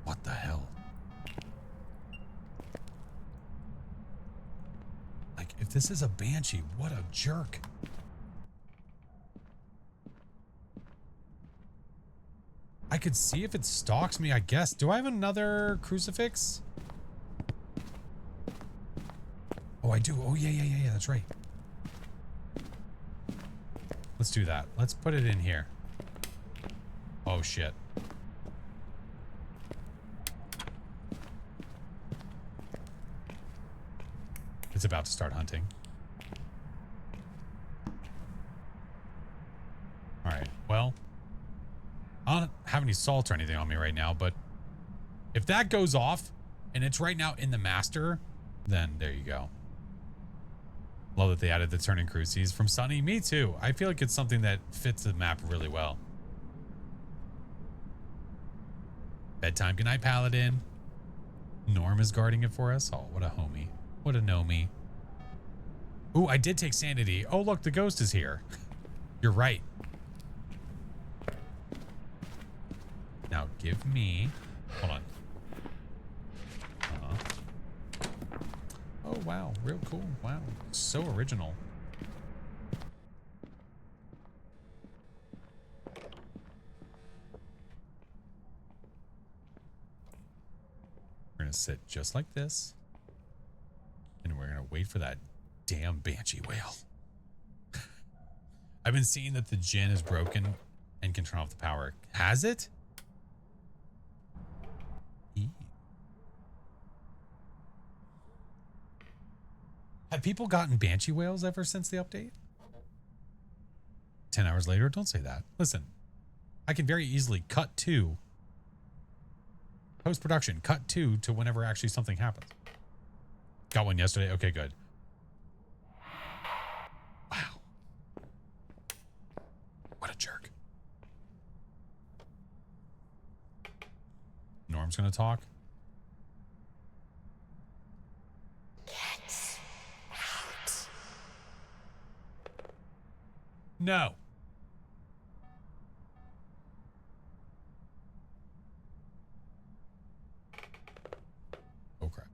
What the hell? Like, if this is a banshee, what a jerk. I could see if it stalks me, I guess. Do I have another crucifix? Oh, I do. Oh, yeah. That's right. Let's do that. Let's put it in here. Oh, shit. It's about to start hunting. All right. Well, I don't have any salt or anything on me right now, but if that goes off and it's right now in the master, then there you go. Love that they added the turning cruces from Sunny. Me too. I feel like it's something that fits the map really well. Bedtime. Good night, Paladin. Norm is guarding it for us. Oh, what a homie. What a no-me. Ooh, I did take sanity. Oh, look, the ghost is here. You're right. Now give me... Hold on. Oh, wow. Real cool. Wow. So original. We're going to sit just like this. And we're going to wait for that damn banshee whale. I've been seeing that the djinn is broken and can turn off the power. Has it? Have people gotten banshee whales ever since the update? 10 hours later? Don't say that. Listen, I can very easily cut to post-production, cut to whenever actually something happens. Got one yesterday. Okay, good. Wow. What a jerk. Norm's gonna talk. No. Oh, crap.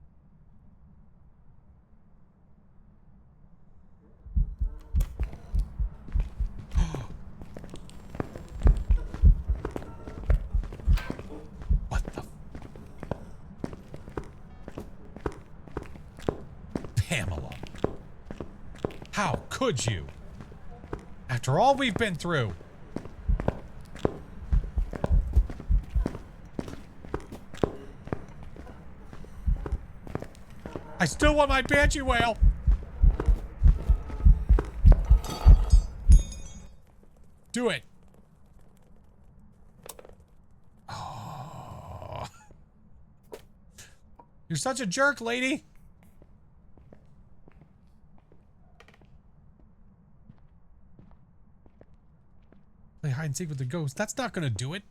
What the? Pamela. How could you? After all we've been through. I still want my banshee whale. Do it. Oh. You're such a jerk, lady. Play hide and seek with the ghost. That's not gonna do it.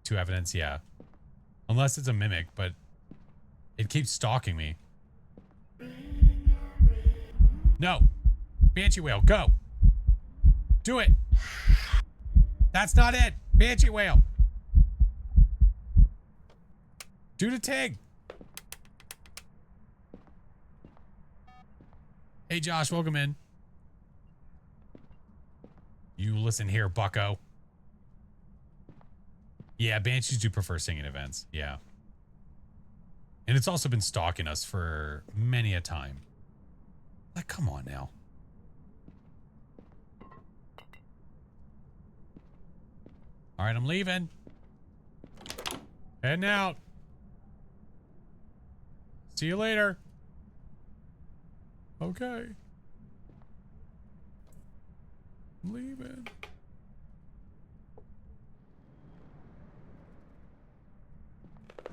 2 evidence, yeah. Unless it's a mimic, but it keeps stalking me. No. Banshee whale, go. Do it. That's not it. Banshee whale. Do the Tig. Hey, Josh, welcome in. You listen here, bucko. Yeah, banshees do prefer singing events. Yeah. And it's also been stalking us for many a time. Like, come on now. All right, I'm leaving. Heading out. See you later. Okay. I'm leaving.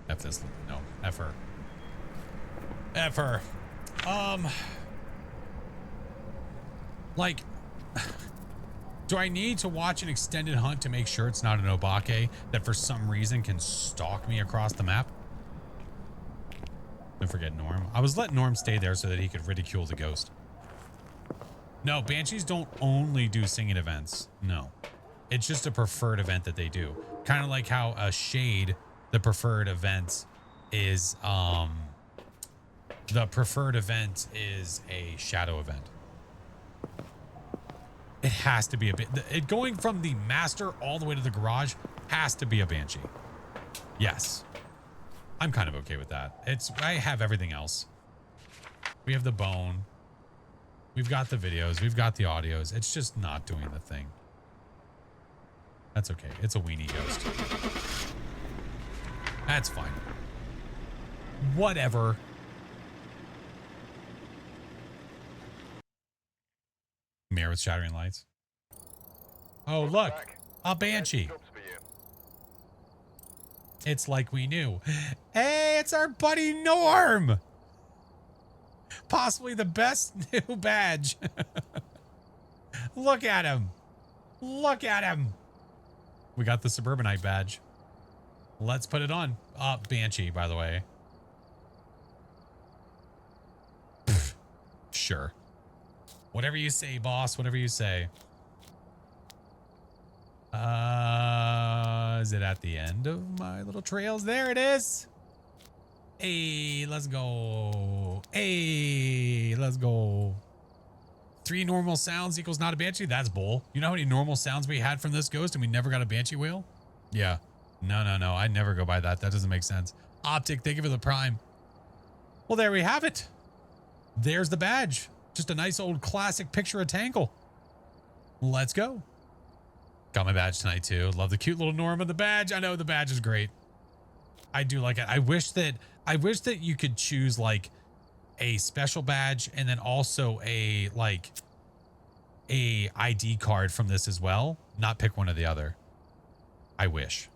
F this. No, F her. F her. Like, do I need to watch an extended hunt to make sure it's not an Obake that for some reason can stalk me across the map? Don't forget Norm. I was letting Norm stay there so that he could ridicule the ghost. No, Banshees don't only do singing events. No. It's just a preferred event that they do. Kind of like how a Shade, the preferred event is, a shadow event. It has to be a bit. Going from the master all the way to the garage has to be a Banshee. Yes. I'm kind of okay with that. I have everything else. We have the bone. We've got the videos. We've got the audios. It's just not doing the thing. That's okay. It's a weenie ghost. That's fine. Whatever. Mirror with shattering lights. Oh, look. A Banshee. It's like we knew. Hey, it's our buddy Norm. Possibly the best new badge. Look at him. Look at him. We got the Suburbanite badge. Let's put it on. Banshee, by the way. Pfft. Sure. Whatever you say, boss. Whatever you say. Is it at the end of my little trails? There it is. Hey, let's go. Hey, let's go. 3 normal sounds equals not a Banshee? That's bull. You know how many normal sounds we had from this ghost and we never got a Banshee whale? Yeah. No. I never go by that. That doesn't make sense. Optic, thank you for the prime. Well, there we have it. There's the badge. Just a nice old classic picture of Tangle. Let's go. Got my badge tonight too. Love the cute little Norm of the badge. I know the badge is great. I do like it. I wish that you could choose like a special badge and then also a ID card from this as well. Not pick one or the other. I wish.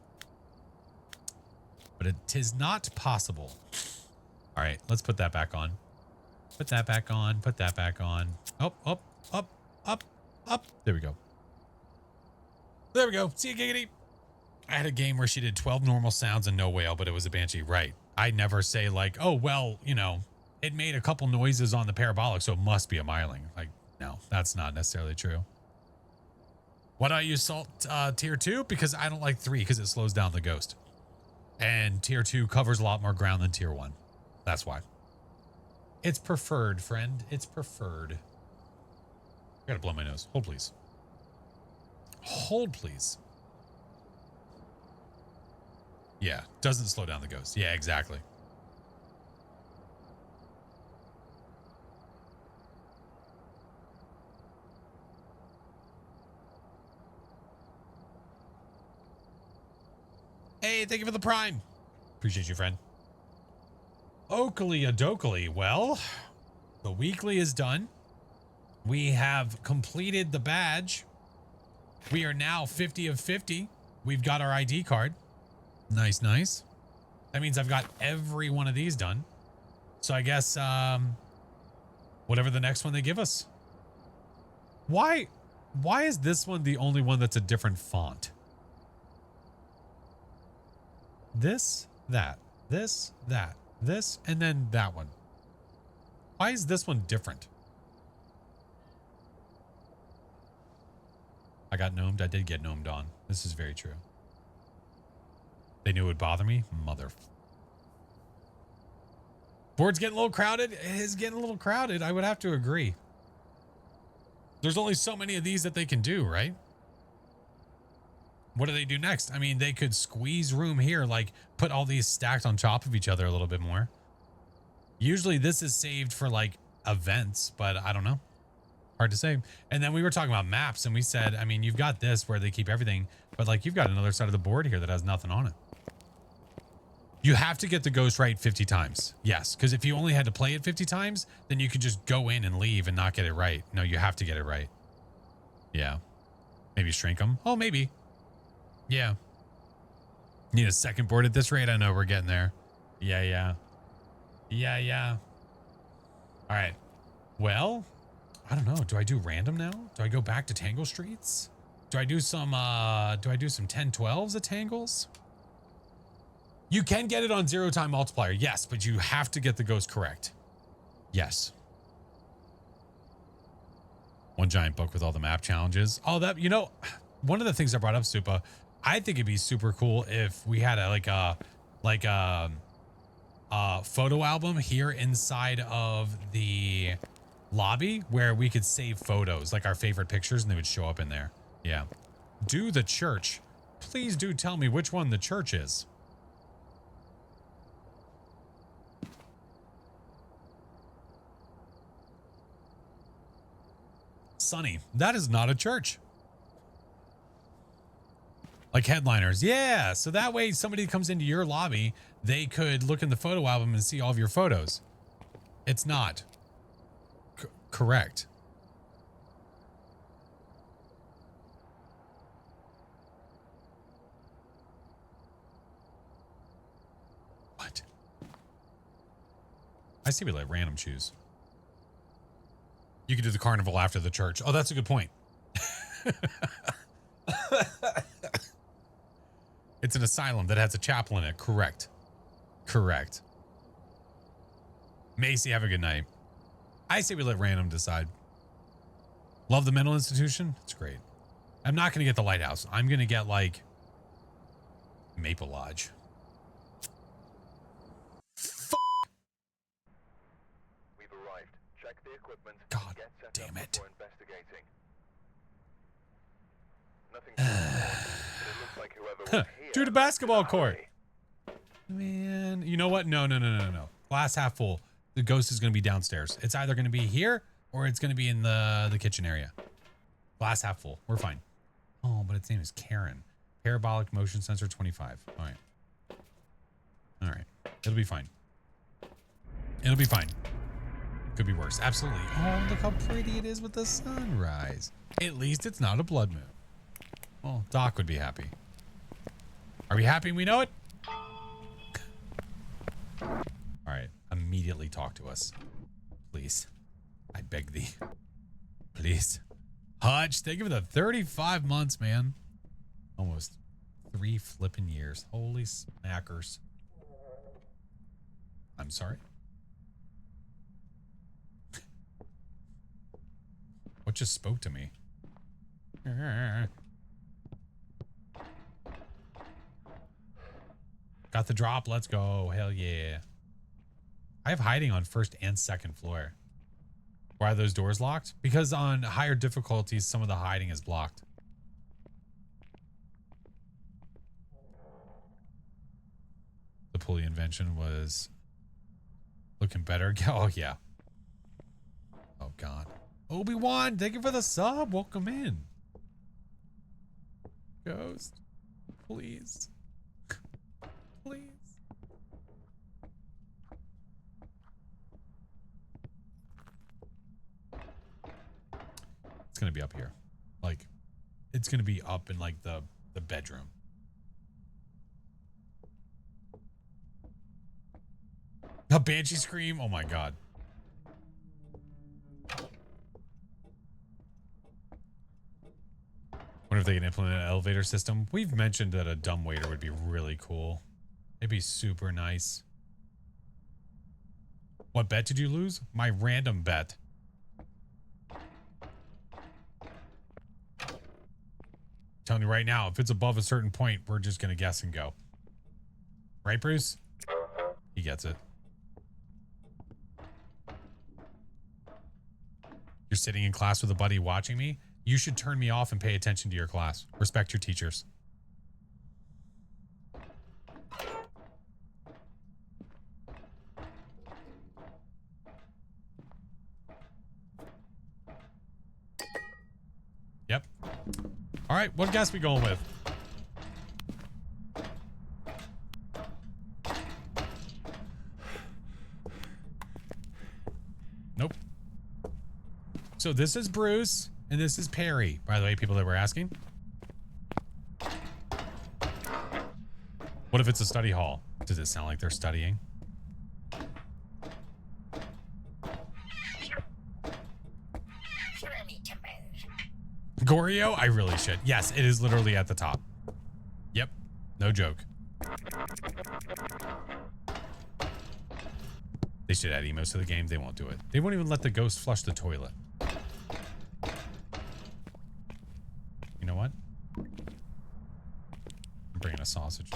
But it is not possible. All right, let's put that back on. Put that back on. Put that back on. Up. There we go. There we go. See you, Giggity. I had a game where she did 12 normal sounds and no whale, but it was a Banshee. Right. I never say like, oh, well, you know, it made a couple noises on the parabolic, so it must be a Myling. Like, no, that's not necessarily true. Why don't I use Salt Tier 2? Because I don't like 3 because it slows down the ghost. And Tier 2 covers a lot more ground than Tier 1. That's why. It's preferred, friend. It's preferred. I gotta blow my nose. Hold, please. Hold, please. Yeah, doesn't slow down the ghost. Yeah, exactly. Hey, thank you for the prime. Appreciate you, friend. Oakley Adokely. Well, the weekly is done. We have completed the badge. We are now 50 of 50. We've got our ID card. Nice, nice. That means I've got every one of these done. So I guess whatever the next one they give us. Why is this one the only one that's a different font? This, that, this, and then that one. Why is this one different? I got gnomed. I did get gnomed on. This is very true. They knew it would bother me? Mother. Board's getting a little crowded. It is getting a little crowded. I would have to agree. There's only so many of these that they can do, right? What do they do next? I mean, they could squeeze room here, like put all these stacked on top of each other a little bit more. Usually this is saved for like events, but I don't know. Hard to say. And then we were talking about maps and we said, I mean, you've got this where they keep everything, but like you've got another side of the board here that has nothing on it. You have to get the ghost right 50 times. Yes, because if you only had to play it 50 times, then you could just go in and leave and not get it right. No, you have to get it right. Yeah. Maybe shrink them. Oh, maybe. Yeah. Need a second board at this rate? I know we're getting there. Yeah. All right. Well, I don't know. Do I do random now? Do I go back to Tangle Streets? Do I do some 10-12s at Tangles? You can get it on 0-time multiplier. Yes, but you have to get the ghost correct. Yes. One giant book with all the map challenges. Oh, that, you know, one of the things I brought up, Supa, I think it'd be super cool if we had a photo album here inside of the lobby where we could save photos, like our favorite pictures, and they would show up in there. Yeah. Do the church. Please do tell me which one the church is. Sunny, that is not a church. Like headliners. Yeah. So that way somebody comes into your lobby, they could look in the photo album and see all of your photos. It's not. Correct. What? I see we let random choose. You could do the carnival after the church. Oh, that's a good point. It's an asylum that has a chapel in it. Correct. Correct. Macy, have a good night. I say we let random decide. Love the mental institution. It's great. I'm not going to get the lighthouse. I'm going to get like Maple Lodge. We've arrived. Check the equipment. God Get set damn up it. before investigating. Nothing. It looks like whoever was here Do the basketball left in a court. hurry. Man, you know what? No. Glass half full. The ghost is going to be downstairs. It's either going to be here or it's going to be in the kitchen area. Glass half full. We're fine. Oh, but its name is Karen. Parabolic motion sensor 25. All right. All right. It'll be fine. It'll be fine. Could be worse. Absolutely. Oh, look how pretty it is with the sunrise. At least it's not a blood moon. Well, Doc would be happy. Are we happy we know it? All right. Immediately talk to us. Please. I beg thee. Please. Hutch, thank you for the 35 months, man. Almost 3 flipping years. Holy smackers. I'm sorry. What just spoke to me? Got the drop. Let's go. Hell yeah. I have hiding on first and second floor. Why are those doors locked? Because on higher difficulties, some of the hiding is blocked. The pulley invention was looking better. Oh, yeah. Oh, God. Obi-Wan, thank you for the sub. Welcome in. Ghost, please. It's going to be up here. Like, it's going to be up in like the bedroom. A banshee scream. Oh my God. Wonder if they can implement an elevator system. We've mentioned that a dumbwaiter would be really cool. It'd be super nice. What bet did you lose? My random bet. Telling you right now, if it's above a certain point, we're just going to guess and go. Right, Bruce? He gets it. You're sitting in class with a buddy watching me? You should turn me off and pay attention to your class. Respect your teachers. Yep. All right, what guess we going with? Nope. So this is Bruce and this is Perry, by the way, people that were asking. What if it's a study hall? Does it sound like they're studying? Goryo? I really should. Yes, it is literally at the top. Yep. No joke. They should add emos to the game. They won't do it. They won't even let the ghost flush the toilet. You know what? I'm bringing a sausage.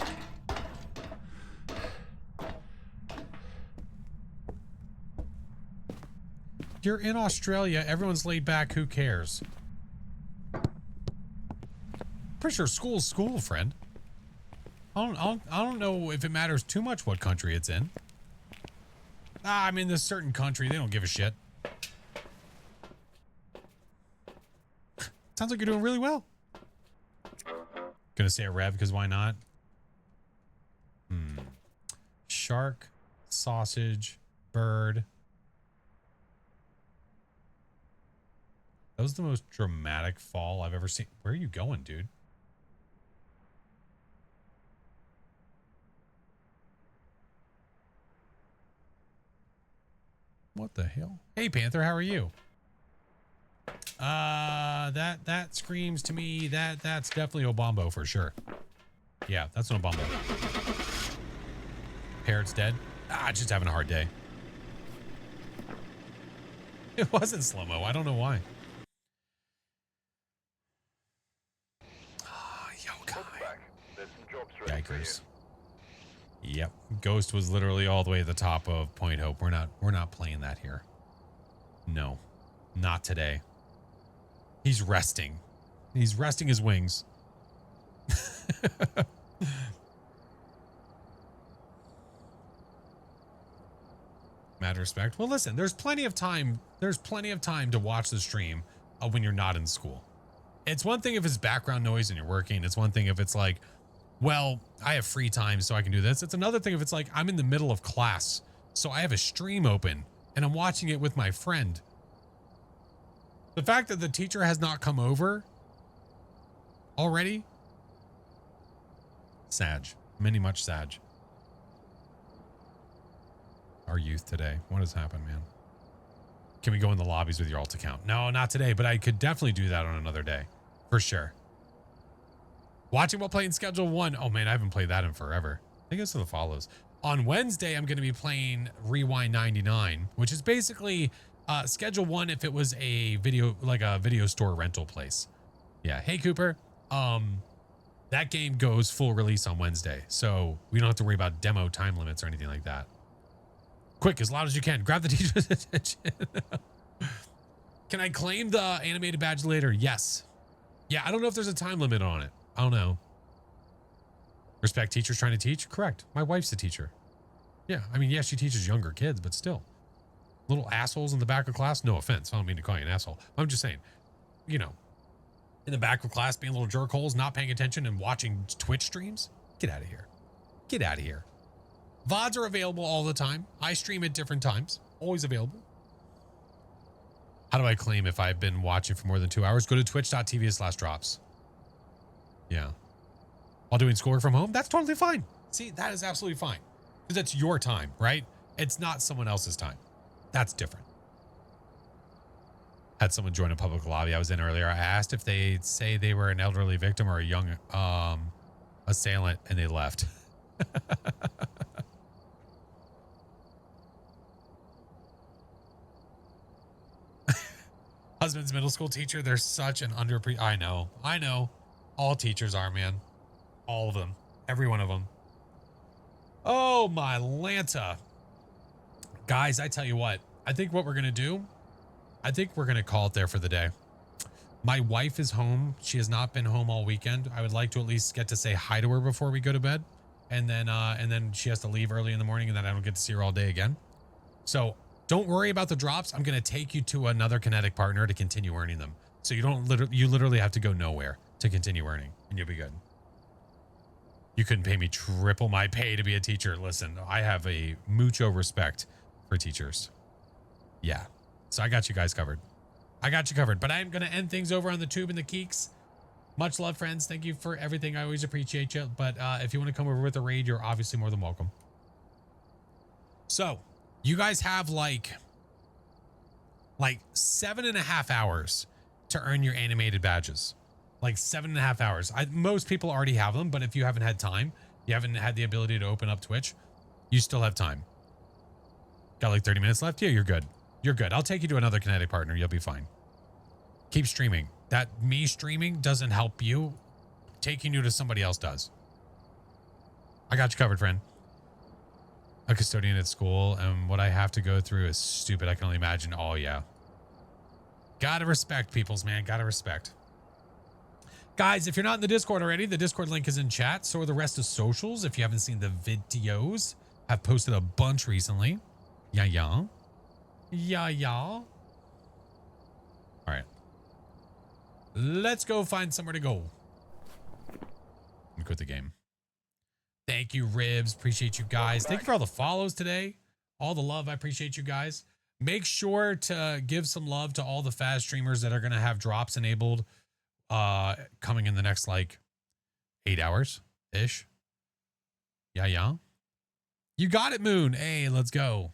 You're in Australia. Everyone's laid back. Who cares? Pretty sure school's school, friend. I don't know if it matters too much what country it's in. I'm in this certain country. They don't give a shit. Sounds like you're doing really well. Gonna say a rev because why not? Shark, sausage, bird. That was the most dramatic fall I've ever seen. Where are you going, dude? What the hell? Hey, Panther, how are you? That screams to me that's definitely Obambo for sure. Yeah, that's an Obambo. Parrot's dead. Just having a hard day. It wasn't slow-mo. I don't know why. Yikers. Yep. Ghost was literally all the way at the top of Point Hope. We're not playing that here. No. Not today. He's resting. He's resting his wings. Mad respect. Well, listen, there's plenty of time. There's plenty of time to watch the stream when you're not in school. It's one thing if it's background noise and you're working. It's one thing if it's like, well, I have free time so I can do this. It's another thing if it's like I'm in the middle of class, so I have a stream open and I'm watching it with my friend. The fact that the teacher has not come over already, Sag, many much Sag. Our youth today. What has happened, man? Can we go in the lobbies with your alt account? No, not today, but I could definitely do that on another day. For sure. Watching while playing Schedule 1. Oh, man, I haven't played that in forever. I think it's the follows. On Wednesday, I'm going to be playing Rewind 99, which is basically Schedule 1 if it was a video, like a video store rental place. Yeah. Hey, Cooper. That game goes full release on Wednesday, so we don't have to worry about demo time limits or anything like that. Quick, as loud as you can. Grab the teacher's attention. Can I claim the animated badge later? Yes. Yeah, I don't know if there's a time limit on it. I don't know. Respect teachers trying to teach? Correct. My wife's a teacher. Yeah, I mean, yeah, she teaches younger kids, but still. Little assholes in the back of class? No offense. I don't mean to call you an asshole. I'm just saying, you know, in the back of class being little jerk holes, not paying attention and watching Twitch streams? Get out of here. Get out of here. VODs are available all the time. I stream at different times. Always available. How do I claim if I've been watching for more than 2 hours? Go to twitch.tv/drops. Yeah. While doing schoolwork from home, that's totally fine. See, that is absolutely fine. Because that's your time, right? It's not someone else's time. That's different. Had someone join a public lobby I was in earlier. I asked if they'd say they were an elderly victim or a young assailant, and they left. Husband's middle school teacher. They're such an underappreciated. I know. All teachers are, man. All of them. Every one of them. Oh, my Lanta. Guys, I tell you what. I think what we're going to do, I think we're going to call it there for the day. My wife is home. She has not been home all weekend. I would like to at least get to say hi to her before we go to bed. And then she has to leave early in the morning, and then I don't get to see her all day again. So don't worry about the drops. I'm going to take you to another Kinetic partner to continue earning them. So you literally have to go nowhere to continue earning, and you'll be good. You couldn't pay me triple my pay to be a teacher. Listen, I have a mucho respect for teachers. Yeah. So I got you guys covered. But I am going to end things over on the tube and the Keeks. Much love, friends. Thank you for everything. I always appreciate you. But if you want to come over with a raid, you're obviously more than welcome. So you guys have like 7.5 hours to earn your animated badges. Like 7.5 hours. Most people already have them, but if you haven't had time, you haven't had the ability to open up Twitch, you still have time. Got like 30 minutes left? Yeah, you're good. You're good. I'll take you to another Kinetic partner. You'll be fine. Keep streaming. That me streaming doesn't help you. Taking you to somebody else does. I got you covered, friend. A custodian at school, and what I have to go through is stupid. I can only imagine. Oh, yeah. Gotta respect peoples, man. Gotta respect. Guys, if you're not in the Discord already, the Discord link is in chat. So are the rest of socials. If you haven't seen the videos, I've posted a bunch recently. Yeah. All right. Let's go find somewhere to go. And quit the game. Thank you, Ribs. Appreciate you guys. Thank you for all the follows today. All the love. I appreciate you guys. Make sure to give some love to all the Phas streamers that are going to have drops enabled coming in the next like 8 hours ish. Yeah. You got it, Moon. Hey, let's go.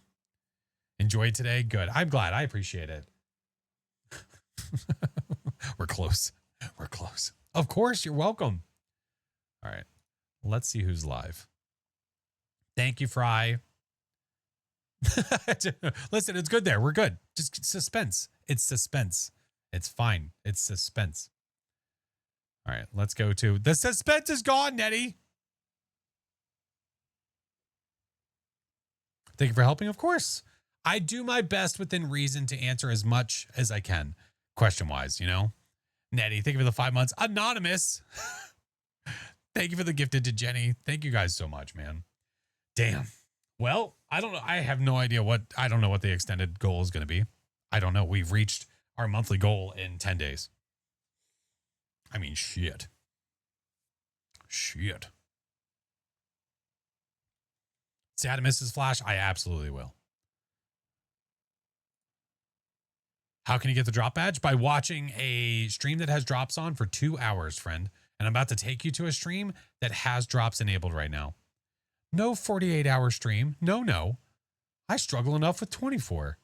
Enjoy today. Good. I'm glad. I appreciate it. We're close. Of course, you're welcome. All right. Let's see who's live. Thank you, Fry. Listen, it's good there. We're good. Just suspense. It's suspense. It's fine. It's suspense. All right. Let's go to the suspense is gone, Nettie. Thank you for helping. Of course. I do my best within reason to answer as much as I can, question-wise, you know? Nettie, thank you for the 5 months. Anonymous. Thank you for the gifted to Jenny. Thank you guys so much, man. Damn. Well, I don't know. I have no idea I don't know what the extended goal is going to be. I don't know. We've reached our monthly goal in 10 days. I mean, shit. Say hi to Mrs. Flash. I absolutely will. How can you get the drop badge? By watching a stream that has drops on for 2 hours, friend. And I'm about to take you to a stream that has drops enabled right now. No 48-hour stream. No. I struggle enough with 24.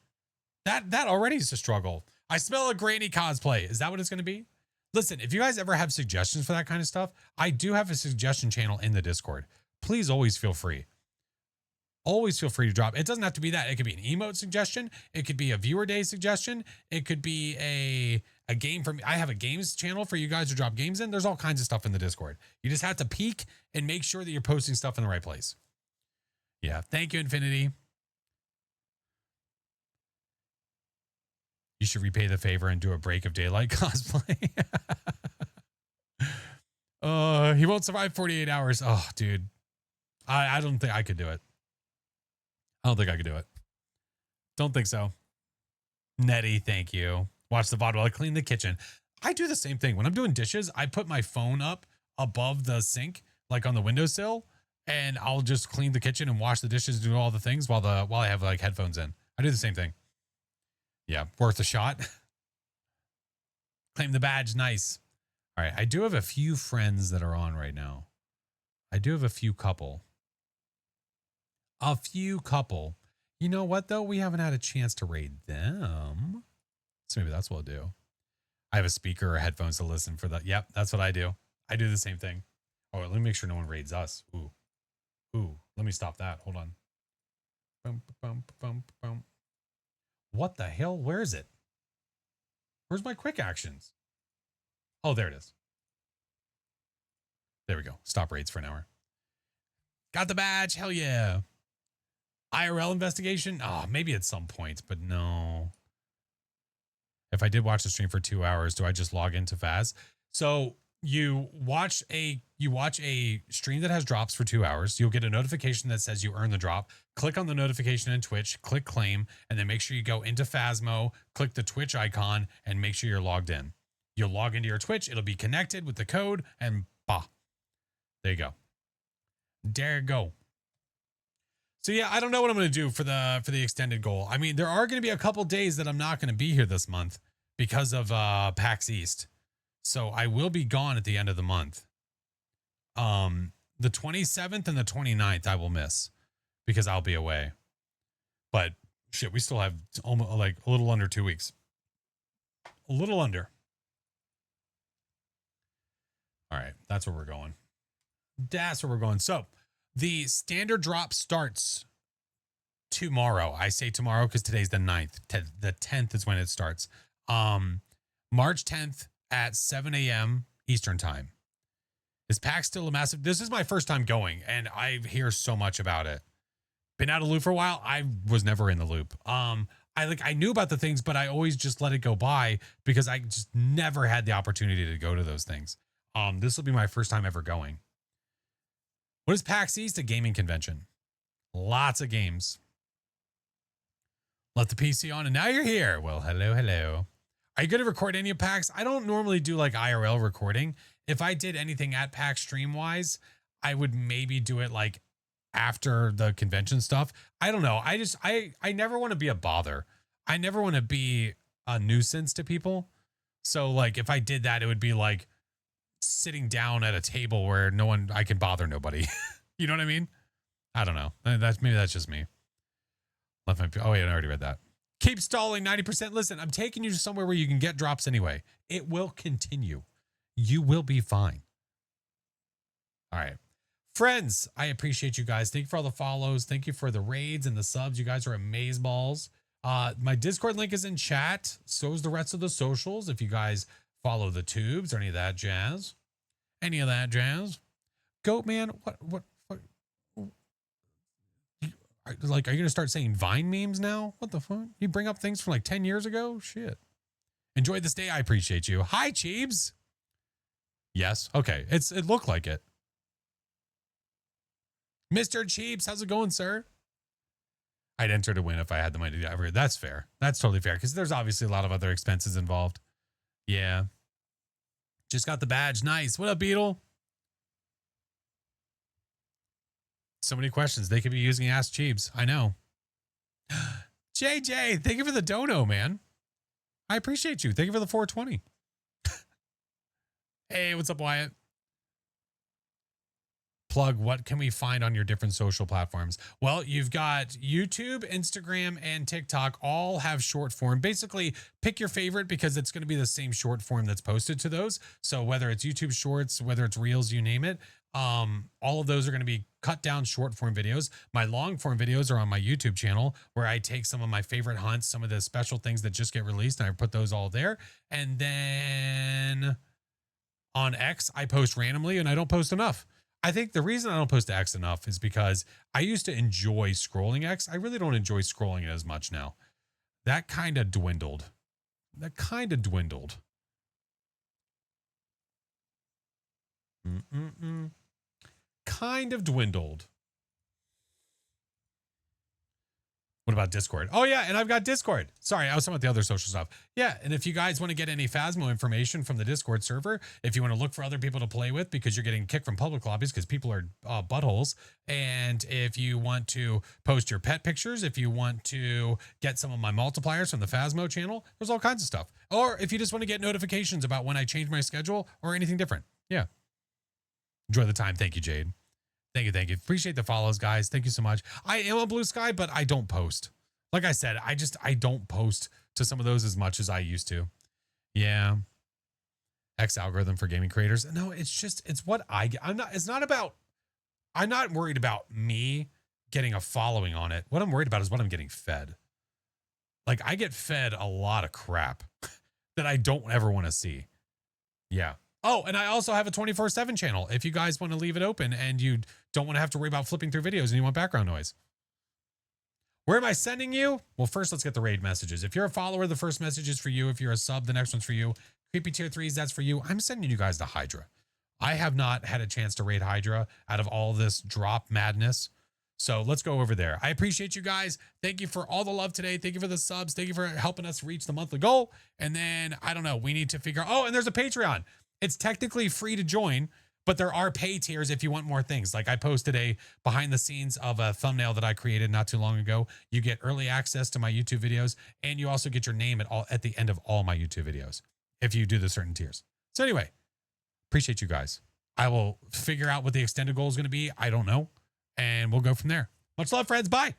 That already is a struggle. I smell a granny cosplay. Is that what it's going to be? Listen, if you guys ever have suggestions for that kind of stuff, I do have a suggestion channel in the Discord. Please always feel free. Always feel free to drop. It doesn't have to be that. It could be an emote suggestion. It could be a viewer day suggestion. It could be a game for me. I have a games channel for you guys to drop games in. There's all kinds of stuff in the Discord. You just have to peek and make sure that you're posting stuff in the right place. Yeah. Thank you, Infinity. You should repay the favor and do a Break of Daylight cosplay. He won't survive 48 hours. Oh, dude. I don't think I could do it. I don't think I could do it. Don't think so. Nettie, thank you. Watch the VOD while I clean the kitchen. I do the same thing. When I'm doing dishes, I put my phone up above the sink, like on the windowsill, and I'll just clean the kitchen and wash the dishes, do all the things while I have like headphones in. I do the same thing. Yeah, worth a shot. Claim the badge. Nice. All right. I do have a few friends that are on right now. I do have a few couple. A few couple. You know what, though? We haven't had a chance to raid them. So maybe that's what I'll do. I have a speaker or headphones to listen for that. Yep, that's what I do. I do the same thing. Oh, let me make sure no one raids us. Ooh. Ooh. Let me stop that. Hold on. Bum, bum, bum, bum. What the hell? Where is it? Where's my quick actions? Oh, there it is. There we go. Stop raids for an hour. Got the badge. Hell yeah. IRL investigation? Oh, maybe at some point, but no. If I did watch the stream for 2 hours, do I just log into Faz? So you watch a stream that has drops for 2 hours. You'll get a notification that says you earned the drop. Click on the notification in Twitch, click claim, and then make sure you go into Phasmo, click the Twitch icon, and make sure you're logged in. You'll log into your Twitch. It'll be connected with the code, and bah. There you go. There you go. So yeah, I don't know what I'm going to do for the extended goal. I mean, there are going to be a couple days that I'm not going to be here this month because of PAX East. So I will be gone at the end of the month. The 27th and the 29th I will miss because I'll be away. But shit, we still have almost like a little under 2 weeks. A little under. All right, that's where we're going. That's where we're going. So the standard drop starts tomorrow. I say tomorrow because today's the 9th. The 10th is when it starts. March 10th at 7 a.m. Eastern time. Is PAX still a massive? This is my first time going, and I hear so much about it. Been out of the loop for a while. I was never in the loop. I knew about the things, but I always just let it go by because I just never had the opportunity to go to those things. This will be my first time ever going. What is PAX East? A gaming convention. Lots of games. Let the PC on, and now you're here. Well, hello, hello. Are you going to record any of PAX? I don't normally do like IRL recording. If I did anything at PAX stream-wise, I would maybe do it like after the convention stuff. I don't know. I never want to be a bother. I never want to be a nuisance to people. So like if I did that, it would be like sitting down at a table where I can bother nobody. You know what I mean? I don't know. Maybe that's just me. Oh wait, I already read that. Keep stalling 90%. Listen, I'm taking you to somewhere where you can get drops anyway. It will continue. You will be fine. All right. Friends, I appreciate you guys. Thank you for all the follows. Thank you for the raids and the subs. You guys are amazeballs. My Discord link is in chat. So is the rest of the socials. If you guys follow the tubes or any of that jazz. Any of that jazz. Goat man, what like, are you going to start saying Vine memes now? What the fuck? You bring up things from like 10 years ago? Shit. Enjoy this day. I appreciate you. Hi, Cheebs. Yes. Okay. It looked like it. Mr. Cheebs, how's it going, sir? I'd enter to win if I had the money to ever. That's fair. That's totally fair because there's obviously a lot of other expenses involved. Yeah. Just got the badge. Nice. What up, Beetle? So many questions. They could be using Ask Cheebs. I know. JJ, thank you for the dono, man. I appreciate you. Thank you for the 420. Hey, what's up, Wyatt? Plug, what can we find on your different social platforms? Well, you've got YouTube, Instagram, and TikTok all have short form. Basically, pick your favorite because it's going to be the same short form that's posted to those. So whether it's YouTube Shorts, whether it's Reels, you name it, all of those are going to be cut down short form videos. My long form videos are on my YouTube channel where I take some of my favorite hunts, some of the special things that just get released, and I put those all there. And then on X, I post randomly and I don't post enough. I think the reason I don't post to X enough is because I used to enjoy scrolling X. I really don't enjoy scrolling it as much now. That kind of dwindled. Kind of dwindled. What about Discord? Oh yeah, and I've got Discord. Sorry, I was talking about the other social stuff. Yeah, and if you guys want to get any Phasmo information from the Discord server, if you want to look for other people to play with because you're getting kicked from public lobbies because people are buttholes, and if you want to post your pet pictures, if you want to get some of my multipliers from the Phasmo channel, there's all kinds of stuff. Or if you just want to get notifications about when I change my schedule or anything different. Yeah. Enjoy the time. Thank you, Jade. Thank you. Thank you. Appreciate the follows, guys. Thank you so much. I am on Blue Sky, but I don't post. Like I said, I don't post to some of those as much as I used to. Yeah. X algorithm for gaming creators. No, it's what I get. I'm not worried about me getting a following on it. What I'm worried about is what I'm getting fed. Like I get fed a lot of crap that I don't ever want to see. Yeah. Oh, and I also have a 24/7 channel. If you guys want to leave it open and you don't want to have to worry about flipping through videos and you want background noise. Where am I sending you? Well, first, let's get the raid messages. If you're a follower, the first message is for you. If you're a sub, the next one's for you. Creepy tier 3s, that's for you. I'm sending you guys to Hydra. I have not had a chance to raid Hydra out of all this drop madness. So let's go over there. I appreciate you guys. Thank you for all the love today. Thank you for the subs. Thank you for helping us reach the monthly goal. And then, I don't know, we need to figure out, oh, and there's a Patreon. It's technically free to join, but there are pay tiers if you want more things. Like I posted a behind the scenes of a thumbnail that I created not too long ago. You get early access to my YouTube videos, and you also get your name at the end of all my YouTube videos if you do the certain tiers. So anyway, appreciate you guys. I will figure out what the extended goal is going to be. I don't know. And we'll go from there. Much love, friends. Bye.